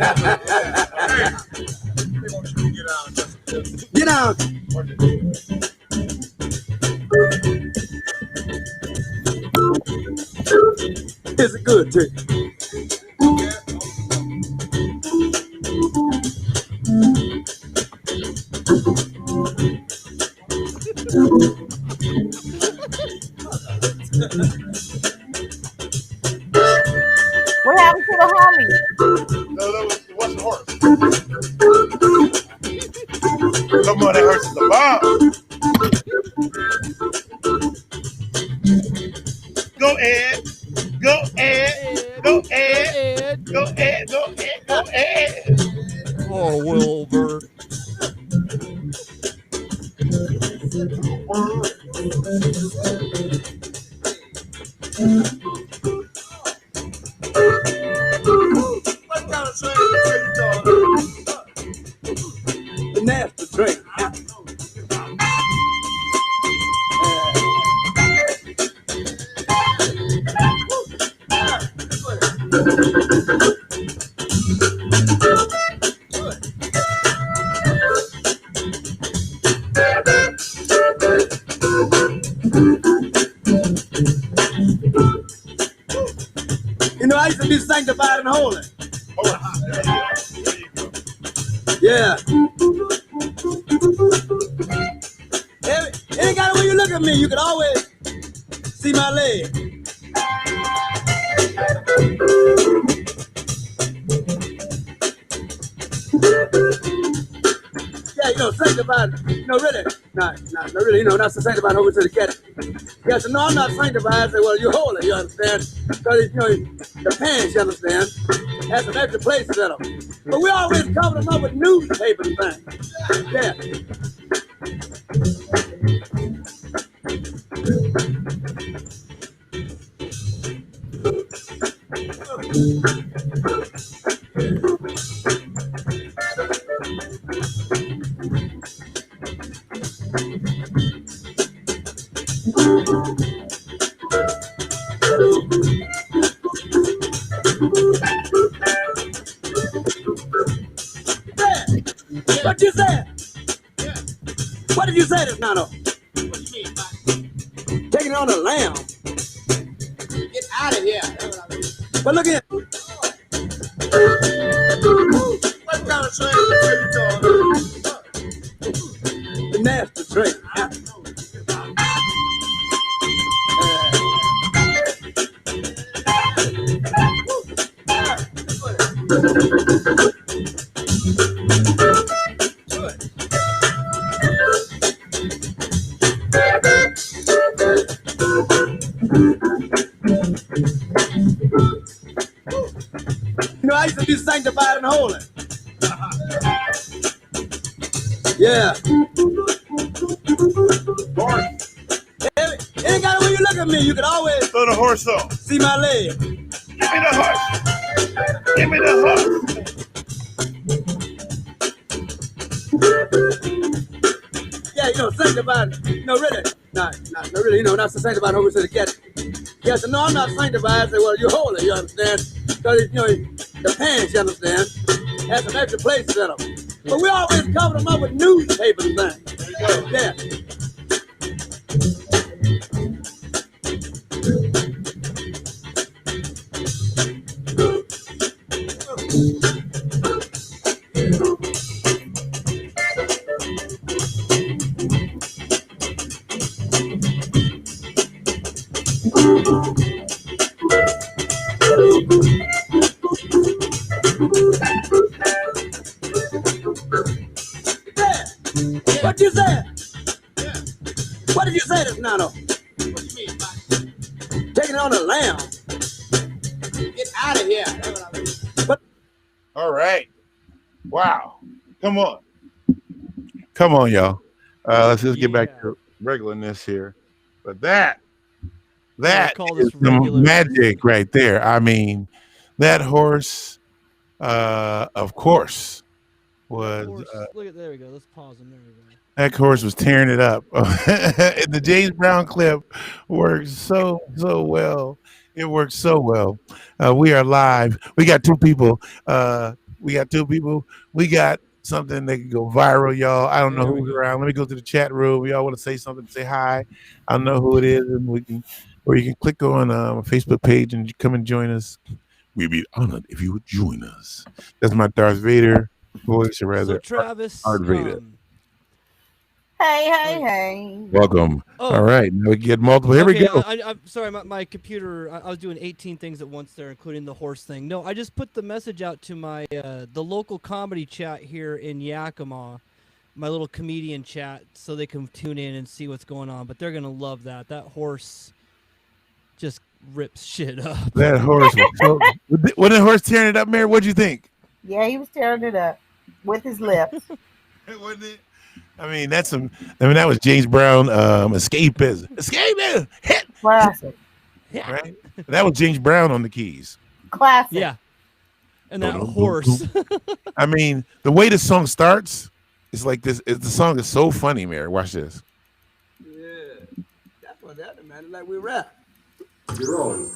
[SPEAKER 5] Get out. It's a good trick.
[SPEAKER 3] What happened to the homie?
[SPEAKER 2] No, that was the horse. Come on, that horse is the bomb. Go Ed.
[SPEAKER 4] Oh, Wilbur.
[SPEAKER 5] sanctified and holy. Yeah. Any kind of way you look at me, you can always see my leg. Yeah, sanctified, really, not really, not so sanctified over to the cat. Yeah, so no, I'm not sanctified. I say, well, you're holy, you understand? Because, the pants, you understand, has some extra places in them. But we always cover them up with newspaper and things. Yeah. What you said? Yeah. What did you say this now, though? What do you mean by taking it on the lamb? Get out of here. That's what I mean. But look here. What kind of train are you talking? The nasty train. I used to be sanctified and holy. Yeah. Any kind of way you look at me, you can always
[SPEAKER 6] throw the horse off.
[SPEAKER 5] See my leg.
[SPEAKER 6] Give me the horse. Give me the horse.
[SPEAKER 5] Yeah, sanctified. Really, not really. Not so sanctified over to the cat. Yeah, so no, I'm not sanctified. I say, well, you're holy, you understand? Because, the pants, you understand, has some extra places in them. But we always cover them up with newspaper and things. There you go. Yeah. What you said? Yeah. What did you say this now, though? What do you mean by taking it on the lamb? Get out of here. That's what I mean.
[SPEAKER 2] All right. Wow. Come on, y'all. Let's just get back to regularness here. But that is some magic right there. I mean, that horse, of course, was.
[SPEAKER 4] Look at there we go. Let's pause him. There we go.
[SPEAKER 2] That horse was tearing it up. And the James Brown clip works so well. It works so well. We are live. We got two people. We got something that can go viral, y'all. I don't know who's around. Let me go to the chat room. Y'all want to say something, say hi. I don't know who it is, and you can click on our Facebook page and come and join us. We'd be honored if you would join us. That's my Darth Vader voice, or rather,
[SPEAKER 4] Travis,
[SPEAKER 2] Darth Vader.
[SPEAKER 3] Hey.
[SPEAKER 2] Welcome. All right, now we get multiple. Here we go.
[SPEAKER 4] I'm sorry, my computer. I was doing 18 things at once there, including the horse thing. No, I just put the message out to my the local comedy chat here in Yakima, my little comedian chat, so they can tune in and see what's going on. But they're gonna love that. That horse just rips shit up.
[SPEAKER 2] That horse was wasn't the horse tearing it up, Mary? What'd you think?
[SPEAKER 3] Yeah, he was tearing it up with his lips.
[SPEAKER 2] Wasn't it? I mean, that was James Brown, escapism. Hit.
[SPEAKER 3] Classic.
[SPEAKER 2] Right? That was James Brown on the keys.
[SPEAKER 3] Classic.
[SPEAKER 4] Yeah. And that horse.
[SPEAKER 2] I mean, the way the song starts, it's like this. The song is so funny, Mary. Watch this.
[SPEAKER 5] Yeah. That's what that man. Like we rap.
[SPEAKER 10] You're on.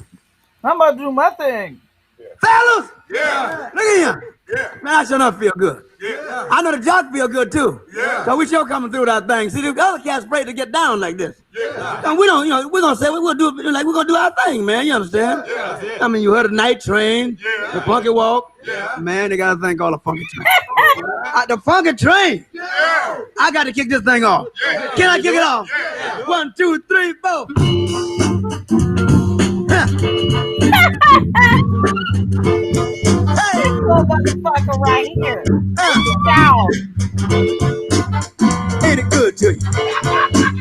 [SPEAKER 3] I'm about to do my thing.
[SPEAKER 5] Yeah. Fellas!
[SPEAKER 10] Yeah.
[SPEAKER 5] Look at him.
[SPEAKER 10] Yeah.
[SPEAKER 5] Man, I sure not feel good.
[SPEAKER 10] Yeah.
[SPEAKER 5] I know the jocks feel good too. Yeah. So we sure coming through that thing. See, the other cats afraid to get down like this. Yeah. And we don't, we're gonna say we're gonna do it like we're gonna do our thing, man. You understand? Yeah. I mean, you heard the night train, the funky walk. Yeah. Man, they got a thing called a funky train. The funky train. Yeah. I got to kick this thing off. Yeah. Can I kick it off? Yeah. 1, 2, 3, 4.
[SPEAKER 3] This little motherfucker right here. Down.
[SPEAKER 5] Ain't it good to you?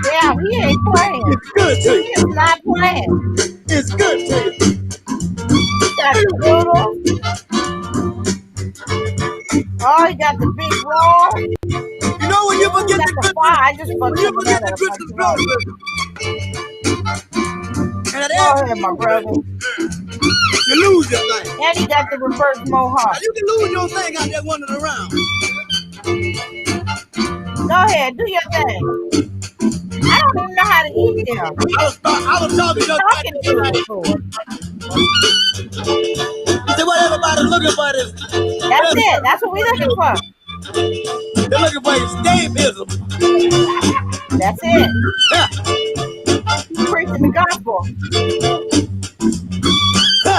[SPEAKER 3] Yeah, he ain't playing.
[SPEAKER 5] It's good to you.
[SPEAKER 3] He is not playing.
[SPEAKER 5] It's good to you.
[SPEAKER 3] Got the noodles. Oh, he got the big roll.
[SPEAKER 5] You know when you forget the
[SPEAKER 3] Christmas fire, I just
[SPEAKER 5] when you forget the Christmas roll. And at
[SPEAKER 3] go ahead, my brother.
[SPEAKER 5] You lose your thing.
[SPEAKER 3] And he got the reverse mohawk.
[SPEAKER 5] Now you can lose your thing out there wandering around.
[SPEAKER 3] Go ahead, do your thing. I don't even know how to eat them.
[SPEAKER 5] I was talking to
[SPEAKER 3] you.
[SPEAKER 5] You said what everybody's looking for is.
[SPEAKER 3] That's it. That's what we're looking for.
[SPEAKER 5] They're looking for escapism.
[SPEAKER 3] That's it. Yeah. Preaching the gospel. The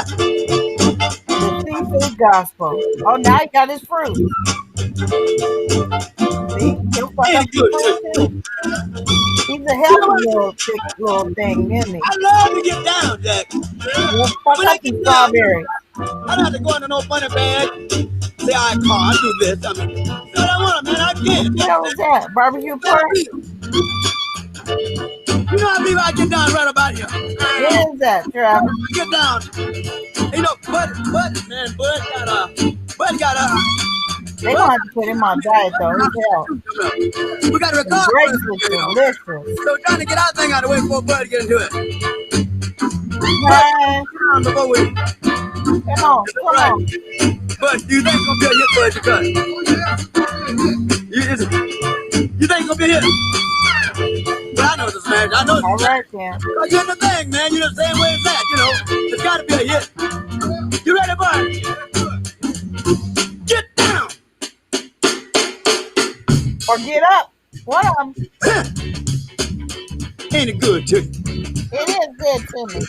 [SPEAKER 3] seafood gospel. Oh, now he got his fruit. See, he'll fuck up the fruit too. He's a healthy little thick little thing, isn't he?
[SPEAKER 5] I love to get down, Jack.
[SPEAKER 3] He'll fuck up the strawberries.
[SPEAKER 5] I don't have to go into no funny bag. Say I do this. I mean, what I want, man, I can't.
[SPEAKER 3] What was that? Barbecue pork?
[SPEAKER 5] You know how people I get down right about here.
[SPEAKER 3] What is that, Travis?
[SPEAKER 5] Get down. You know, Bud got
[SPEAKER 3] they gonna have to put him on diet though. He's hell.
[SPEAKER 5] We got to record.
[SPEAKER 3] Delicious.
[SPEAKER 5] So we're trying to get our thing out of the way before Bud get into it. Before we.
[SPEAKER 3] Come on.
[SPEAKER 5] But you think gonna be a hit, Bud? You think gonna be a hit? But I know it's a smash. I know it's a smash. You're the thing, man. You're the same way as that. You know, it's got to be a hit. You ready, Bud? Get down.
[SPEAKER 3] Or get up. One of them.
[SPEAKER 5] Ain't it good to you?
[SPEAKER 3] It is good to me.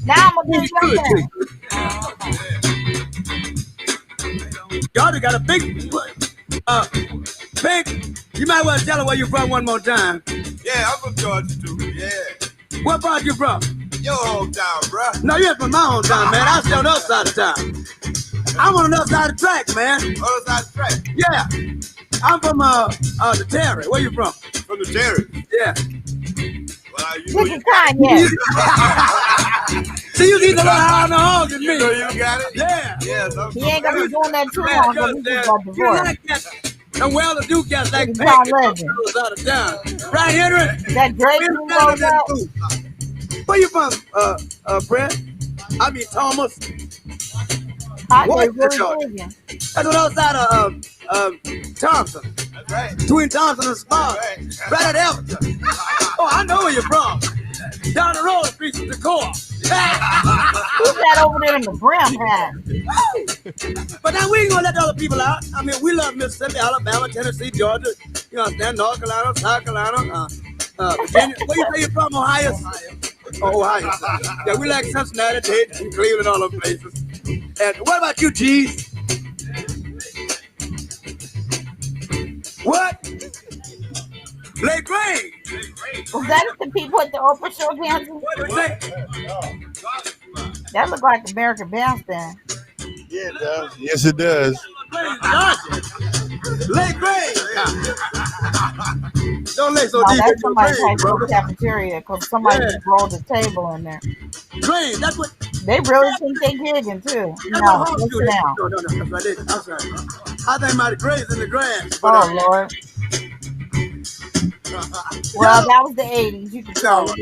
[SPEAKER 3] Now I'm gonna do something.
[SPEAKER 5] Y'all got a big. You might well tell her where you're from one more time.
[SPEAKER 6] Yeah, I'm from Georgia too. Yeah.
[SPEAKER 5] What part you from?
[SPEAKER 6] Your hometown, bruh.
[SPEAKER 5] No, you're from my hometown, man. I stay on the other side of town. I'm on the other side of the track, man.
[SPEAKER 6] Other side of the track?
[SPEAKER 5] Yeah. I'm from the Terry. Where you from?
[SPEAKER 6] From the Terry?
[SPEAKER 5] Yeah.
[SPEAKER 6] Well, you
[SPEAKER 3] know you Kanye.
[SPEAKER 5] See, you need to learn how to hog than me.
[SPEAKER 6] You know you got it?
[SPEAKER 5] Yeah.
[SPEAKER 3] He ain't gonna be doing that too long because he's just got divorced.
[SPEAKER 5] And well-to-do cats like
[SPEAKER 3] John Legend.
[SPEAKER 5] Out of town. Right, Henry?
[SPEAKER 3] That Drake who goes out.
[SPEAKER 5] Where you from, Brett? I mean, Thomas.
[SPEAKER 3] That's
[SPEAKER 5] on the other side of Thompson.
[SPEAKER 6] That's right.
[SPEAKER 5] Between Thompson and Spa. Right at Everton. Oh, I know where you're from. Down the road, street to the core.
[SPEAKER 3] Who's that over there in the brim hat?
[SPEAKER 5] But now we ain't gonna let the other people out. I mean, we love Mississippi, Alabama, Tennessee, Georgia. You understand? North Carolina, South Carolina, Virginia. Where you say you're from? Ohio? Ohio. Yeah, we like Cincinnati, Dayton, Cleveland, all those places. And what about you, G's? What? Lake Grange.
[SPEAKER 3] Was that the people at the Oprah show dancing?
[SPEAKER 5] What did you say?
[SPEAKER 3] That looked like American Bandstand.
[SPEAKER 6] Yeah, it does.
[SPEAKER 2] Yes, it does.
[SPEAKER 5] Lake Grange. Don't lay so
[SPEAKER 3] No,
[SPEAKER 5] deep
[SPEAKER 3] that's
[SPEAKER 5] in your
[SPEAKER 3] somebody's
[SPEAKER 5] brain,
[SPEAKER 3] high school
[SPEAKER 5] brother.
[SPEAKER 3] cafeteria because somebody just rolled a table in there.
[SPEAKER 5] Grange, that's what.
[SPEAKER 3] They really think they gigging too. No, listen now.
[SPEAKER 5] No, that's right. I think my graves in the grass. But,
[SPEAKER 3] oh Lord. Well, that was the 80s. You can tell.
[SPEAKER 5] No,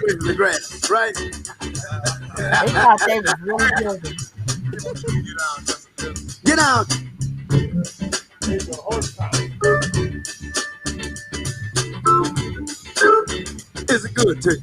[SPEAKER 5] in the grass, right?
[SPEAKER 3] They thought they was really gigging.
[SPEAKER 5] Get out. Is it good to you?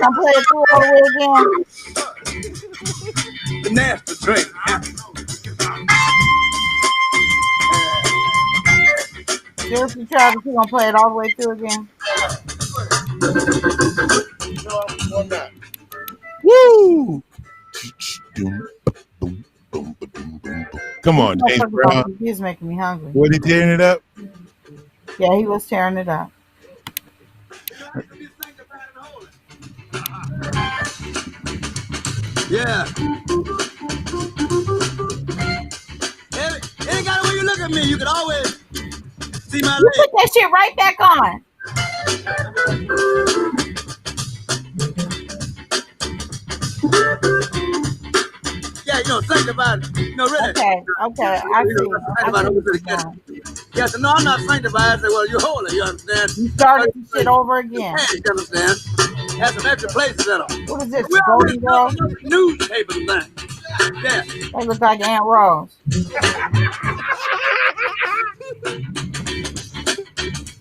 [SPEAKER 3] gonna play it through all the way again?
[SPEAKER 5] The nasty drink.
[SPEAKER 3] Seriously, Travis, you gonna play it all the way through again?
[SPEAKER 10] No, I'm not.
[SPEAKER 2] Woo! Come on, James Brown.
[SPEAKER 3] He's making me hungry.
[SPEAKER 2] Was he tearing it up?
[SPEAKER 3] Yeah, he was tearing it up.
[SPEAKER 5] Yeah. Any kind of way you look at me, you can always see my
[SPEAKER 3] You
[SPEAKER 5] leg.
[SPEAKER 3] put that shit right back on.
[SPEAKER 5] Yeah, sanctified. Really.
[SPEAKER 3] Okay, I see.
[SPEAKER 5] Sanctified. Yes, no, I'm not sanctified. I say, well, you're holy, you understand?
[SPEAKER 3] You started the shit over again.
[SPEAKER 5] Yeah, you understand? Has some extra places in them.
[SPEAKER 3] What is this,
[SPEAKER 5] We
[SPEAKER 3] Golden Girl?
[SPEAKER 5] Newspapers and things. Yeah.
[SPEAKER 3] They look like Aunt Rose.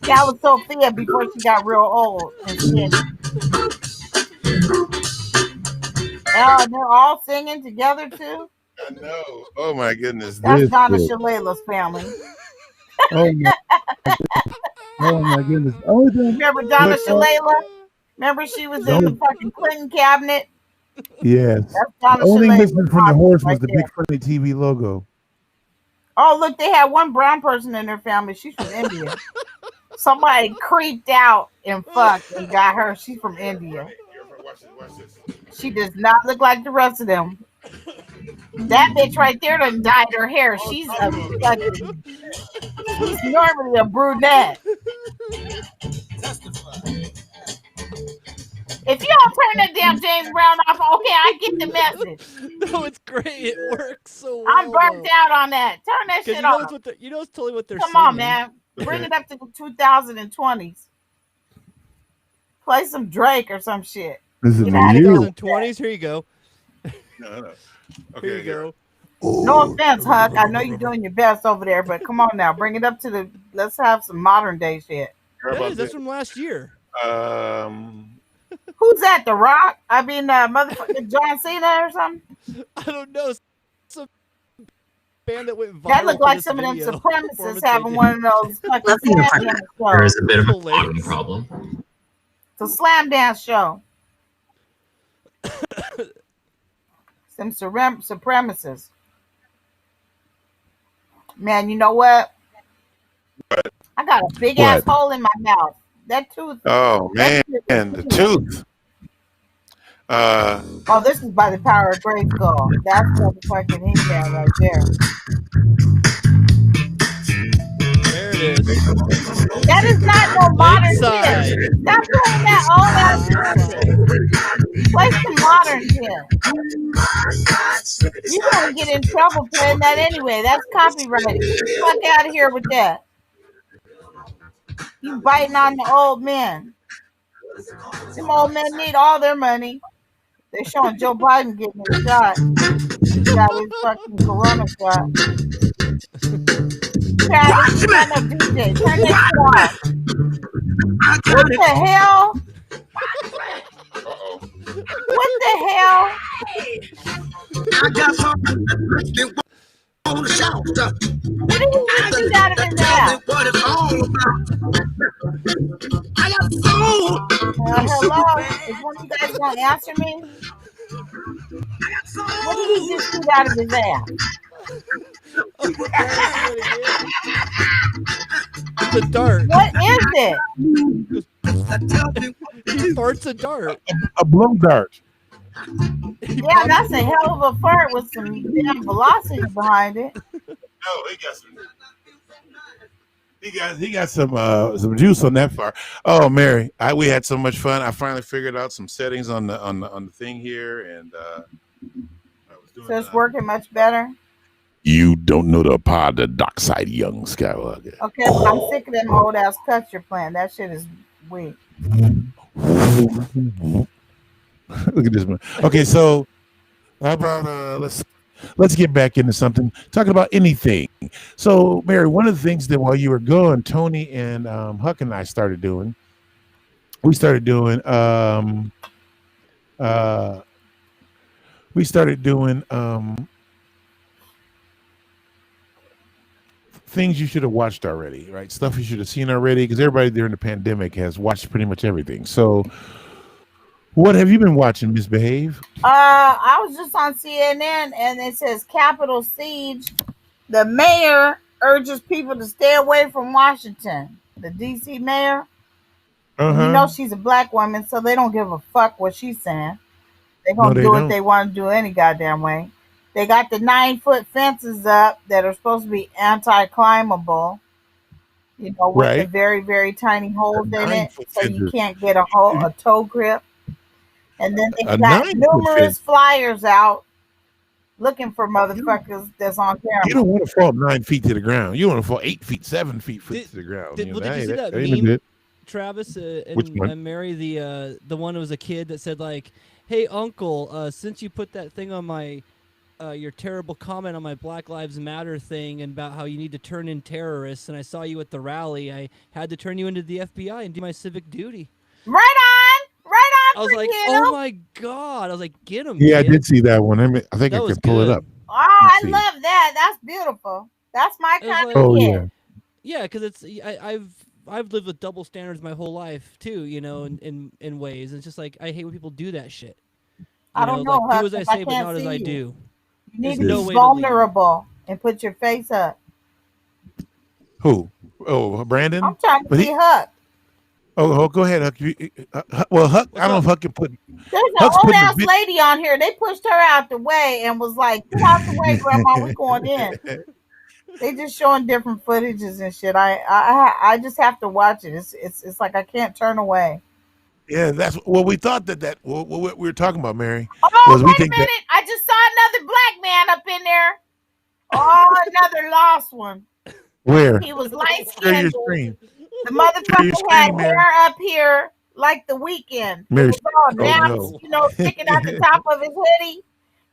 [SPEAKER 3] That was Sophia before she got real old and skinny. Oh, and they're all singing together too?
[SPEAKER 2] I know. Oh my goodness.
[SPEAKER 3] That's Donna Shalala's family.
[SPEAKER 2] Oh my goodness.
[SPEAKER 3] Remember Donna Shalala? Remember she was in the fucking Clinton cabinet?
[SPEAKER 2] Yes.
[SPEAKER 3] That's Donna
[SPEAKER 2] The only
[SPEAKER 3] Shalala
[SPEAKER 2] missing from the horse was
[SPEAKER 3] right
[SPEAKER 2] the
[SPEAKER 3] there.
[SPEAKER 2] Big Funny TV logo.
[SPEAKER 3] Oh, look, they had one brown person in their family. She's from India. Somebody creeped out and fucked and got her. She's from India. She does not look like the rest of them. That bitch right there done dyed her hair. She's normally a brunette. If you don't turn that damn James Brown off, okay, I get the message.
[SPEAKER 4] No, it's great. It works so well.
[SPEAKER 3] I'm burnt out on that. Turn that shit off.
[SPEAKER 4] You know it's totally what they're
[SPEAKER 3] Come
[SPEAKER 4] singing.
[SPEAKER 3] on, man. Bring it up to the 2020s. Play some Drake or some shit.
[SPEAKER 2] This is
[SPEAKER 3] Get out of here.
[SPEAKER 4] 2020s. Here you go.
[SPEAKER 2] No.
[SPEAKER 4] Okay, here you go.
[SPEAKER 3] No offense, Huck. I know you're doing your best over there, but come on now. Bring it up to the. Let's have some modern day shit.
[SPEAKER 4] That's from last year.
[SPEAKER 3] Who's that? The Rock? I mean, motherfucking John Cena or something?
[SPEAKER 4] I don't know. Some band that went viral.
[SPEAKER 3] That looked like
[SPEAKER 4] for
[SPEAKER 3] some of
[SPEAKER 4] this
[SPEAKER 3] them
[SPEAKER 4] video
[SPEAKER 3] supremacists
[SPEAKER 4] performance
[SPEAKER 3] having
[SPEAKER 4] they
[SPEAKER 3] one of those fucking slam dance
[SPEAKER 12] There is
[SPEAKER 3] shows.
[SPEAKER 12] a bit of a volume problem.
[SPEAKER 3] It's a slam dance show. Some supremacists. Man, you know what? I got a big ass hole in my mouth. That tooth.
[SPEAKER 2] Oh man, the tooth.
[SPEAKER 3] Oh, this is by the power of Great Skull. That's motherfucking He-Man right there.
[SPEAKER 4] There it is.
[SPEAKER 3] That is not no modern
[SPEAKER 4] Lakeside.
[SPEAKER 3] shit. Stop playing that old ass shit. Play some modern shit. You're gonna get in trouble playing that anyway. That's copyrighted. Get the fuck out of here with that. You biting on the old men. Them old men need all their money. They're showing Joe Biden getting his shot. He got his fucking corona shot. Travis, you got no DJ. Turn that shit off. What the hell? What the hell?
[SPEAKER 5] I got something on the shout.
[SPEAKER 3] What did he just shoot out of his ass?
[SPEAKER 5] What it's all about. I got soul.
[SPEAKER 3] Hello? Is one of you guys gonna answer me? What did he just shoot out of his ass?
[SPEAKER 4] It's a dart.
[SPEAKER 3] What is it?
[SPEAKER 4] He farts a dart.
[SPEAKER 2] A blow dart.
[SPEAKER 3] Yeah, that's a hell of a fart with some damn velocity behind it.
[SPEAKER 2] No, he got some. He got some juice on that far. Oh, Mary, we had so much fun. I finally figured out some settings on the thing here, and I was doing.
[SPEAKER 3] So it's working much better.
[SPEAKER 2] You don't know the pod, the dark side, young Skywalker.
[SPEAKER 3] Okay, but I'm sick of them old ass cuts you're playing. That shit is weak.
[SPEAKER 2] Look at this man. Okay, so how about let's get back into something. Talking about anything. So, Mary, one of the things that while you were gone, Tony and Huck and I started doing. We started doing uh, we started doing things you should have watched already, right? Stuff you should have seen already, because everybody during the pandemic has watched pretty much everything. So, what have you been watching, Misbehave?
[SPEAKER 3] I was just on CNN and it says Capitol siege. The mayor urges people to stay away from Washington. The DC mayor. And you know she's a black woman, so they don't give a fuck what she's saying. They're
[SPEAKER 2] No,
[SPEAKER 3] gonna
[SPEAKER 2] they
[SPEAKER 3] do what
[SPEAKER 2] don't.
[SPEAKER 3] they want to do any goddamn way. They got the 9-foot fences up that are supposed to be anti-climbable, you know, with the
[SPEAKER 2] Right.
[SPEAKER 3] very, very tiny holes in it,
[SPEAKER 2] 9-foot
[SPEAKER 3] so you
[SPEAKER 2] fender.
[SPEAKER 3] can't get a toe grip. And then
[SPEAKER 2] A
[SPEAKER 3] they've got
[SPEAKER 2] 9-foot fender.
[SPEAKER 3] numerous flyers out looking for motherfuckers that's on
[SPEAKER 2] You
[SPEAKER 3] camera.
[SPEAKER 2] don't want to fall 9 feet to the ground. You want to fall 8 feet, 7 feet to the ground.
[SPEAKER 4] Did
[SPEAKER 2] You
[SPEAKER 4] you
[SPEAKER 2] know,
[SPEAKER 4] see that
[SPEAKER 2] that ain't a
[SPEAKER 4] meme,
[SPEAKER 2] bit.
[SPEAKER 4] Travis
[SPEAKER 2] Which one?
[SPEAKER 4] and Mary, the one who was a kid that said like, "Hey uncle, since you put that thing on my your terrible comment on my Black Lives Matter thing and about how you need to turn in terrorists, and I saw you at the rally, I had to turn you into the FBI and do my civic duty."
[SPEAKER 3] Right
[SPEAKER 4] I
[SPEAKER 3] on
[SPEAKER 4] was
[SPEAKER 3] for
[SPEAKER 4] like,
[SPEAKER 3] you.
[SPEAKER 4] "Oh my god!" I was like, "Get him,
[SPEAKER 2] Yeah, I
[SPEAKER 4] kid."
[SPEAKER 2] did see that one. I think I
[SPEAKER 4] That was
[SPEAKER 2] could pull it
[SPEAKER 4] good.
[SPEAKER 2] up.
[SPEAKER 3] Oh, I
[SPEAKER 2] see.
[SPEAKER 3] love that. That's beautiful. That's my
[SPEAKER 4] It was
[SPEAKER 3] kind
[SPEAKER 4] like,
[SPEAKER 3] of
[SPEAKER 2] Oh
[SPEAKER 3] kid.
[SPEAKER 2] yeah.
[SPEAKER 4] yeah, because it's I've lived with double standards my whole life too, you know, in ways. It's just like I hate when people do that shit.
[SPEAKER 3] I don't know,
[SPEAKER 4] like
[SPEAKER 3] Huck,
[SPEAKER 4] do as I
[SPEAKER 3] 'cause I
[SPEAKER 4] say, but
[SPEAKER 3] can't
[SPEAKER 4] not as
[SPEAKER 3] see
[SPEAKER 4] I
[SPEAKER 3] you.
[SPEAKER 4] do.
[SPEAKER 3] You need
[SPEAKER 4] There's
[SPEAKER 3] to
[SPEAKER 4] no
[SPEAKER 3] be
[SPEAKER 4] way to lead.
[SPEAKER 3] vulnerable and put your face up.
[SPEAKER 2] Who? Oh, Brandon.
[SPEAKER 3] I'm trying to
[SPEAKER 2] But
[SPEAKER 3] see Huck.
[SPEAKER 2] Oh, go ahead, Huck. Well, Huck,
[SPEAKER 4] What's
[SPEAKER 2] I don't know
[SPEAKER 4] up?
[SPEAKER 2] if Huck can put.
[SPEAKER 3] There's an
[SPEAKER 2] Huck's
[SPEAKER 3] old
[SPEAKER 2] putting a
[SPEAKER 3] ass
[SPEAKER 2] bit.
[SPEAKER 3] lady on here. They pushed her out the way and was like, "Get out the way, Grandma. We going in." They just showing different footages and shit. I just have to watch it. It's like I can't turn away.
[SPEAKER 2] Yeah, that's well. We thought that what we were talking about, Mary,
[SPEAKER 3] Oh,
[SPEAKER 2] was we
[SPEAKER 3] wait a
[SPEAKER 2] think that
[SPEAKER 3] minute! I just saw another black man up in there. Oh, another lost one.
[SPEAKER 2] where
[SPEAKER 3] He was light
[SPEAKER 2] share your
[SPEAKER 3] skinned.
[SPEAKER 2] screen,
[SPEAKER 3] The
[SPEAKER 2] share your
[SPEAKER 3] motherfucker had
[SPEAKER 2] screen, Mary.
[SPEAKER 3] hair up here like the Weekend. It
[SPEAKER 2] Mary.
[SPEAKER 3] was all
[SPEAKER 2] Oh
[SPEAKER 3] naps,
[SPEAKER 2] no.
[SPEAKER 3] you know, sticking out the top of his hoodie.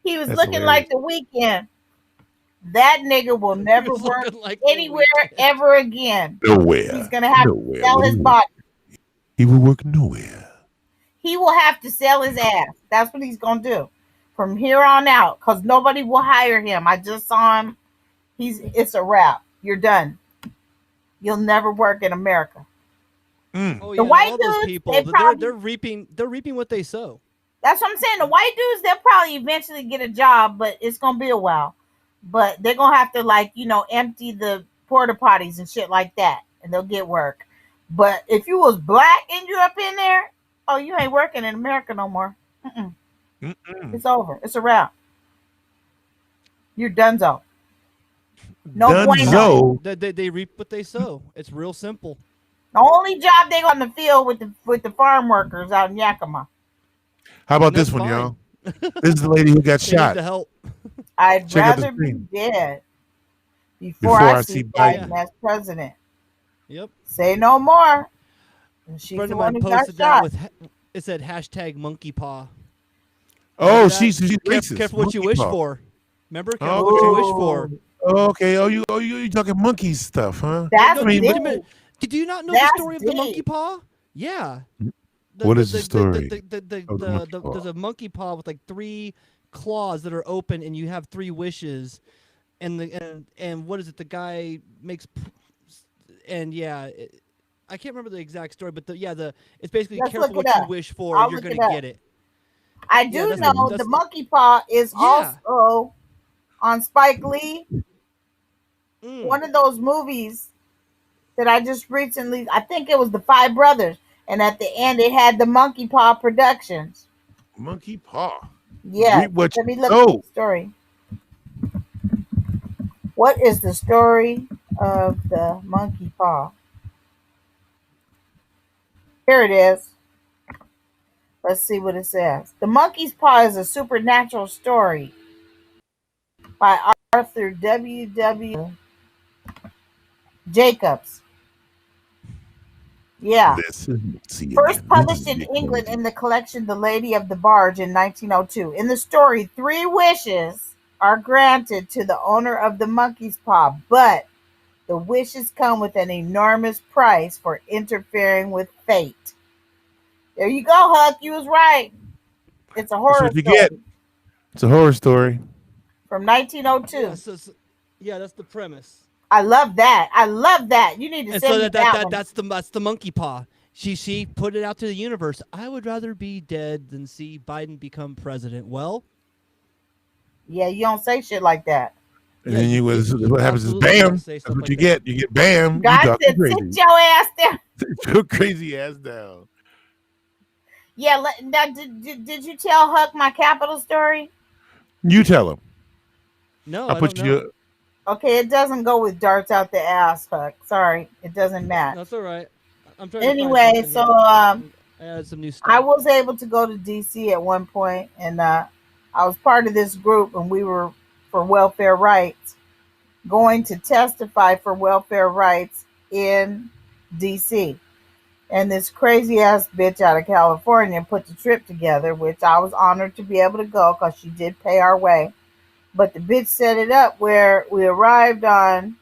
[SPEAKER 3] He was
[SPEAKER 2] That's
[SPEAKER 3] looking
[SPEAKER 2] hilarious.
[SPEAKER 3] like the Weekend. That nigga will never
[SPEAKER 4] was
[SPEAKER 3] work
[SPEAKER 4] looking like
[SPEAKER 3] anywhere ever again.
[SPEAKER 2] Nowhere.
[SPEAKER 3] He's gonna have to sell
[SPEAKER 2] Will
[SPEAKER 3] his
[SPEAKER 2] he work?
[SPEAKER 3] body.
[SPEAKER 2] He will work nowhere.
[SPEAKER 3] He will have to sell his ass. That's what he's gonna do from here on out, because nobody will hire him. I just saw him. It's a wrap. You're done. You'll never work in America.
[SPEAKER 4] Oh
[SPEAKER 3] The
[SPEAKER 4] yeah,
[SPEAKER 3] white
[SPEAKER 4] all those
[SPEAKER 3] dudes,
[SPEAKER 4] people,
[SPEAKER 3] they probably,
[SPEAKER 4] they're reaping what they sow.
[SPEAKER 3] that's what I'm saying. The white dudes, they'll probably eventually get a job, but it's gonna be a while. But they're gonna have to, like, you know, empty the porta potties and shit like that, and they'll get work. But if you was black and you up in there, oh, you ain't working in America no more. Mm-mm. It's over. It's a wrap. You're donezo. No bueno.
[SPEAKER 4] They reap what they sow. It's real simple.
[SPEAKER 3] The only job they got in the field with the farm workers out in Yakima.
[SPEAKER 2] How about
[SPEAKER 4] And
[SPEAKER 2] this
[SPEAKER 4] that's
[SPEAKER 2] one,
[SPEAKER 4] fine.
[SPEAKER 2] y'all? This is the lady who got
[SPEAKER 4] They need
[SPEAKER 2] shot.
[SPEAKER 4] the help.
[SPEAKER 3] I'd
[SPEAKER 2] Check out the
[SPEAKER 3] rather be
[SPEAKER 2] screen.
[SPEAKER 3] dead before I see Biden
[SPEAKER 4] Biden.
[SPEAKER 3] as president.
[SPEAKER 4] Yep.
[SPEAKER 3] Say no more. And she's
[SPEAKER 4] Friend
[SPEAKER 3] the
[SPEAKER 4] of
[SPEAKER 3] one
[SPEAKER 4] mine
[SPEAKER 3] who got
[SPEAKER 4] posted that
[SPEAKER 3] shot.
[SPEAKER 4] with it said hashtag monkey paw.
[SPEAKER 2] Oh,
[SPEAKER 4] Remember that?
[SPEAKER 2] she's racist.
[SPEAKER 4] Careful what you
[SPEAKER 2] Monkey
[SPEAKER 4] wish
[SPEAKER 2] paw.
[SPEAKER 4] for. Remember, careful what you wish for.
[SPEAKER 2] Oh, okay. You talking monkey stuff, huh?
[SPEAKER 3] That's
[SPEAKER 2] I mean,
[SPEAKER 3] deep.
[SPEAKER 4] Wait a minute. Do you not know
[SPEAKER 3] That's
[SPEAKER 4] the story of the monkey
[SPEAKER 3] deep.
[SPEAKER 4] paw? Yeah.
[SPEAKER 2] What is the story of the monkey paw?
[SPEAKER 4] There's a monkey paw with like 3 claws that are open, and you have 3 wishes, and what is it? The guy makes, and yeah, I can't remember the exact story, but it's basically
[SPEAKER 3] Let's
[SPEAKER 4] careful
[SPEAKER 3] look
[SPEAKER 4] what
[SPEAKER 3] it
[SPEAKER 4] you
[SPEAKER 3] up.
[SPEAKER 4] wish for,
[SPEAKER 3] I'll
[SPEAKER 4] you're
[SPEAKER 3] look
[SPEAKER 4] gonna
[SPEAKER 3] it up.
[SPEAKER 4] get it.
[SPEAKER 3] I
[SPEAKER 4] Yeah,
[SPEAKER 3] do
[SPEAKER 4] that's
[SPEAKER 3] know
[SPEAKER 4] the
[SPEAKER 3] the monkey paw is
[SPEAKER 4] Yeah.
[SPEAKER 3] also on Spike Lee.
[SPEAKER 4] Mm.
[SPEAKER 3] One of those movies that I just recently, I think it was the Five Brothers, and at the end it had the Monkey Paw Productions.
[SPEAKER 2] Monkey paw.
[SPEAKER 3] Yeah,
[SPEAKER 2] Reap what
[SPEAKER 3] let me
[SPEAKER 2] you
[SPEAKER 3] look
[SPEAKER 2] sow.
[SPEAKER 3] at the story. What is the story of the monkey paw? Here it is. Let's see what it says. The Monkey's Paw is a supernatural story by Arthur W. Jacobs. Yeah.
[SPEAKER 2] This is CNN.
[SPEAKER 3] First published
[SPEAKER 2] This
[SPEAKER 3] in
[SPEAKER 2] is
[SPEAKER 3] England in the collection The Lady of the Barge in 1902. In the story, 3 wishes are granted to the owner of the monkey's paw, but the wishes come with an enormous price for interfering with fate. There you go, Huck. You was right. It's a horror
[SPEAKER 2] That's what you
[SPEAKER 3] story
[SPEAKER 2] get. It's a horror story.
[SPEAKER 3] from 1902.
[SPEAKER 4] Yeah, yeah, that's the premise.
[SPEAKER 3] I love that. I love that. You need to
[SPEAKER 4] And
[SPEAKER 3] send
[SPEAKER 4] so
[SPEAKER 3] me that one.
[SPEAKER 4] that's the monkey paw. She put it out to the universe. I would rather be dead than see Biden become president. Well,
[SPEAKER 3] yeah, you don't say shit like that.
[SPEAKER 2] And
[SPEAKER 4] yeah,
[SPEAKER 2] then what happens is bam. That's what you get. You get bam.
[SPEAKER 3] God
[SPEAKER 2] you
[SPEAKER 3] said,
[SPEAKER 2] talking crazy.
[SPEAKER 3] sit your ass down.
[SPEAKER 2] Sit your crazy ass down.
[SPEAKER 3] Yeah, did you tell Huck my Capitol story?
[SPEAKER 2] You tell him.
[SPEAKER 4] No,
[SPEAKER 2] I put
[SPEAKER 4] don't
[SPEAKER 2] you.
[SPEAKER 4] know.
[SPEAKER 3] Okay, it doesn't go with darts out the ass, Huck. Sorry, it doesn't match.
[SPEAKER 4] That's all right. I'm trying
[SPEAKER 3] Anyway,
[SPEAKER 4] to find
[SPEAKER 3] so
[SPEAKER 4] I added some new stuff.
[SPEAKER 3] I was able to go to DC at one point, and I was part of this group, and we were for welfare rights, going to testify for welfare rights in DC. And this crazy ass bitch out of California put the trip together, which I was honored to be able to go because she did pay our way. But the bitch set it up where we arrived on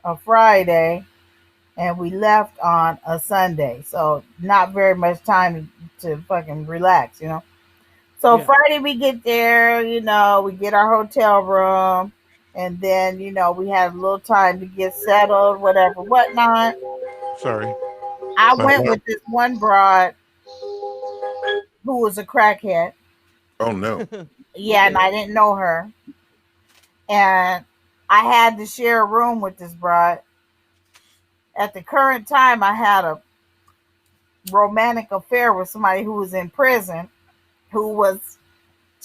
[SPEAKER 3] a Friday and we left on a Sunday. So not very much time to fucking relax, you know. So
[SPEAKER 4] Yeah.
[SPEAKER 3] Friday we get there, you know, we get our hotel room, and then, you know, we had a little time to get settled, whatever, whatnot.
[SPEAKER 2] Sorry.
[SPEAKER 3] I went with this one broad who was a crackhead.
[SPEAKER 10] Oh no.
[SPEAKER 3] Yeah, and I didn't know her. And I had to share a room with this broad. At the current time, I had a romantic affair with somebody who was in prison, who was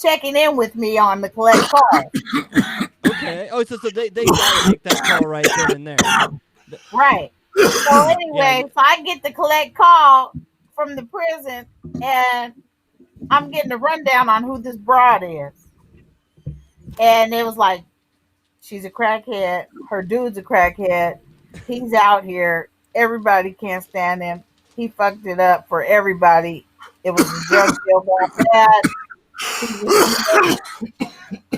[SPEAKER 3] checking in with me on the collect call.
[SPEAKER 4] Okay. Oh, so they gotta make that call right then and there.
[SPEAKER 3] Right. So anyway, so I get the collect call from the prison, and I'm getting a rundown on who this broad is. And it was like, she's a crackhead. Her dude's a crackhead. He's out here. Everybody can't stand him. He fucked it up for everybody. It was a drug deal gone bad.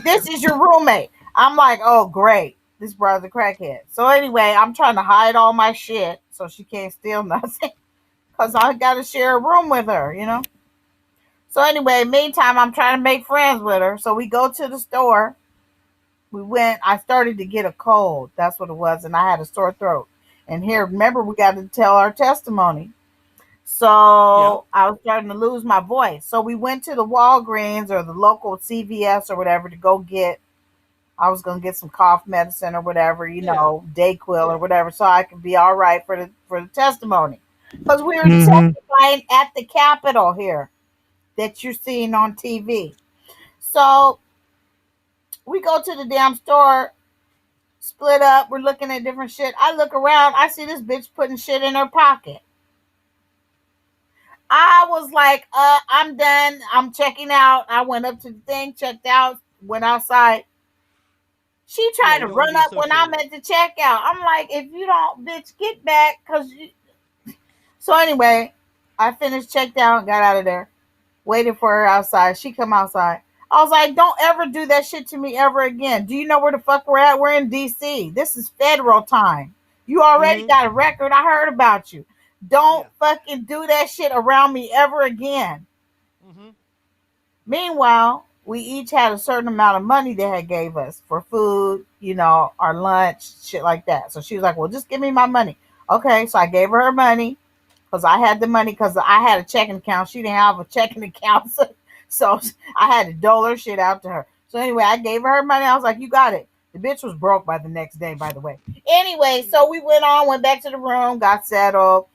[SPEAKER 3] This is your roommate. I'm like, oh, great. This brother's a crackhead. So anyway, I'm trying to hide all my shit so she can't steal nothing because I got to share a room with her, you know? So anyway, meantime, I'm trying to make friends with her. So we go to the store. I started to get a cold. That's what it was. And I had a sore throat. And here, remember, we got to tell our testimony. So I was starting to lose my voice. So we went to the Walgreens or the local CVS or whatever to go get. I was going to get some cough medicine or whatever, you know, Dayquil or whatever, so I could be all right for the testimony. Because we were testifying at the Capitol here that you're seeing on TV. So we go to the damn store, split up. We're looking at different shit. I look around. I see this bitch putting shit in her pocket. I was like, I'm done. I'm checking out. I went up to the thing, checked out, went outside. She tried to run up when I'm at the checkout. I'm like, if you don't, bitch, get back. So anyway, I finished, checked out, got out of there. Waited for her outside. She come outside. I was like, don't ever do that shit to me ever again. Do you know where the fuck we're at? We're in DC. This is federal time. You already got a record. I heard about you. Don't fucking do that shit around me ever again. Meanwhile, we each had a certain amount of money they had gave us for food, you know, our lunch, shit like that. So she was like, well, just give me my money. Okay, so I gave her money because I had the money because I had a checking account. She didn't have a checking account. So I had to dole her shit out to her. So anyway, I gave her money. I was like, you got it. The bitch was broke by the next day, by the way. Anyway, so we went back to the room, got settled,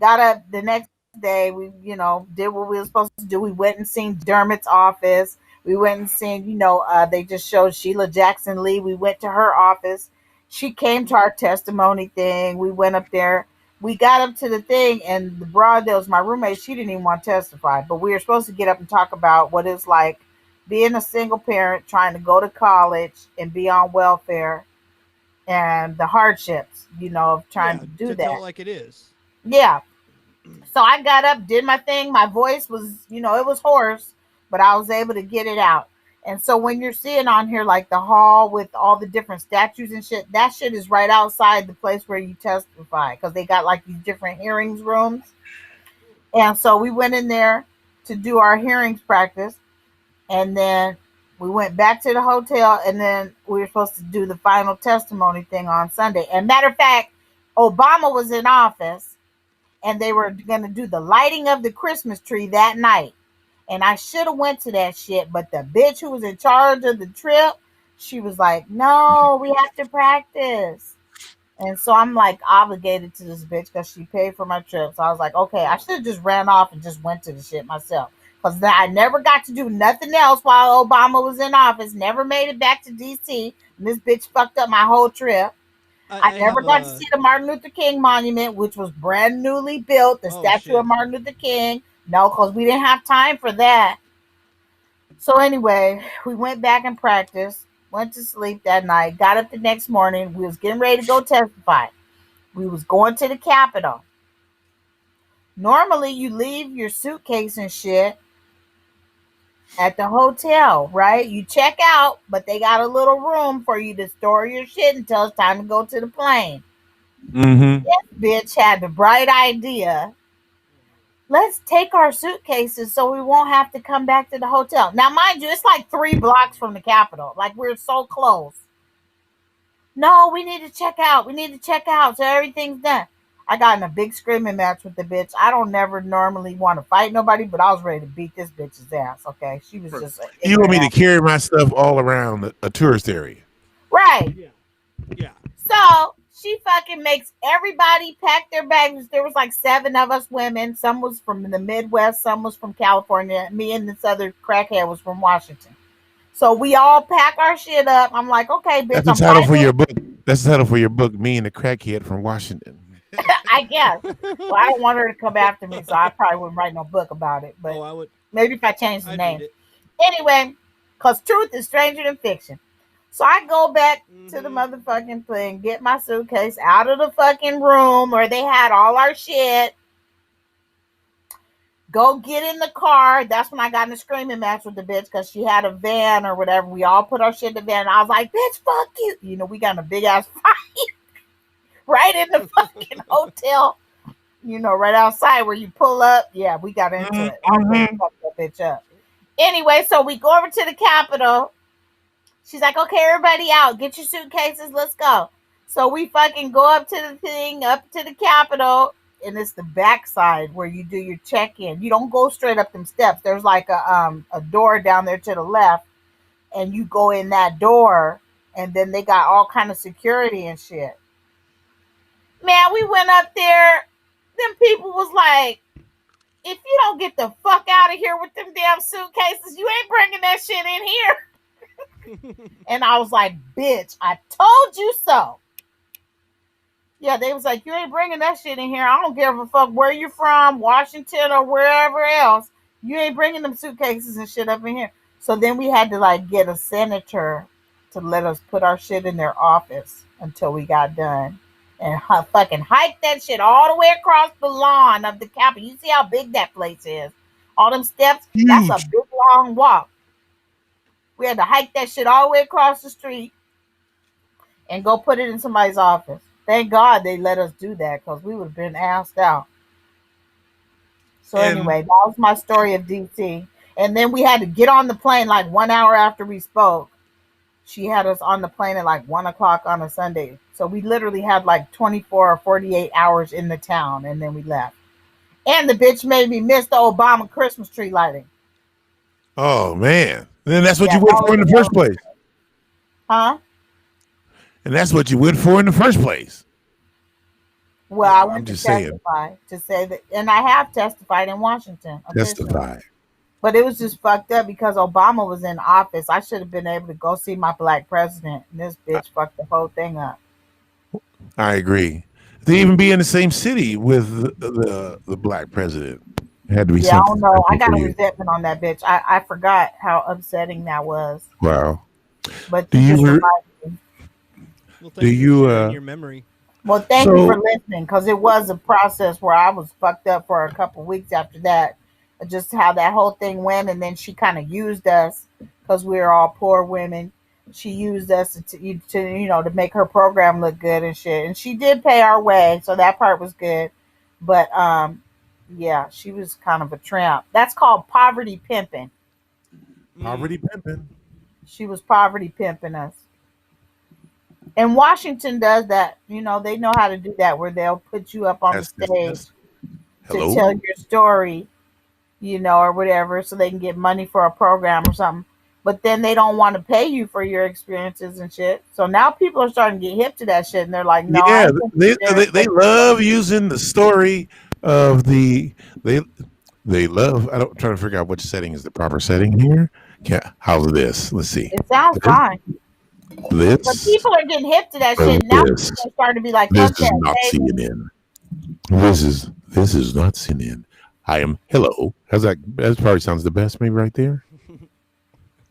[SPEAKER 3] got up the next day. We, you know, did what we were supposed to do. We went and seen Dermot's office. We went and seen, you know, they just showed Sheila Jackson Lee. We went to her office. She came to our testimony thing. We went up there. We got up to the thing, and the broad that was my roommate, she didn't even want to testify. But we were supposed to get up and talk about what it's like being a single parent, trying to go to college and be on welfare, and the hardships, you know, of trying to do that.
[SPEAKER 4] Tell it like it is.
[SPEAKER 3] Yeah. So I got up, did my thing. My voice was, you know, it was hoarse, but I was able to get it out. And so when you're seeing on here, like the hall with all the different statues and shit, that shit is right outside the place where you testify because they got like these different hearings rooms. And so we went in there to do our hearings practice. And then we went back to the hotel, and then we were supposed to do the final testimony thing on Sunday. And matter of fact, Obama was in office, and they were going to do the lighting of the Christmas tree that night. And I should have went to that shit, but the bitch who was in charge of the trip, she was like, "No, we have to practice." And so I'm like obligated to this bitch because she paid for my trip. So I was like, okay, I should have just ran off and just went to the shit myself. Because I never got to do nothing else while Obama was in office. Never made it back to D.C. And this bitch fucked up my whole trip. I never got to see the Martin Luther King monument, which was brand newly built. The statue of Martin Luther King. No, because we didn't have time for that. So anyway, we went back and practiced. Went to sleep that night. Got up the next morning. We was getting ready to go testify. We was going to the Capitol. Normally, you leave your suitcase and shit at the hotel, right? You check out, but they got a little room for you to store your shit until it's time to go to the plane.
[SPEAKER 2] Mm-hmm.
[SPEAKER 3] This bitch had the bright idea. Let's take our suitcases so we won't have to come back to the hotel. Now, mind you, it's like 3 blocks from the Capitol. Like, we're so close. No, we need to check out. We need to check out so everything's done. I got in a big screaming match with the bitch. I don't never normally want to fight nobody, but I was ready to beat this bitch's ass. Okay, she was just.
[SPEAKER 2] You want me to carry my stuff all around a tourist area?
[SPEAKER 3] Right.
[SPEAKER 4] Yeah.
[SPEAKER 3] So she fucking makes everybody pack their bags. There was like 7 of us women. Some was from the Midwest. Some was from California. Me and this other crackhead was from Washington. So we all pack our shit up. I'm like, okay, bitch.
[SPEAKER 2] That's the title for your book. That's the title for your book. Me and the crackhead from Washington.
[SPEAKER 3] I guess. Well, I don't want her to come after me, so I probably wouldn't write no book about it. But
[SPEAKER 4] I would.
[SPEAKER 3] Maybe if I change the name. Anyway, because truth is stranger than fiction. So I go back to the motherfucking thing, get my suitcase out of the fucking room where they had all our shit. Go get in the car. That's when I got in a screaming match with the bitch because she had a van or whatever. We all put our shit in the van. I was like, bitch, fuck you. You know, we got in a big ass fight right in the fucking hotel. You know, right outside where you pull up. Yeah, we got into it. I really fucked that bitch up. Anyway, so we go over to the Capitol. She's like, okay, everybody out. Get your suitcases. Let's go. So we fucking go up to the thing, up to the Capitol. And it's the backside where you do your check-in. You don't go straight up them steps. There's like a door down there to the left. And you go in that door. And then they got all kind of security and shit. Man, we went up there. Them people was like, if you don't get the fuck out of here with them damn suitcases, you ain't bringing that shit in here. And I was like, bitch, I told you so. Yeah, they was like, you ain't bringing that shit in here. I don't give a fuck where you're from, Washington or wherever else. You ain't bringing them suitcases and shit up in here. So then we had to like get a senator to let us put our shit in their office until we got done. And fucking hike that shit all the way across the lawn of the Capitol. You see how big that place is? All them steps, that's a big long walk. We had to hike that shit all the way across the street and go put it in somebody's office. Thank God they let us do that because we would have been asked out. So anyway, that was my story of DC. And then we had to get on the plane like 1 hour after we spoke. She had us on the plane at like 1 o'clock on a Sunday. So we literally had like 24 or 48 hours in the town and then we left. And the bitch made me miss the Obama Christmas tree lighting.
[SPEAKER 2] Oh, man. Then that's what you went for in the first place.
[SPEAKER 3] Huh?
[SPEAKER 2] And that's what you went for in the first place.
[SPEAKER 3] Well, I went to testify to say that, and I have testified in Washington.
[SPEAKER 2] Testify.
[SPEAKER 3] But it was just fucked up because Obama was in office. I should have been able to go see my black president, and this bitch fucked the whole thing up.
[SPEAKER 2] I agree. They even be in the same city with the black president. It had to be something.
[SPEAKER 3] I don't know. I got a resentment on that bitch. I forgot how upsetting that was.
[SPEAKER 2] Wow.
[SPEAKER 3] But
[SPEAKER 2] do you
[SPEAKER 4] sharing your memory?
[SPEAKER 3] Well, thank you for listening, because it was a process where I was fucked up for a couple weeks after that. Just how that whole thing went, and then she kind of used us because we were all poor women. She used us to make her program look good and shit, and she did pay our way, so that part was good. But yeah, she was kind of a tramp. That's called poverty pimping.
[SPEAKER 2] Poverty pimping.
[SPEAKER 3] She was poverty pimping us. And Washington does that. You know, they know how to do that where they'll put you up on the stage to tell your story, you know, or whatever, so they can get money for a program or something. But then they don't want to pay you for your experiences and shit. So now people are starting to get hip to that shit, and they're like, no,
[SPEAKER 2] yeah, they love using the story of the they love. I'm trying to figure out which setting is the proper setting here. How's this? Let's see.
[SPEAKER 3] It sounds fine.
[SPEAKER 2] This,
[SPEAKER 3] but people are getting hip to that shit. Now people are starting to be like,
[SPEAKER 2] this
[SPEAKER 3] fuck
[SPEAKER 2] is
[SPEAKER 3] that,
[SPEAKER 2] not CNN. This is not CNN. I am hello. How's that? That probably sounds the best, maybe right there.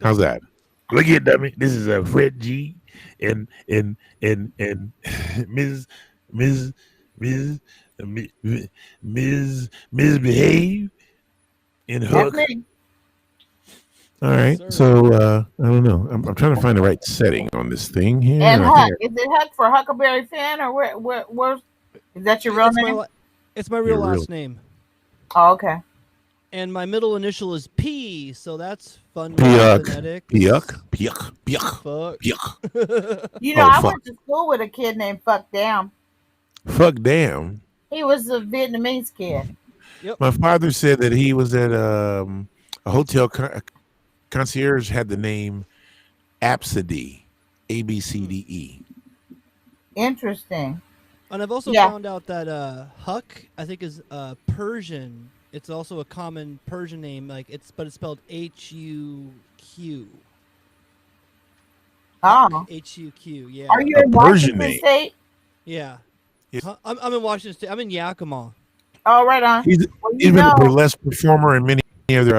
[SPEAKER 2] How's that? Look at dummy. This is a Fred G and Ms. Behave and Hook. All right, so I don't know. I'm trying to find the right setting on this thing here.
[SPEAKER 3] And Huck, is it Huck for Huckleberry Finn, or where's is that your real name?
[SPEAKER 4] It's my real last name.
[SPEAKER 3] Oh, okay.
[SPEAKER 4] And my middle initial is P, so that's fun.
[SPEAKER 2] Yuck.
[SPEAKER 3] Fuck. You know, I went to school with a kid named Fuck Damn.
[SPEAKER 2] Fuck Damn.
[SPEAKER 3] He was a Vietnamese kid.
[SPEAKER 2] Yep. My father said that he was at a hotel concierge had the name Absidy, ABCDE.
[SPEAKER 3] Interesting.
[SPEAKER 4] And I've also found out that Huck, I think, is Persian. It's also a common Persian name, but it's spelled H-U-Q.
[SPEAKER 3] Oh.
[SPEAKER 4] H-U-Q, yeah.
[SPEAKER 3] Are you in Washington State?
[SPEAKER 4] Yeah. I'm in Washington State. I'm in Yakima.
[SPEAKER 3] Oh, right on.
[SPEAKER 2] He's been a burlesque performer in many other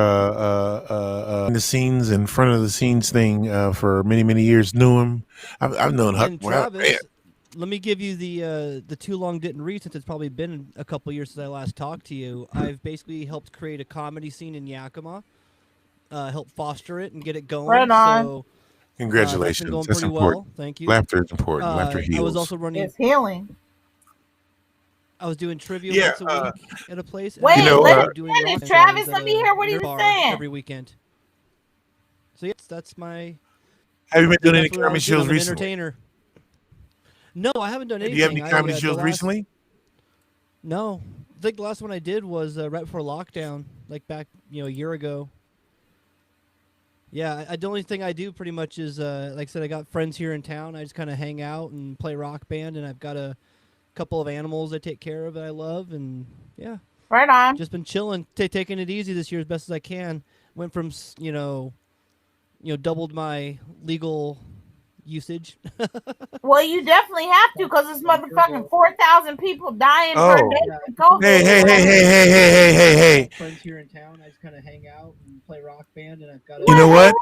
[SPEAKER 2] in the scenes, in front of the scenes thing for many years. Knew him. I've known Huck.
[SPEAKER 4] Travis, let me give you the too long didn't read, since it's probably been a couple years since I last talked to you. I've basically helped create a comedy scene in Yakima, help foster it and get it going.
[SPEAKER 3] Right on.
[SPEAKER 4] So,
[SPEAKER 2] congratulations.
[SPEAKER 4] Going
[SPEAKER 2] That's
[SPEAKER 4] pretty
[SPEAKER 2] important.
[SPEAKER 4] Well. Thank you.
[SPEAKER 2] Laughter is important. Laughter heals.
[SPEAKER 4] I was also running.
[SPEAKER 3] It's healing.
[SPEAKER 4] I was doing trivia once a week at a place.
[SPEAKER 3] Wait, let me finish, Travis. Let me hear what he was saying.
[SPEAKER 4] Every weekend. So yes, that's my.
[SPEAKER 2] Have you been doing any comedy shows recently?
[SPEAKER 4] Entertainer. No, I haven't done anything.
[SPEAKER 2] Do you have any comedy shows recently?
[SPEAKER 4] No, I think the last one I did was right before lockdown, like back a year ago. Yeah, the only thing I do pretty much is like I said, I got friends here in town. I just kind of hang out and play rock band, and I've got a couple of animals I take care of that I love, and yeah,
[SPEAKER 3] right on.
[SPEAKER 4] Just been chilling, taking it easy this year as best as I can. Went from doubled my legal usage.
[SPEAKER 3] Well, you definitely have to, because it's motherfucking 4,000 people dying per day from COVID.
[SPEAKER 2] Hey.
[SPEAKER 4] Friends here in town, I just kind of hang out and play rock band, and I've got
[SPEAKER 2] you know what?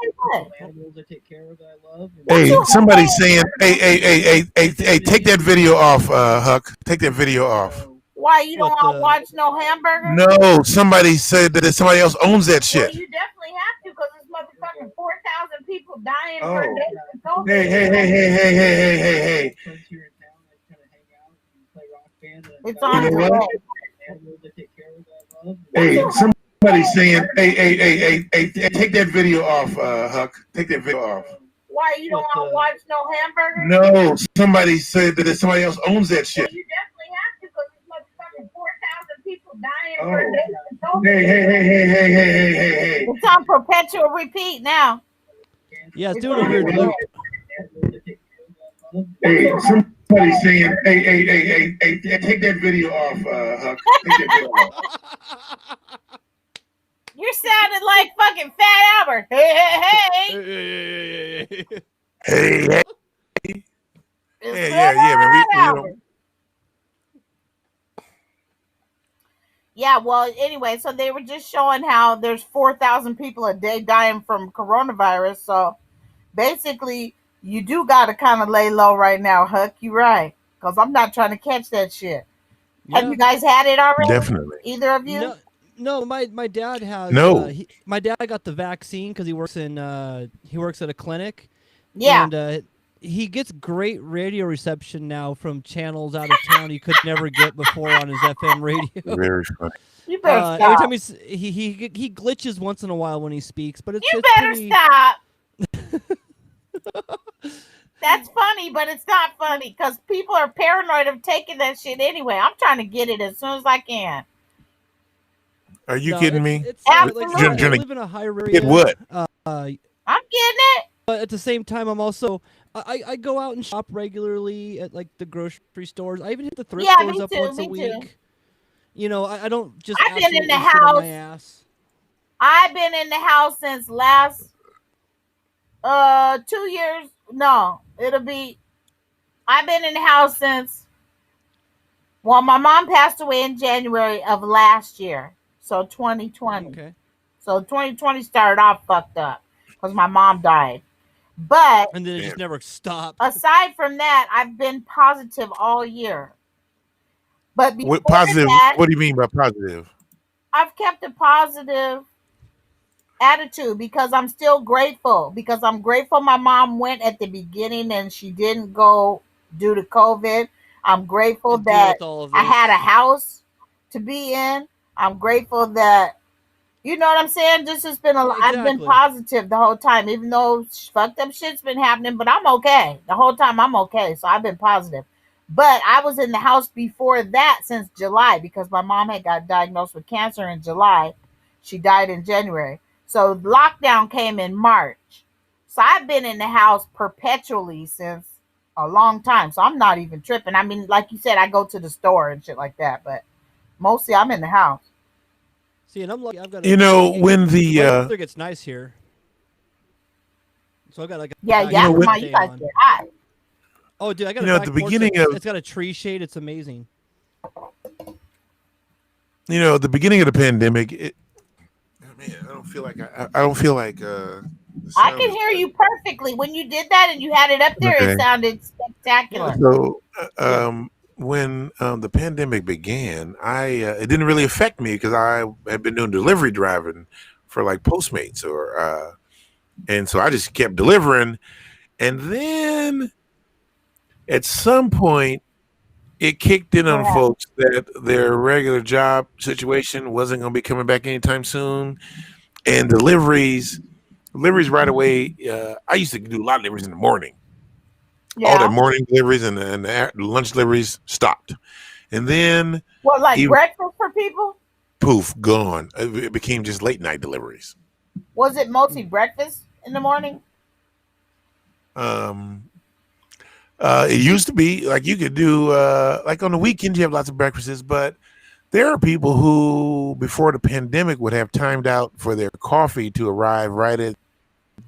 [SPEAKER 4] Animals I take care of that I love.
[SPEAKER 2] Hey, somebody's saying, hey, take that video off, Huck. Take that video off.
[SPEAKER 3] Why, you don't want to watch no hamburger?
[SPEAKER 2] No, somebody said that somebody else owns that shit.
[SPEAKER 3] Well, you definitely have to, because it's motherfucking 4,000 people dying per day from COVID.
[SPEAKER 2] Hey.
[SPEAKER 4] Friends here in town, I kind of hang out and play rock band.
[SPEAKER 3] It's on today.
[SPEAKER 4] Animals I take care of that I love.
[SPEAKER 2] Hey, somebody's saying, hey, take that video off, Huck. Take that video off.
[SPEAKER 3] Why, you don't want to watch no hamburger?
[SPEAKER 2] No, somebody said that somebody else owns that shit.
[SPEAKER 3] Well, you definitely have to, because it's motherfucking 4,000 people dying per day from COVID.
[SPEAKER 2] Hey.
[SPEAKER 3] It's on perpetual repeat now.
[SPEAKER 4] Yeah, it's doing a weird loop.
[SPEAKER 2] Hey, somebody's saying, hey, take that video off, Huck. Take that video off.
[SPEAKER 3] You sounded like fucking Fat Albert. Hey.
[SPEAKER 2] Yeah, man.
[SPEAKER 3] Yeah, well, anyway, so they were just showing how there's 4,000 people a day dying from coronavirus. So basically, you do got to kind of lay low right now, Huck. You're right. Because I'm not trying to catch that shit. Yeah. Have you guys had it already?
[SPEAKER 2] Definitely.
[SPEAKER 3] Either of you?
[SPEAKER 4] No, my dad has.
[SPEAKER 2] No.
[SPEAKER 4] My dad got the vaccine because he works at a clinic.
[SPEAKER 3] Yeah.
[SPEAKER 4] And he gets great radio reception now from channels out of town he could never get before on his FM radio.
[SPEAKER 2] Very funny.
[SPEAKER 3] You better stop.
[SPEAKER 4] Every time he glitches once in a while when he speaks, but it's
[SPEAKER 3] You
[SPEAKER 4] it's
[SPEAKER 3] better
[SPEAKER 4] pretty...
[SPEAKER 3] stop. That's funny, but it's not funny because people are paranoid of taking that shit anyway. I'm trying to get it as soon as I can.
[SPEAKER 2] Are you kidding me?
[SPEAKER 3] Absolutely.
[SPEAKER 4] I live in a high area.
[SPEAKER 2] Get what?
[SPEAKER 3] I'm getting it.
[SPEAKER 4] But at the same time, I'm also I go out and shop regularly at like the grocery stores. I even hit the thrift stores up once a week. You know, I don't just.
[SPEAKER 3] I've been in the
[SPEAKER 4] sit on my
[SPEAKER 3] house.
[SPEAKER 4] ass.
[SPEAKER 3] I've been in the house since last 2 years. No, it'll be. I've been in the house since. Well, my mom passed away in January of last year, so 2020.
[SPEAKER 4] Okay.
[SPEAKER 3] So 2020 started off fucked up because my mom died. But
[SPEAKER 4] and then it just never stopped.
[SPEAKER 3] Aside from that, I've been positive all year. But before
[SPEAKER 2] positive?
[SPEAKER 3] That,
[SPEAKER 2] what do you mean by positive?
[SPEAKER 3] I've kept a positive attitude because I'm still grateful. Because I'm grateful my mom went at the beginning and she didn't go due to COVID. I'm grateful that I had a house to be in. I'm grateful that, you know what I'm saying? This has been I've been positive the whole time, even though fucked up shit's been happening, but I'm okay. The whole time I'm okay. So I've been positive. But I was in the house before that since July because my mom had got diagnosed with cancer in July. She died in January. So lockdown came in March. So I've been in the house perpetually since a long time. So I'm not even tripping. I mean, like you said, I go to the store and shit like that, but mostly I'm in the house.
[SPEAKER 4] See, and I'm lucky. I've got
[SPEAKER 2] when the
[SPEAKER 4] weather gets nice here, so I got like
[SPEAKER 3] you guys get hot.
[SPEAKER 4] Oh, dude, I got
[SPEAKER 2] at the beginning of
[SPEAKER 4] it's got a tree shade. It's amazing.
[SPEAKER 2] At the beginning of the pandemic, I don't feel like I don't feel like
[SPEAKER 3] I can hear you perfectly. When you did that and you had it up there, It sounded spectacular.
[SPEAKER 2] So when the pandemic began, it didn't really affect me because I had been doing delivery driving for like Postmates and so I just kept delivering. And then at some point it kicked in on folks that their regular job situation wasn't going to be coming back anytime soon. And deliveries right away. I used to do a lot of deliveries in the morning. Yeah. All the morning deliveries and the lunch deliveries stopped. And then
[SPEAKER 3] breakfast for people?
[SPEAKER 2] Poof, gone. It became just late night deliveries.
[SPEAKER 3] Was it mostly breakfast in the morning?
[SPEAKER 2] It used to be like you could do like on the weekends you have lots of breakfasts, but there are people who before the pandemic would have timed out for their coffee to arrive right at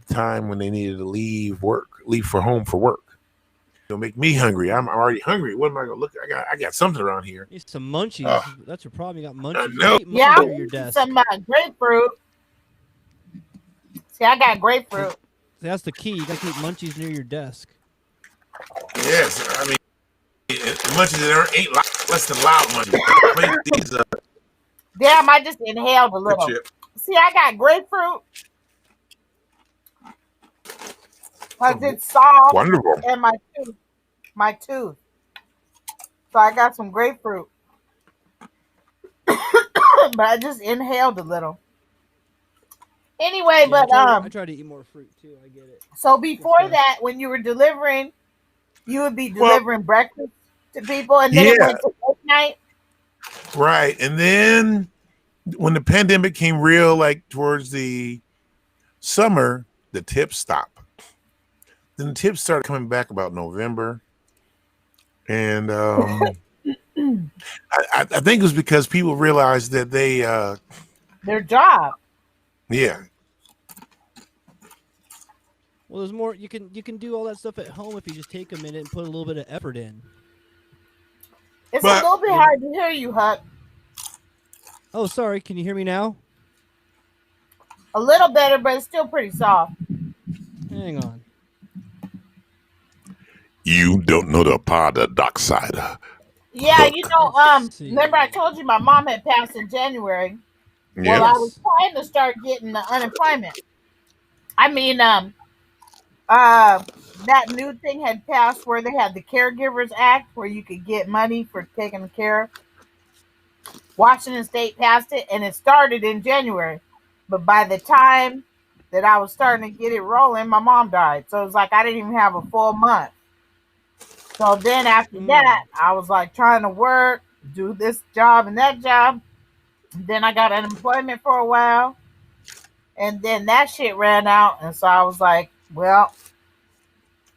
[SPEAKER 2] the time when they needed to leave for home for work. It'll make me hungry. I'm already hungry. What am I gonna look? I got something around here.
[SPEAKER 4] Need some munchies. That's your problem. You got munchies.
[SPEAKER 2] No.
[SPEAKER 3] Yeah, I need some grapefruit. See, I got grapefruit.
[SPEAKER 4] See, that's the key. You got to keep munchies near your desk.
[SPEAKER 2] Yes, I mean munchies that ain't less than loud munchies.
[SPEAKER 3] Damn, I just inhaled a little. See, I got grapefruit. Because it's soft.
[SPEAKER 2] Wonderful.
[SPEAKER 3] And my tooth. So I got some grapefruit. But I just inhaled a little. Anyway,
[SPEAKER 4] I try to eat more fruit too. I get it.
[SPEAKER 3] So before that, when you were delivering, you would be delivering breakfast to people, and then it went to late night.
[SPEAKER 2] Right, and then when the pandemic came real, like towards the summer, the tips stopped. Then the tips started coming back about November, and I think it was because people realized that
[SPEAKER 3] their job.
[SPEAKER 2] Yeah.
[SPEAKER 4] Well, there's more. You can do all that stuff at home if you just take a minute and put a little bit of effort in.
[SPEAKER 3] It's a little bit hard to hear you, Huck.
[SPEAKER 4] Oh, sorry. Can you hear me now?
[SPEAKER 3] A little better, but it's still pretty soft.
[SPEAKER 4] Hang on.
[SPEAKER 2] You don't know the paradox side.
[SPEAKER 3] Yeah, remember I told you my mom had passed in January.
[SPEAKER 2] Yes.
[SPEAKER 3] Well, I was trying to start getting the unemployment. I mean, that new thing had passed where they had the Caregivers Act where you could get money for taking care. Washington State passed it, and it started in January. But by the time that I was starting to get it rolling, my mom died. So it was like I didn't even have a full month. So then after that, I was like trying to work, do this job and that job. And then I got unemployment for a while. And then that shit ran out. And so I was like, well,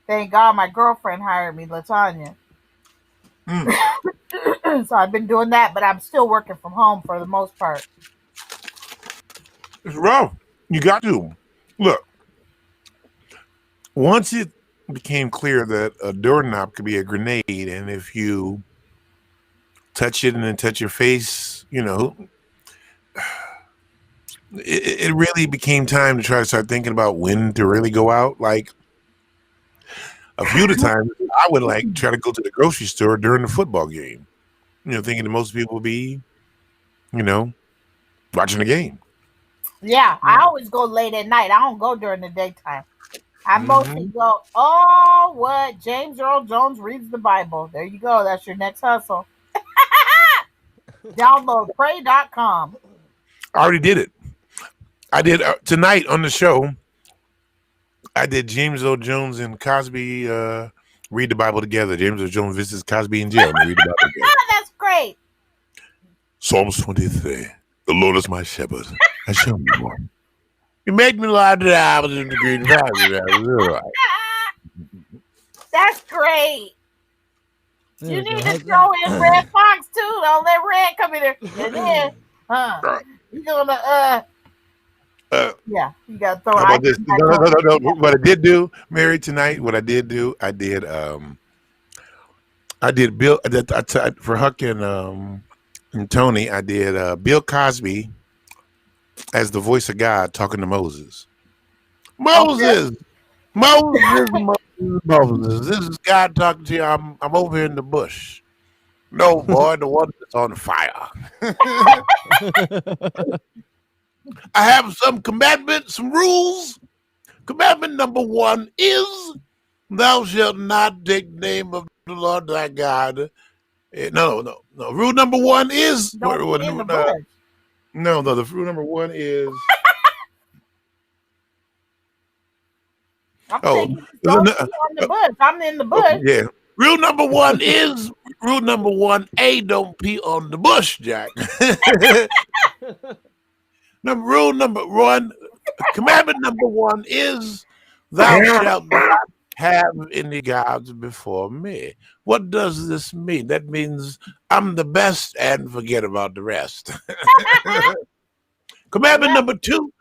[SPEAKER 3] thank God my girlfriend hired me, LaTanya. So I've been doing that, but I'm still working from home for the most part.
[SPEAKER 2] It's rough. You got to. Look, once it became clear that a doorknob could be a grenade, and if you touch it and then touch your face, you know, it really became time to try to start thinking about when to really go out. Like a few of the times, I would like try to go to the grocery store during the football game, you know, thinking that most people would be, you know, watching the game.
[SPEAKER 3] Yeah, I always go late at night. I don't go during the daytime. I mostly go, oh, what? James Earl Jones reads the Bible. There you go. That's your next hustle. Download pray.com.
[SPEAKER 2] I already did it. I did tonight on the show. I did James Earl Jones and Cosby read the Bible together. James Earl Jones visits Cosby in jail and they read the Bible together.
[SPEAKER 3] That's great.
[SPEAKER 2] Psalms 23. The Lord is my shepherd. I shall not want. You make me lie down in the green pasture.
[SPEAKER 3] That's great. You need to throw in Red Fox too. Don't let Red come in there. And then, you gonna yeah, you gotta throw.
[SPEAKER 2] How about this? No. What I did do, Mary, tonight. What I did do, I did Bill for Huck and Tony. I did Bill Cosby as the voice of God talking to Moses. Moses. This is God talking to you. I'm over here in the bush. No, boy, the one that's on fire. I have some commandments, some rules. Commandment number 1 is thou shalt not take the name of the Lord thy God. No. Rule number 1 is the rule number 1 is
[SPEAKER 3] don't be on the bush. I'm in the bush.
[SPEAKER 2] Yeah. Rule number 1 is rule number 1A, don't pee on the bush, Jack. Rule number 1, commandment number 1 is thou shalt not have any gods before me. What does this mean? That means I'm the best and forget about the rest. Commandment number 2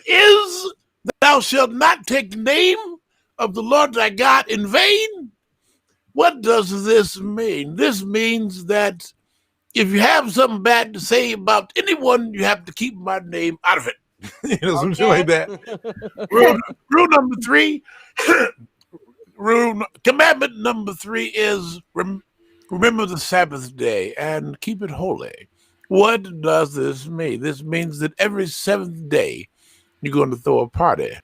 [SPEAKER 2] is thou shalt not take the name of the Lord thy God in vain. What does this mean? This means that if you have something bad to say about anyone, you have to keep my name out of it. You know, something like that. Rule number 3, commandment number 3 is remember the Sabbath day and keep it holy. What does this mean? This means that every 7th day, you're going to throw a party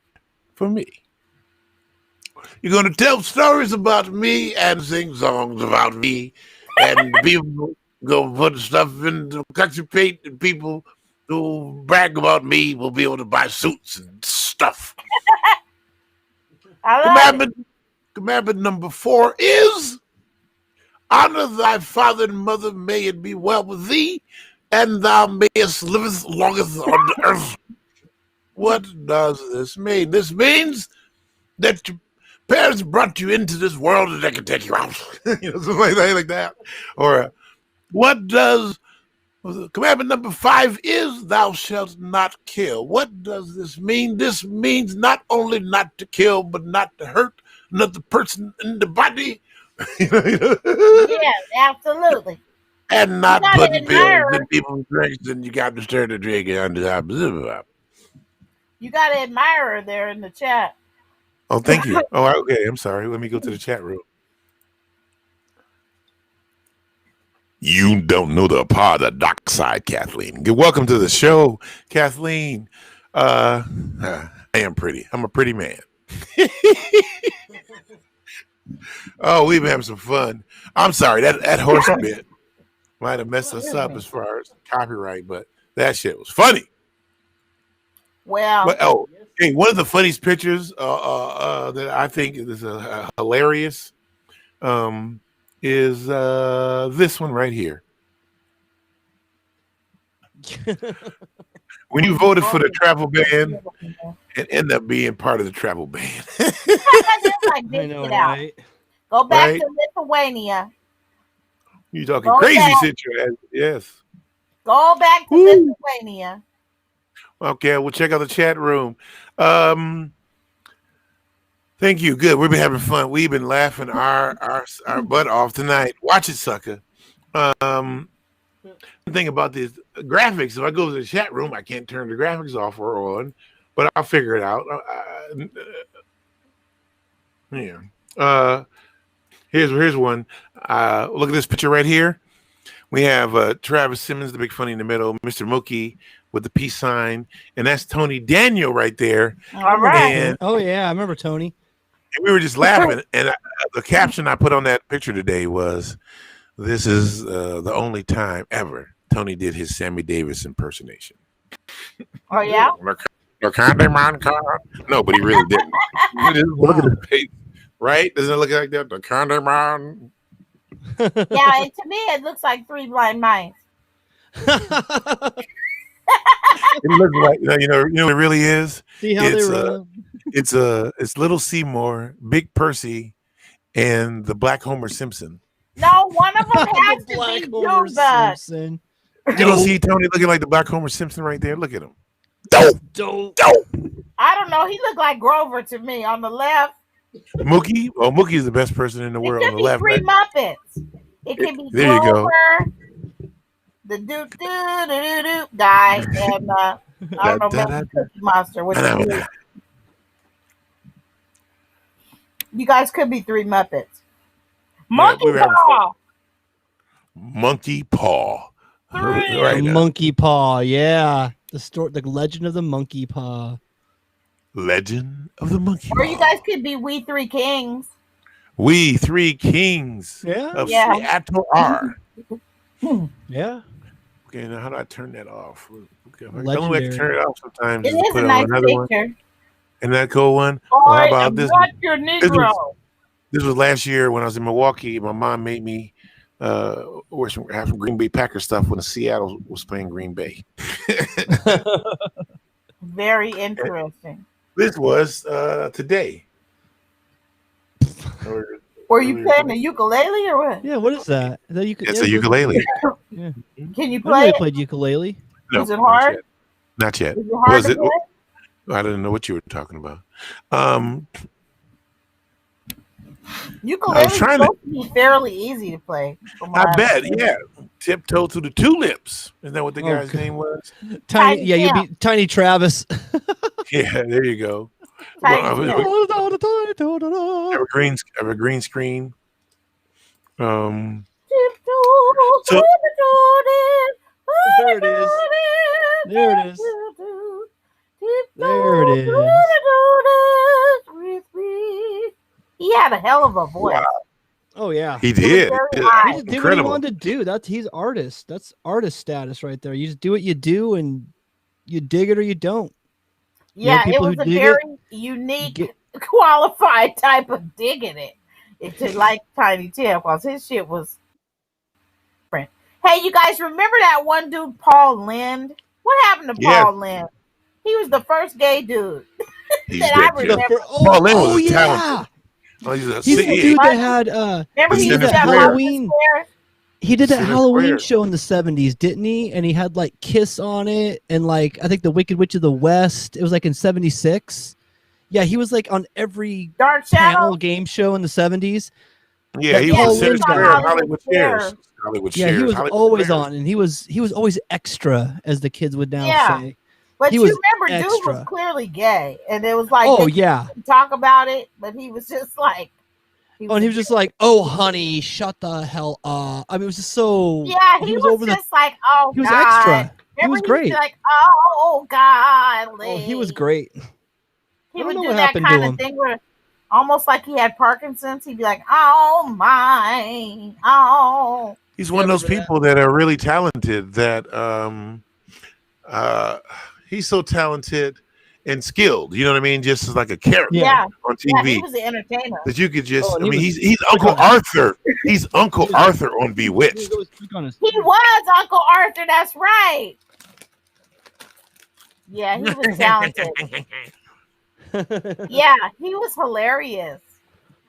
[SPEAKER 2] for me. You're going to tell stories about me and sing songs about me, and people go put stuff in the country paint, and people who brag about me will be able to buy suits and stuff. Commandment number 4 is honor thy father and mother, may it be well with thee, and thou mayest live longest on the earth. What does this mean? This means that your parents brought you into this world and they can take you out. You know, something like that. Or what does commandment number 5 is thou shalt not kill. What does this mean? This means not only not to kill, but not to hurt another person in the body.
[SPEAKER 3] Yes, absolutely.
[SPEAKER 2] And not putting pills in people's drinks, and you got to stir the drink and
[SPEAKER 3] you got to admire her there in the chat.
[SPEAKER 2] Oh, thank you. Oh, okay. I'm sorry. Let me go to the chat room. You don't know the part of the dark side, Kathleen. Welcome to the show, Kathleen. I am pretty. I'm a pretty man. Oh, we've been having some fun. I'm sorry that horse bit might have messed us up as far as copyright, but that shit was funny.
[SPEAKER 3] Well,
[SPEAKER 2] But hey, one of the funniest pictures that I think is hilarious is this one right here. When you voted for the travel ban and end up being part of the travel ban.
[SPEAKER 3] I know, right? Go back
[SPEAKER 2] Right?
[SPEAKER 3] to Lithuania.
[SPEAKER 2] You talking crazy situation? Yes.
[SPEAKER 3] Go back to Lithuania.
[SPEAKER 2] Okay, we'll check out the chat room. Thank you. Good. We've been having fun. We've been laughing our butt off tonight. Watch it, sucker. The thing about this graphics, if I go to the chat room, I can't turn the graphics off or on, but I'll figure it out. Here's one. Look at this picture right here. We have Travis Simmons, the big funny in the middle, Mr. Mookie with the peace sign, and that's Tony Daniel right there.
[SPEAKER 3] All right.
[SPEAKER 2] And,
[SPEAKER 4] oh yeah, I remember Tony.
[SPEAKER 2] And we were just laughing, and the caption I put on that picture today was, "This is the only time ever Tony did his Sammy Davis impersonation."
[SPEAKER 3] Oh yeah.
[SPEAKER 2] No, but he really didn't. Look at his face, right? Doesn't it look like that? The Conde Man.
[SPEAKER 3] Yeah, and to me it looks like Three Blind Mice.
[SPEAKER 2] It looks like you know what it really is.
[SPEAKER 4] See how they run.
[SPEAKER 2] It's Little Seymour, Big Percy, and the Black Homer Simpson.
[SPEAKER 3] No, one of them has to be Homer Simpson.
[SPEAKER 2] You don't see Tony looking like the Black Homer Simpson right there? Look at him.
[SPEAKER 4] Dope.
[SPEAKER 3] I don't know. He looked like Grover to me on the left.
[SPEAKER 2] Mookie? Oh, Mookie is the best person in the world on the left.
[SPEAKER 3] Three Muppets. It could be
[SPEAKER 2] there
[SPEAKER 3] Grover,
[SPEAKER 2] you go.
[SPEAKER 3] The doo guy, and I don't know, maybe Cookie Monster. You guys could be Three Muppets. Monkey Paw.
[SPEAKER 2] Monkey Paw.
[SPEAKER 4] Right now. Monkey Paw, yeah. The legend of the Monkey Paw.
[SPEAKER 2] Legend of the Monkey
[SPEAKER 3] Paw. Or you guys could be We Three Kings.
[SPEAKER 2] We Three Kings.
[SPEAKER 4] Yeah.
[SPEAKER 2] Of Seattle R.
[SPEAKER 4] Yeah.
[SPEAKER 2] Okay, now how do I turn that off? Okay, the
[SPEAKER 4] only
[SPEAKER 2] way I can turn it off sometimes
[SPEAKER 3] it
[SPEAKER 2] is to put it on another one. And that cool one.
[SPEAKER 3] Boy,
[SPEAKER 2] well, how about this?
[SPEAKER 3] Your Negro.
[SPEAKER 2] This was last year when I was in Milwaukee. My mom made me have some Green Bay Packer stuff when Seattle was playing Green Bay.
[SPEAKER 3] Very interesting.
[SPEAKER 2] This was today.
[SPEAKER 3] Were you playing the ukulele or what?
[SPEAKER 4] Yeah, what is that? Is that
[SPEAKER 2] it's a ukulele.
[SPEAKER 3] Yeah. Can you play?
[SPEAKER 4] I played ukulele.
[SPEAKER 2] No,
[SPEAKER 3] is it hard?
[SPEAKER 2] Not yet.
[SPEAKER 3] Is it hard to play?
[SPEAKER 2] I didn't know what you were talking about.
[SPEAKER 3] Ukulele is supposed to be fairly easy to play.
[SPEAKER 2] I bet, yeah. Tiptoe to the Tulips. Isn't that what the guy's name was?
[SPEAKER 4] Tiny, yeah, you'd be Tiny Travis.
[SPEAKER 2] Yeah, there you go. Evergreen screen. So,
[SPEAKER 4] there it is. There it is. There it is.
[SPEAKER 3] He had a hell of a voice.
[SPEAKER 2] Wow.
[SPEAKER 4] Oh yeah,
[SPEAKER 2] he did.
[SPEAKER 4] He just did what he wanted to do. He's artist. That's artist status right there. You just do what you do, and you dig it or you don't.
[SPEAKER 3] Yeah, it was a very unique, qualified type of digging it. It's just like Tiny Tim, because his shit was different. Hey, you guys remember that one dude, Paul Lind? What happened to Paul Lind? He was the first gay dude that I remember.
[SPEAKER 2] Paul Lind was talented. Oh,
[SPEAKER 4] he's the dude that had
[SPEAKER 3] remember he
[SPEAKER 4] did that Halloween. He did that Halloween show in the 70s, didn't he? And he had like Kiss on it, and like I think the Wicked Witch of the West. It was like in '76. Yeah, he was like on every
[SPEAKER 3] Dark
[SPEAKER 4] panel game show in the 70s.
[SPEAKER 2] Yeah, he was Hollywood Shares.
[SPEAKER 4] Yeah, he was always on, and he was always extra, as the kids would now say.
[SPEAKER 3] But
[SPEAKER 4] he
[SPEAKER 3] you remember,
[SPEAKER 4] extra.
[SPEAKER 3] dude was clearly gay, and it was like, talk about it, but he was just like,
[SPEAKER 4] he was just like, "Oh, honey, shut the hell up." I mean, it was just so.
[SPEAKER 3] Yeah, he was
[SPEAKER 4] over
[SPEAKER 3] just like, "Oh,
[SPEAKER 4] he was
[SPEAKER 3] God."
[SPEAKER 4] extra.
[SPEAKER 3] Remember,
[SPEAKER 4] he was great.
[SPEAKER 3] Like, "Oh, God."
[SPEAKER 4] Oh, he was great.
[SPEAKER 3] He would do that kind of thing where almost like he had Parkinson's. He'd be like, "Oh my, oh."
[SPEAKER 2] He's one of those people that are really talented. That he's so talented and skilled. You know what I mean? Just as like a character
[SPEAKER 3] Yeah,
[SPEAKER 2] on
[SPEAKER 3] yeah, he
[SPEAKER 2] TV
[SPEAKER 3] was an entertainer.
[SPEAKER 2] that you could just.
[SPEAKER 4] Oh, and
[SPEAKER 2] I mean,
[SPEAKER 4] he was-
[SPEAKER 2] he's Uncle Arthur. He's Uncle Arthur on Bewitched.
[SPEAKER 3] He was Uncle Arthur. That's right. Yeah, he was talented. Yeah, he was hilarious.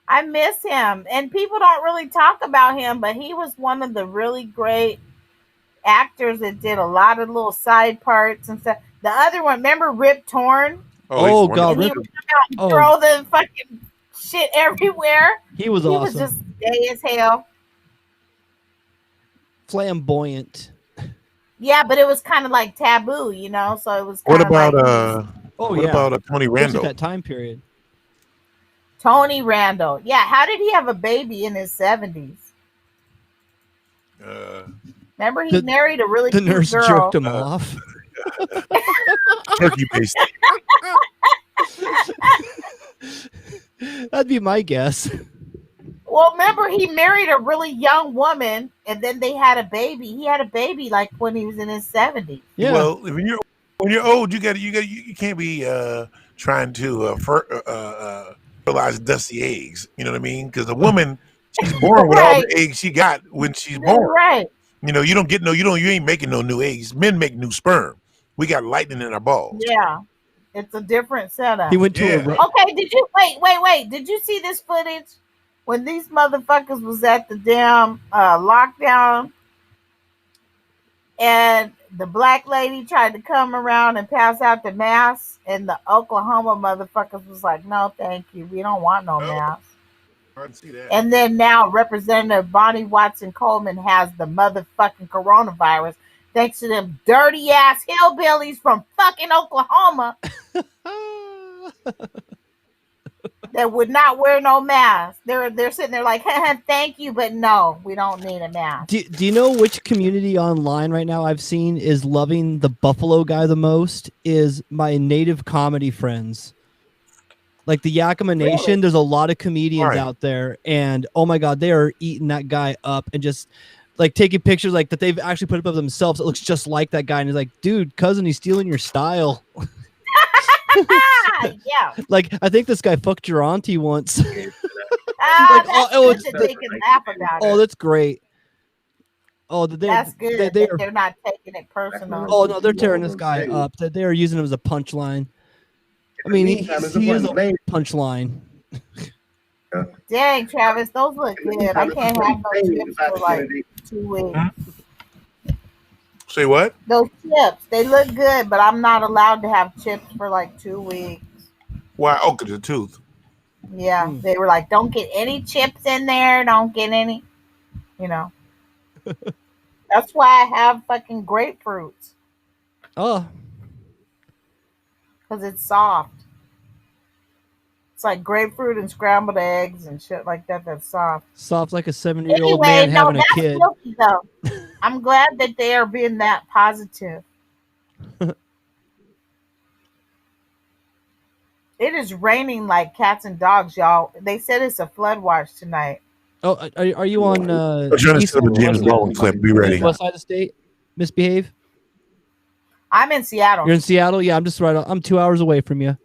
[SPEAKER 3] I miss him, and people don't really talk about him, but he was one of the really great actors that did a lot of little side parts and stuff. The other one, remember Rip Torn?
[SPEAKER 4] Oh God,
[SPEAKER 3] And he
[SPEAKER 4] Rip.
[SPEAKER 3] would come out and throw the fucking shit everywhere.
[SPEAKER 4] He was
[SPEAKER 3] He
[SPEAKER 4] awesome.
[SPEAKER 3] was just gay as hell.
[SPEAKER 4] Flamboyant.
[SPEAKER 3] Yeah, but it was kind of like taboo, you know. So it was.
[SPEAKER 2] What
[SPEAKER 3] kinda
[SPEAKER 2] about
[SPEAKER 3] like,
[SPEAKER 2] what about Tony
[SPEAKER 4] Especially
[SPEAKER 2] Randall?
[SPEAKER 4] that time period.
[SPEAKER 3] Tony Randall? Yeah, how did he have a baby in his 70s? Remember, he married a really
[SPEAKER 4] The
[SPEAKER 3] cute
[SPEAKER 4] nurse
[SPEAKER 3] girl.
[SPEAKER 4] jerked him off.
[SPEAKER 2] Turkey based.
[SPEAKER 4] That'd be my guess.
[SPEAKER 3] Well, remember, he married a really young woman, and then they had a baby. He had a baby like when he was in his 70s.
[SPEAKER 4] Yeah.
[SPEAKER 2] Well, when you're old, you can't be trying to fertilize dusty eggs. You know what I mean? Because the woman, she's born with all the eggs she got when she's born.
[SPEAKER 3] Right.
[SPEAKER 2] You know, you ain't making no new eggs. Men make new sperm. We got lightning in our balls.
[SPEAKER 3] Yeah, it's a different setup.
[SPEAKER 4] He went to a.
[SPEAKER 3] Okay, did you wait? Did you see this footage when these motherfuckers was at the damn lockdown, and the black lady tried to come around and pass out the mask, and the Oklahoma motherfuckers was like, "No, thank you, we don't want no mask."
[SPEAKER 2] I can see that.
[SPEAKER 3] And then now Representative Bonnie Watson Coleman has the motherfucking coronavirus thanks to them dirty ass hillbillies from fucking Oklahoma that would not wear no mask. They're sitting there like, thank you, but no, we don't need a mask.
[SPEAKER 4] Do you know which community online right now I've seen is loving the Buffalo guy the most? Is my native comedy friends. Like the Yakima Nation, there's a lot of comedians out there, and oh my God, they are eating that guy up and just like taking pictures like that they've actually put up of themselves. It looks just like that guy, and he's like, dude, cousin, he's stealing your style.
[SPEAKER 3] Yeah.
[SPEAKER 4] Like, I think this guy fucked your auntie once.
[SPEAKER 3] That's good that they can laugh about it.
[SPEAKER 4] Oh, that's great. Oh,
[SPEAKER 3] That's good that they're not taking it personal.
[SPEAKER 4] Oh no, they're tearing this guy up. That they are using him as a punchline. I mean, he is a punchline.
[SPEAKER 3] Dang, Travis, those look good. I can't have those chips for like 2 weeks.
[SPEAKER 2] Say what?
[SPEAKER 3] Those chips, they look good, but I'm not allowed to have chips for like 2 weeks.
[SPEAKER 2] Why? Oh, 'cause the tooth.
[SPEAKER 3] Yeah, they were like, don't get any chips in there. Don't get any, you know. That's why I have fucking grapefruits.
[SPEAKER 4] Oh.
[SPEAKER 3] Because it's soft. It's like grapefruit and scrambled eggs and shit like that. That's soft.
[SPEAKER 4] Soft like a 70-year-old man having a kid.
[SPEAKER 3] Guilty, though. I'm glad that they are being that positive. It is raining like cats and dogs, y'all. They said it's a flood watch tonight.
[SPEAKER 4] Oh, are you on?
[SPEAKER 2] I'm trying to
[SPEAKER 4] East
[SPEAKER 2] see the James Baldwin clip. Be ready.
[SPEAKER 4] West side of the state. Misbehave.
[SPEAKER 3] I'm in Seattle.
[SPEAKER 4] You're in Seattle. Yeah, I'm 2 hours away from you.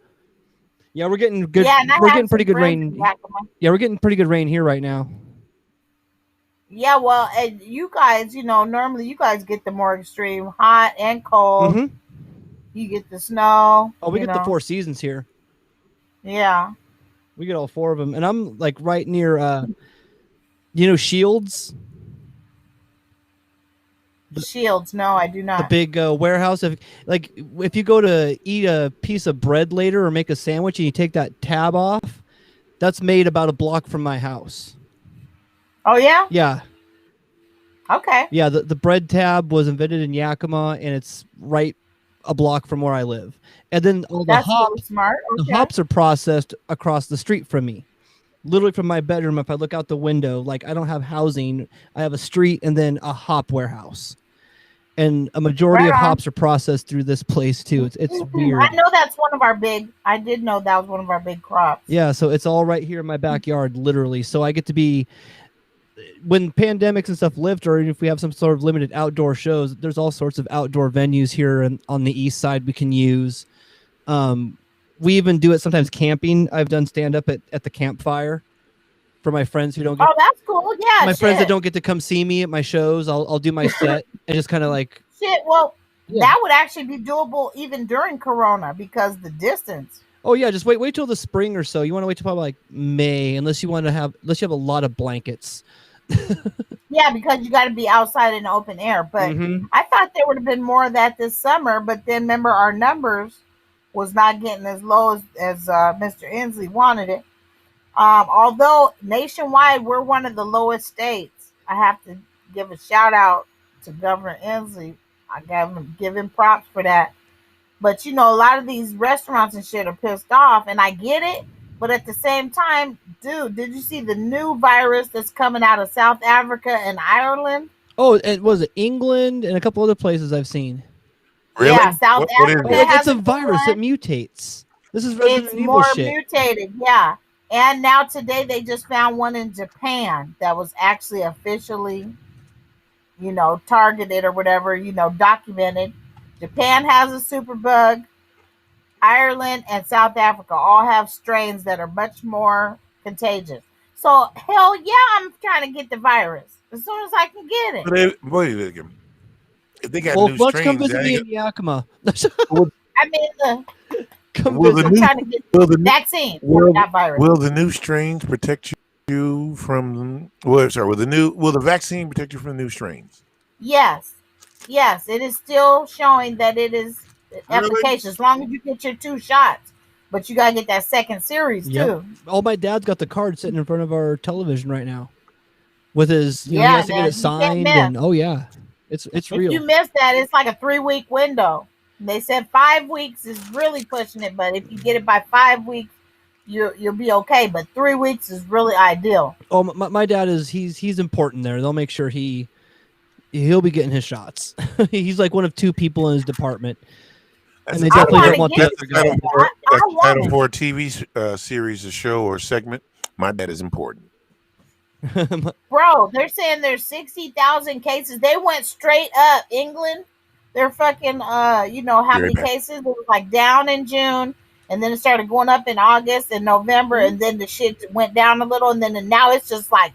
[SPEAKER 4] Yeah, we're getting good.
[SPEAKER 3] Yeah, and I
[SPEAKER 4] we're
[SPEAKER 3] have
[SPEAKER 4] getting pretty
[SPEAKER 3] some
[SPEAKER 4] good
[SPEAKER 3] friends
[SPEAKER 4] rain.
[SPEAKER 3] in Yakima.
[SPEAKER 4] Yeah, we're getting pretty good rain here right now.
[SPEAKER 3] Yeah, well, and you guys, you know, normally you guys get the more extreme hot and cold.
[SPEAKER 4] Mhm.
[SPEAKER 3] You get the snow.
[SPEAKER 4] Oh, we
[SPEAKER 3] you
[SPEAKER 4] get the
[SPEAKER 3] know.
[SPEAKER 4] 4 seasons here.
[SPEAKER 3] Yeah.
[SPEAKER 4] We get all 4 of them, and I'm like right near. Shields.
[SPEAKER 3] Shields? No, I do not.
[SPEAKER 4] The big warehouse. If you go to eat a piece of bread later or make a sandwich and you take that tab off, that's made about a block from my house.
[SPEAKER 3] Oh yeah.
[SPEAKER 4] Yeah.
[SPEAKER 3] Okay.
[SPEAKER 4] Yeah. The bread tab was invented in Yakima, and it's right a block from where I live. And then all the
[SPEAKER 3] That's
[SPEAKER 4] hops.
[SPEAKER 3] really smart. Okay.
[SPEAKER 4] The hops are processed across the street from me. Literally from my bedroom, if I look out the window, like I don't have housing, I have a street and then a hop warehouse. and a majority
[SPEAKER 3] Right
[SPEAKER 4] of
[SPEAKER 3] on.
[SPEAKER 4] hops are processed through this place too. It's weird.
[SPEAKER 3] I know that's one of our big. I did know that was one of our big crops.
[SPEAKER 4] Yeah, so it's all right here in my backyard, literally. So I get to be, when pandemics and stuff lift, or if we have some sort of limited outdoor shows, there's all sorts of outdoor venues here and on the east side we can use. We even do it sometimes camping. I've done stand up at the campfire for my friends who don't get.
[SPEAKER 3] Oh, that's cool. Yeah,
[SPEAKER 4] my
[SPEAKER 3] shit.
[SPEAKER 4] friends that don't get to come see me at my shows. I'll do my set and just kind of like.
[SPEAKER 3] Shit. Well, that would actually be doable even during Corona because the distance.
[SPEAKER 4] Oh yeah, just wait till the spring or so. You want to wait till probably like May, unless you have a lot of blankets.
[SPEAKER 3] Yeah, because you got to be outside in the open air. But I thought there would have been more of that this summer. But then remember, our numbers was not getting as low as Mr. Inslee wanted it. Although nationwide we're one of the lowest states, I have to give a shout out to Governor Inslee. I give him props for that. But you know, a lot of these restaurants and shit are pissed off, and I get it. But at the same time, dude, did you see the new virus that's coming out of South Africa and Ireland?
[SPEAKER 4] Oh, it was England and a couple other places I've seen.
[SPEAKER 3] Really? Yeah, South Africa
[SPEAKER 4] it's a virus. It mutates. This is Resident
[SPEAKER 3] it's
[SPEAKER 4] Evil
[SPEAKER 3] more
[SPEAKER 4] shit.
[SPEAKER 3] mutated, yeah. And now today they just found one in Japan that was actually officially, targeted or whatever, documented. Japan has a superbug. Ireland and South Africa all have strains that are much more contagious. So hell yeah, I'm trying to get the virus as soon as I can get it.
[SPEAKER 2] Wait a minute. If they got new
[SPEAKER 4] let's
[SPEAKER 2] strains,
[SPEAKER 4] come visit me in Yakima.
[SPEAKER 3] I mean,
[SPEAKER 2] I'm
[SPEAKER 3] trying to get the vaccine, not virus.
[SPEAKER 2] Will the new strains protect you from? Will the vaccine protect you from the new strains?
[SPEAKER 3] Yes, it is still showing that it is efficacious as long as you get your 2 shots. But you gotta get that second series too.
[SPEAKER 4] Oh, my dad's got the card sitting in front of our television right now, with his. He has to get it signed, and it's real.
[SPEAKER 3] If you miss that, it's like a 3-week window. They said 5 weeks is really pushing it, but if you get it by 5 weeks, you'll be okay. But 3 weeks is really ideal.
[SPEAKER 4] Oh, my dad is he's important there. They'll make sure he'll be getting his shots. He's like one of 2 people in his department. And they definitely don't want that to go.
[SPEAKER 2] Title for a TV series, a show, or segment. My dad is important.
[SPEAKER 3] Bro, they're saying there's 60,000 cases. They went straight up. England, they're fucking, how many cases? It was like down in June, and then it started going up in August and November, and then the shit went down a little, and then now it's just like,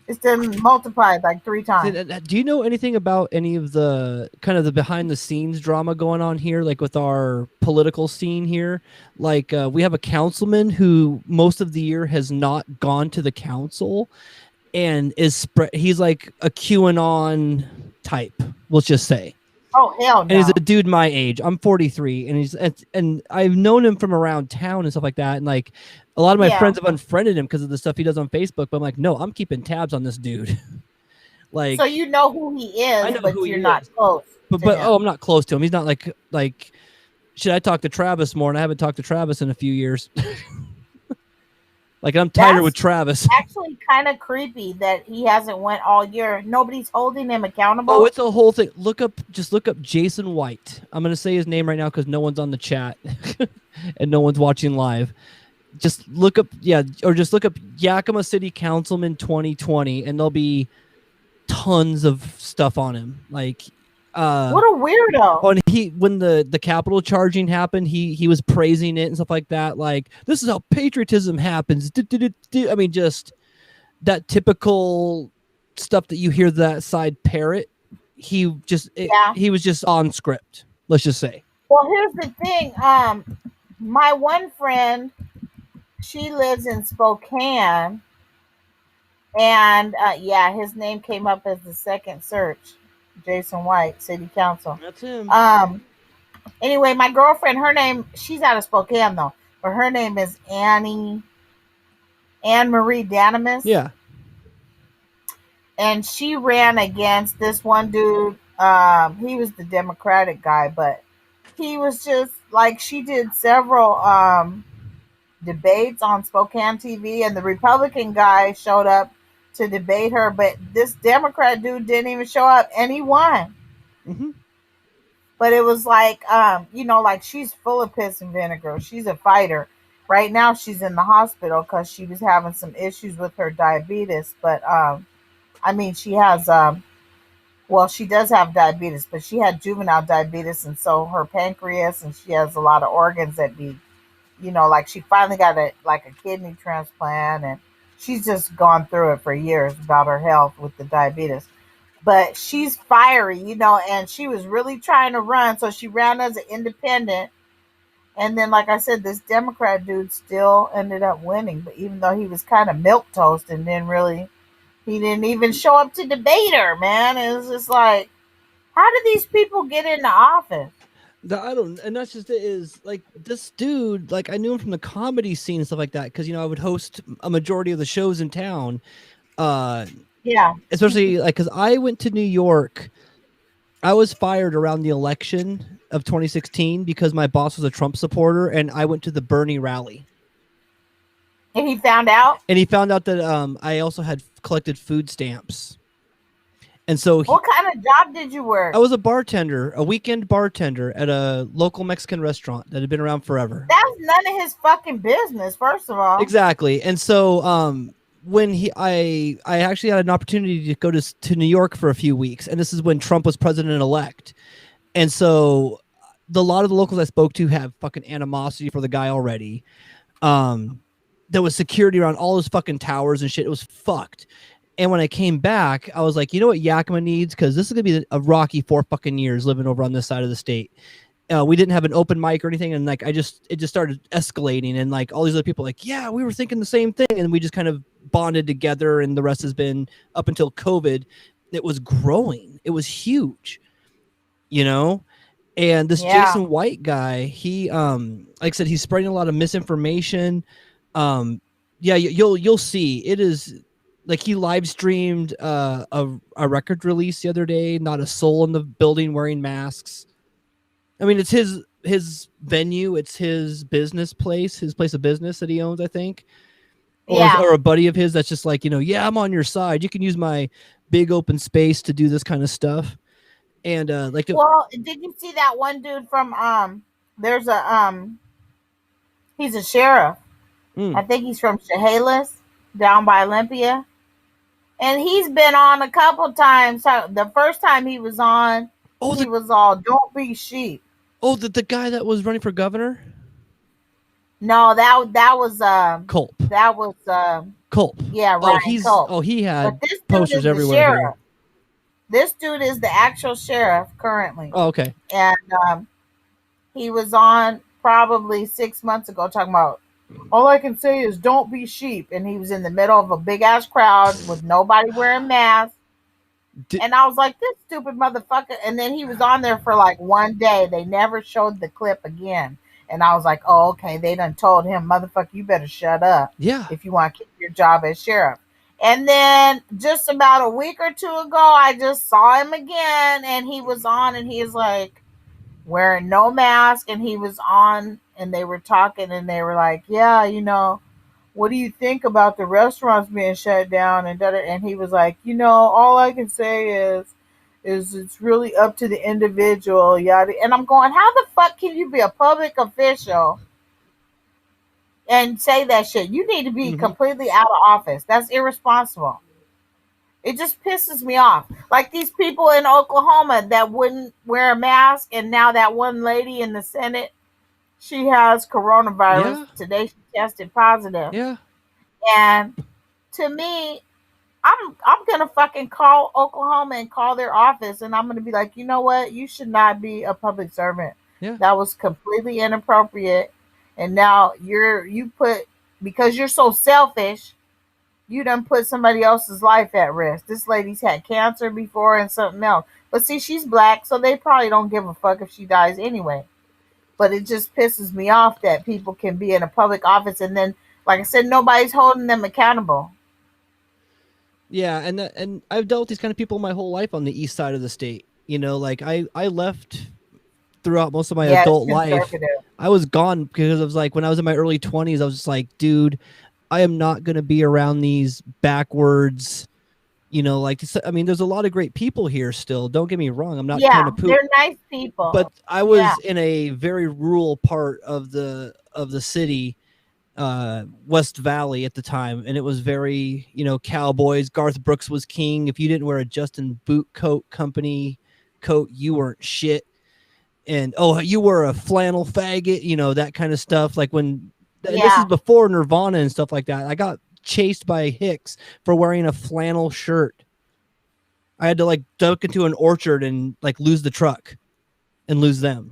[SPEAKER 3] it's been multiplied like 3 times.
[SPEAKER 4] Do you know anything about any of the kind of the behind the scenes drama going on here, like with our political scene here? Like we have a councilman who most of the year has not gone to the council and he's like a QAnon type, let's just say.
[SPEAKER 3] Oh hell no.
[SPEAKER 4] And he's a dude my age. I'm 43, and I've known him from around town and stuff like that. And like a lot of my friends have unfriended him because of the stuff he does on Facebook. But I'm like, no, I'm keeping tabs on this dude. Like,
[SPEAKER 3] so you know who he is,
[SPEAKER 4] I know
[SPEAKER 3] but
[SPEAKER 4] who
[SPEAKER 3] you're not close.
[SPEAKER 4] But I'm not close to him. He's not like. Should I talk to Travis more? And I haven't talked to Travis in a few years. Like I'm tighter with Travis.
[SPEAKER 3] Actually, kind of creepy that he hasn't went all year. Nobody's holding him accountable.
[SPEAKER 4] Oh, it's a whole thing. Just look up Jason White. I'm gonna say his name right now because no one's on the chat and no one's watching live. Just look up, just look up Yakima City Councilman 2020, and there'll be tons of stuff on him. Like,
[SPEAKER 3] what a weirdo!
[SPEAKER 4] Oh, and when the Capitol charging happened, he was praising it and stuff like that. Like, this is how patriotism happens. I mean, just that typical stuff that you hear that side parrot. He was just on script. Let's just say.
[SPEAKER 3] Well, here's the thing. My one friend, she lives in Spokane, and his name came up as the second search. Jason White, City Council.
[SPEAKER 4] That's him.
[SPEAKER 3] Anyway, my girlfriend, her name, she's out of Spokane though, but her name is Anne Marie Danamus.
[SPEAKER 4] Yeah.
[SPEAKER 3] And she ran against this one dude. He was the Democratic guy, but he was just like, she did several debates on Spokane TV, and the Republican guy showed up to debate her, but this Democrat dude didn't even show up, and he won.
[SPEAKER 4] Mm-hmm.
[SPEAKER 3] But it was like, like she's full of piss and vinegar. She's a fighter. Right now, she's in the hospital because she was having some issues with her diabetes. But she has she does have diabetes, but she had juvenile diabetes, and so her pancreas, and she has a lot of organs that be, like she finally got a kidney transplant, and she's just gone through it for years about her health with the diabetes. But she's fiery, and she was really trying to run, so she ran as an independent. And then, like I said, this Democrat dude still ended up winning, but even though he was kind of milk toast and he didn't even show up to debate her, man. It was just like, how did these people get into office?
[SPEAKER 4] I don't, and that's just it. Is like this dude, like I knew him from the comedy scene and stuff like that, because I would host a majority of the shows in town.
[SPEAKER 3] Yeah,
[SPEAKER 4] especially like because I went to New York. I was fired around the election of 2016 because my boss was a Trump supporter, and I went to the Bernie rally.
[SPEAKER 3] And he found out?
[SPEAKER 4] And he found out that I also had collected food stamps. And so
[SPEAKER 3] what kind of job did you work?
[SPEAKER 4] I was a bartender, a weekend bartender at a local Mexican restaurant that had been around forever.
[SPEAKER 3] That's none of his fucking business, first of all.
[SPEAKER 4] Exactly. And so when I actually had an opportunity to go to New York for a few weeks, and this is when Trump was president-elect. And so a lot of the locals I spoke to have fucking animosity for the guy already. There was security around all those fucking towers and shit. It was fucked. And when I came back, I was like, you know what Yakima needs? Because this is going to be a rocky 4 fucking years living over on this side of the state. We didn't have an open mic or anything. And like, it just started escalating. And like all these other people like, yeah, we were thinking the same thing. And we just kind of bonded together. And the rest has been up until COVID. It was growing. It was huge, And this Jason White guy, he, like I said, he's spreading a lot of misinformation. You'll see. It is like he live streamed a record release the other day. Not a soul in the building wearing masks. I mean, it's his venue. It's his business place, his place of business that he owns, I think. Or a buddy of his that's just like, I'm on your side. You can use my big open space to do this kind of stuff. And did
[SPEAKER 3] you see that one dude from there's he's a sheriff. I think he's from Chehalis down by Olympia. And he's been on a couple times. The first time he was on, he was all, don't be sheep.
[SPEAKER 4] Oh, the guy that was running for governor?
[SPEAKER 3] No, that was
[SPEAKER 4] Culp.
[SPEAKER 3] That was
[SPEAKER 4] Culp.
[SPEAKER 3] Yeah, right. Culp.
[SPEAKER 4] He had posters everywhere.
[SPEAKER 3] This dude is the actual sheriff currently.
[SPEAKER 4] Oh, okay.
[SPEAKER 3] And he was on probably 6 months ago talking about, all I can say is don't be sheep. And he was in the middle of a big ass crowd with nobody wearing masks. And I was like, this stupid motherfucker. And then he was on there for like one day. They never showed the clip again. And I was like, oh, okay. They done told him, motherfucker, you better shut up.
[SPEAKER 4] Yeah.
[SPEAKER 3] If you want to keep your job as sheriff. And then just about a week or two ago, I just saw him again. And he was on and he was like wearing no mask. And he was on and they were talking and they were like, yeah, what do you think about the restaurants being shut down? And he was like, all I can say is it's really up to the individual. Yada. And I'm going, how the fuck can you be a public official and say that shit? You need to be completely out of office. That's irresponsible. It just pisses me off. Like these people in Oklahoma that wouldn't wear a mask. And now that one lady in the Senate, she has coronavirus. Yeah. Today she tested positive.
[SPEAKER 4] Yeah.
[SPEAKER 3] And to me, I'm gonna fucking call Oklahoma and call their office, and I'm gonna be like, you know what? You should not be a public servant.
[SPEAKER 4] Yeah.
[SPEAKER 3] That was completely inappropriate. And now because you're so selfish, you done put somebody else's life at risk. This lady's had cancer before and something else. But see, she's black, so they probably don't give a fuck if she dies anyway. But it just pisses me off that people can be in a public office and then, like I said, nobody's holding them accountable.
[SPEAKER 4] Yeah, and I've dealt with these kind of people my whole life on the east side of the state. Like I left throughout most of my adult life. I was gone because I was like, when I was in my early 20s, I was just like, dude, I am not going to be around these backwards, like, I mean, there's a lot of great people here still. Don't get me wrong. I'm not trying to poop.
[SPEAKER 3] They're nice people.
[SPEAKER 4] But I was in a very rural part of the city, West Valley at the time, and it was very, cowboys. Garth Brooks was king. If you didn't wear a Justin Boot Coat Company coat, you weren't shit. And you were a flannel faggot, that kind of stuff. Like this is before Nirvana and stuff like that. I got chased by Hicks for wearing a flannel shirt. I had to like duck into an orchard and like lose the truck and lose them.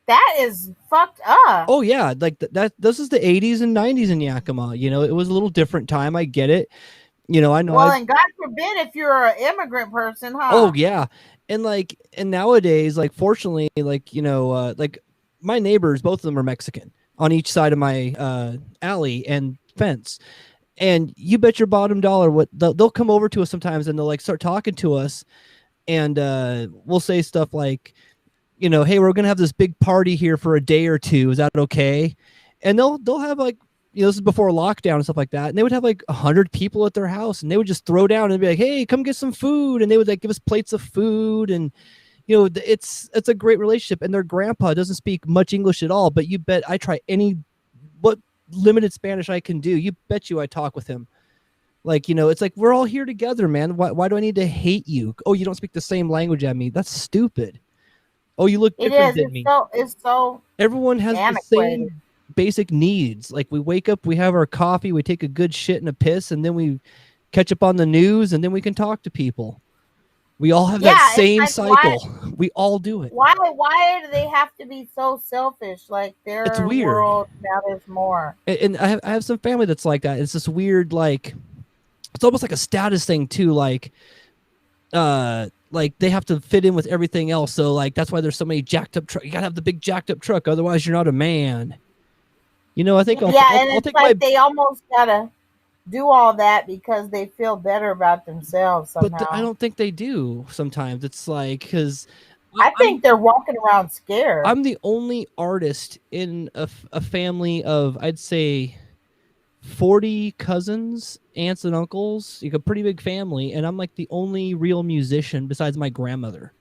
[SPEAKER 3] That is fucked up.
[SPEAKER 4] Oh yeah, like this is the 80s and 90s in Yakima. It was a little different time. I get it. I know.
[SPEAKER 3] Well, and God forbid if you're an immigrant person, huh?
[SPEAKER 4] Oh yeah, and nowadays, like fortunately, like my neighbors, both of them are Mexican on each side of my alley and fence. And you bet your bottom dollar what they'll come over to us sometimes and they'll like start talking to us, and we'll say stuff like, hey, we're gonna have this big party here for a day or two. Is that okay? And they'll have like, this is before lockdown and stuff like that. And they would have like 100 people at their house, and they would just throw down and be like, hey, come get some food. And they would like give us plates of food, and it's a great relationship. And their grandpa doesn't speak much English at all, but you bet I try what limited Spanish I can do. You bet you I talk with him. Like, it's like, we're all here together, man. Why do I need to hate you? Oh, you don't speak the same language as me. That's stupid. Oh, you look different than me.
[SPEAKER 3] It's so
[SPEAKER 4] everyone has
[SPEAKER 3] antiquated.
[SPEAKER 4] The same basic needs. Like, we wake up, we have our coffee, we take a good shit and a piss, and then we catch up on the news, and then we can talk to people. We all have that same like, cycle. We all do it.
[SPEAKER 3] Why do they have to be so selfish? Like, their world matters more.
[SPEAKER 4] And I have some family that's like that. It's this weird, like, it's almost like a status thing too. Like they have to fit in with everything else. So like, that's why there's so many jacked up trucks. You gotta have the big jacked up truck. Otherwise you're not a man. I think I'll take like
[SPEAKER 3] they almost gotta do all that because they feel better about themselves somehow.
[SPEAKER 4] But I don't think they do sometimes. It's like, because
[SPEAKER 3] I think they're walking around scared.
[SPEAKER 4] I'm the only artist in a family of, I'd say, 40 cousins, aunts and uncles. You got a pretty big family, and I'm like the only real musician besides my grandmother.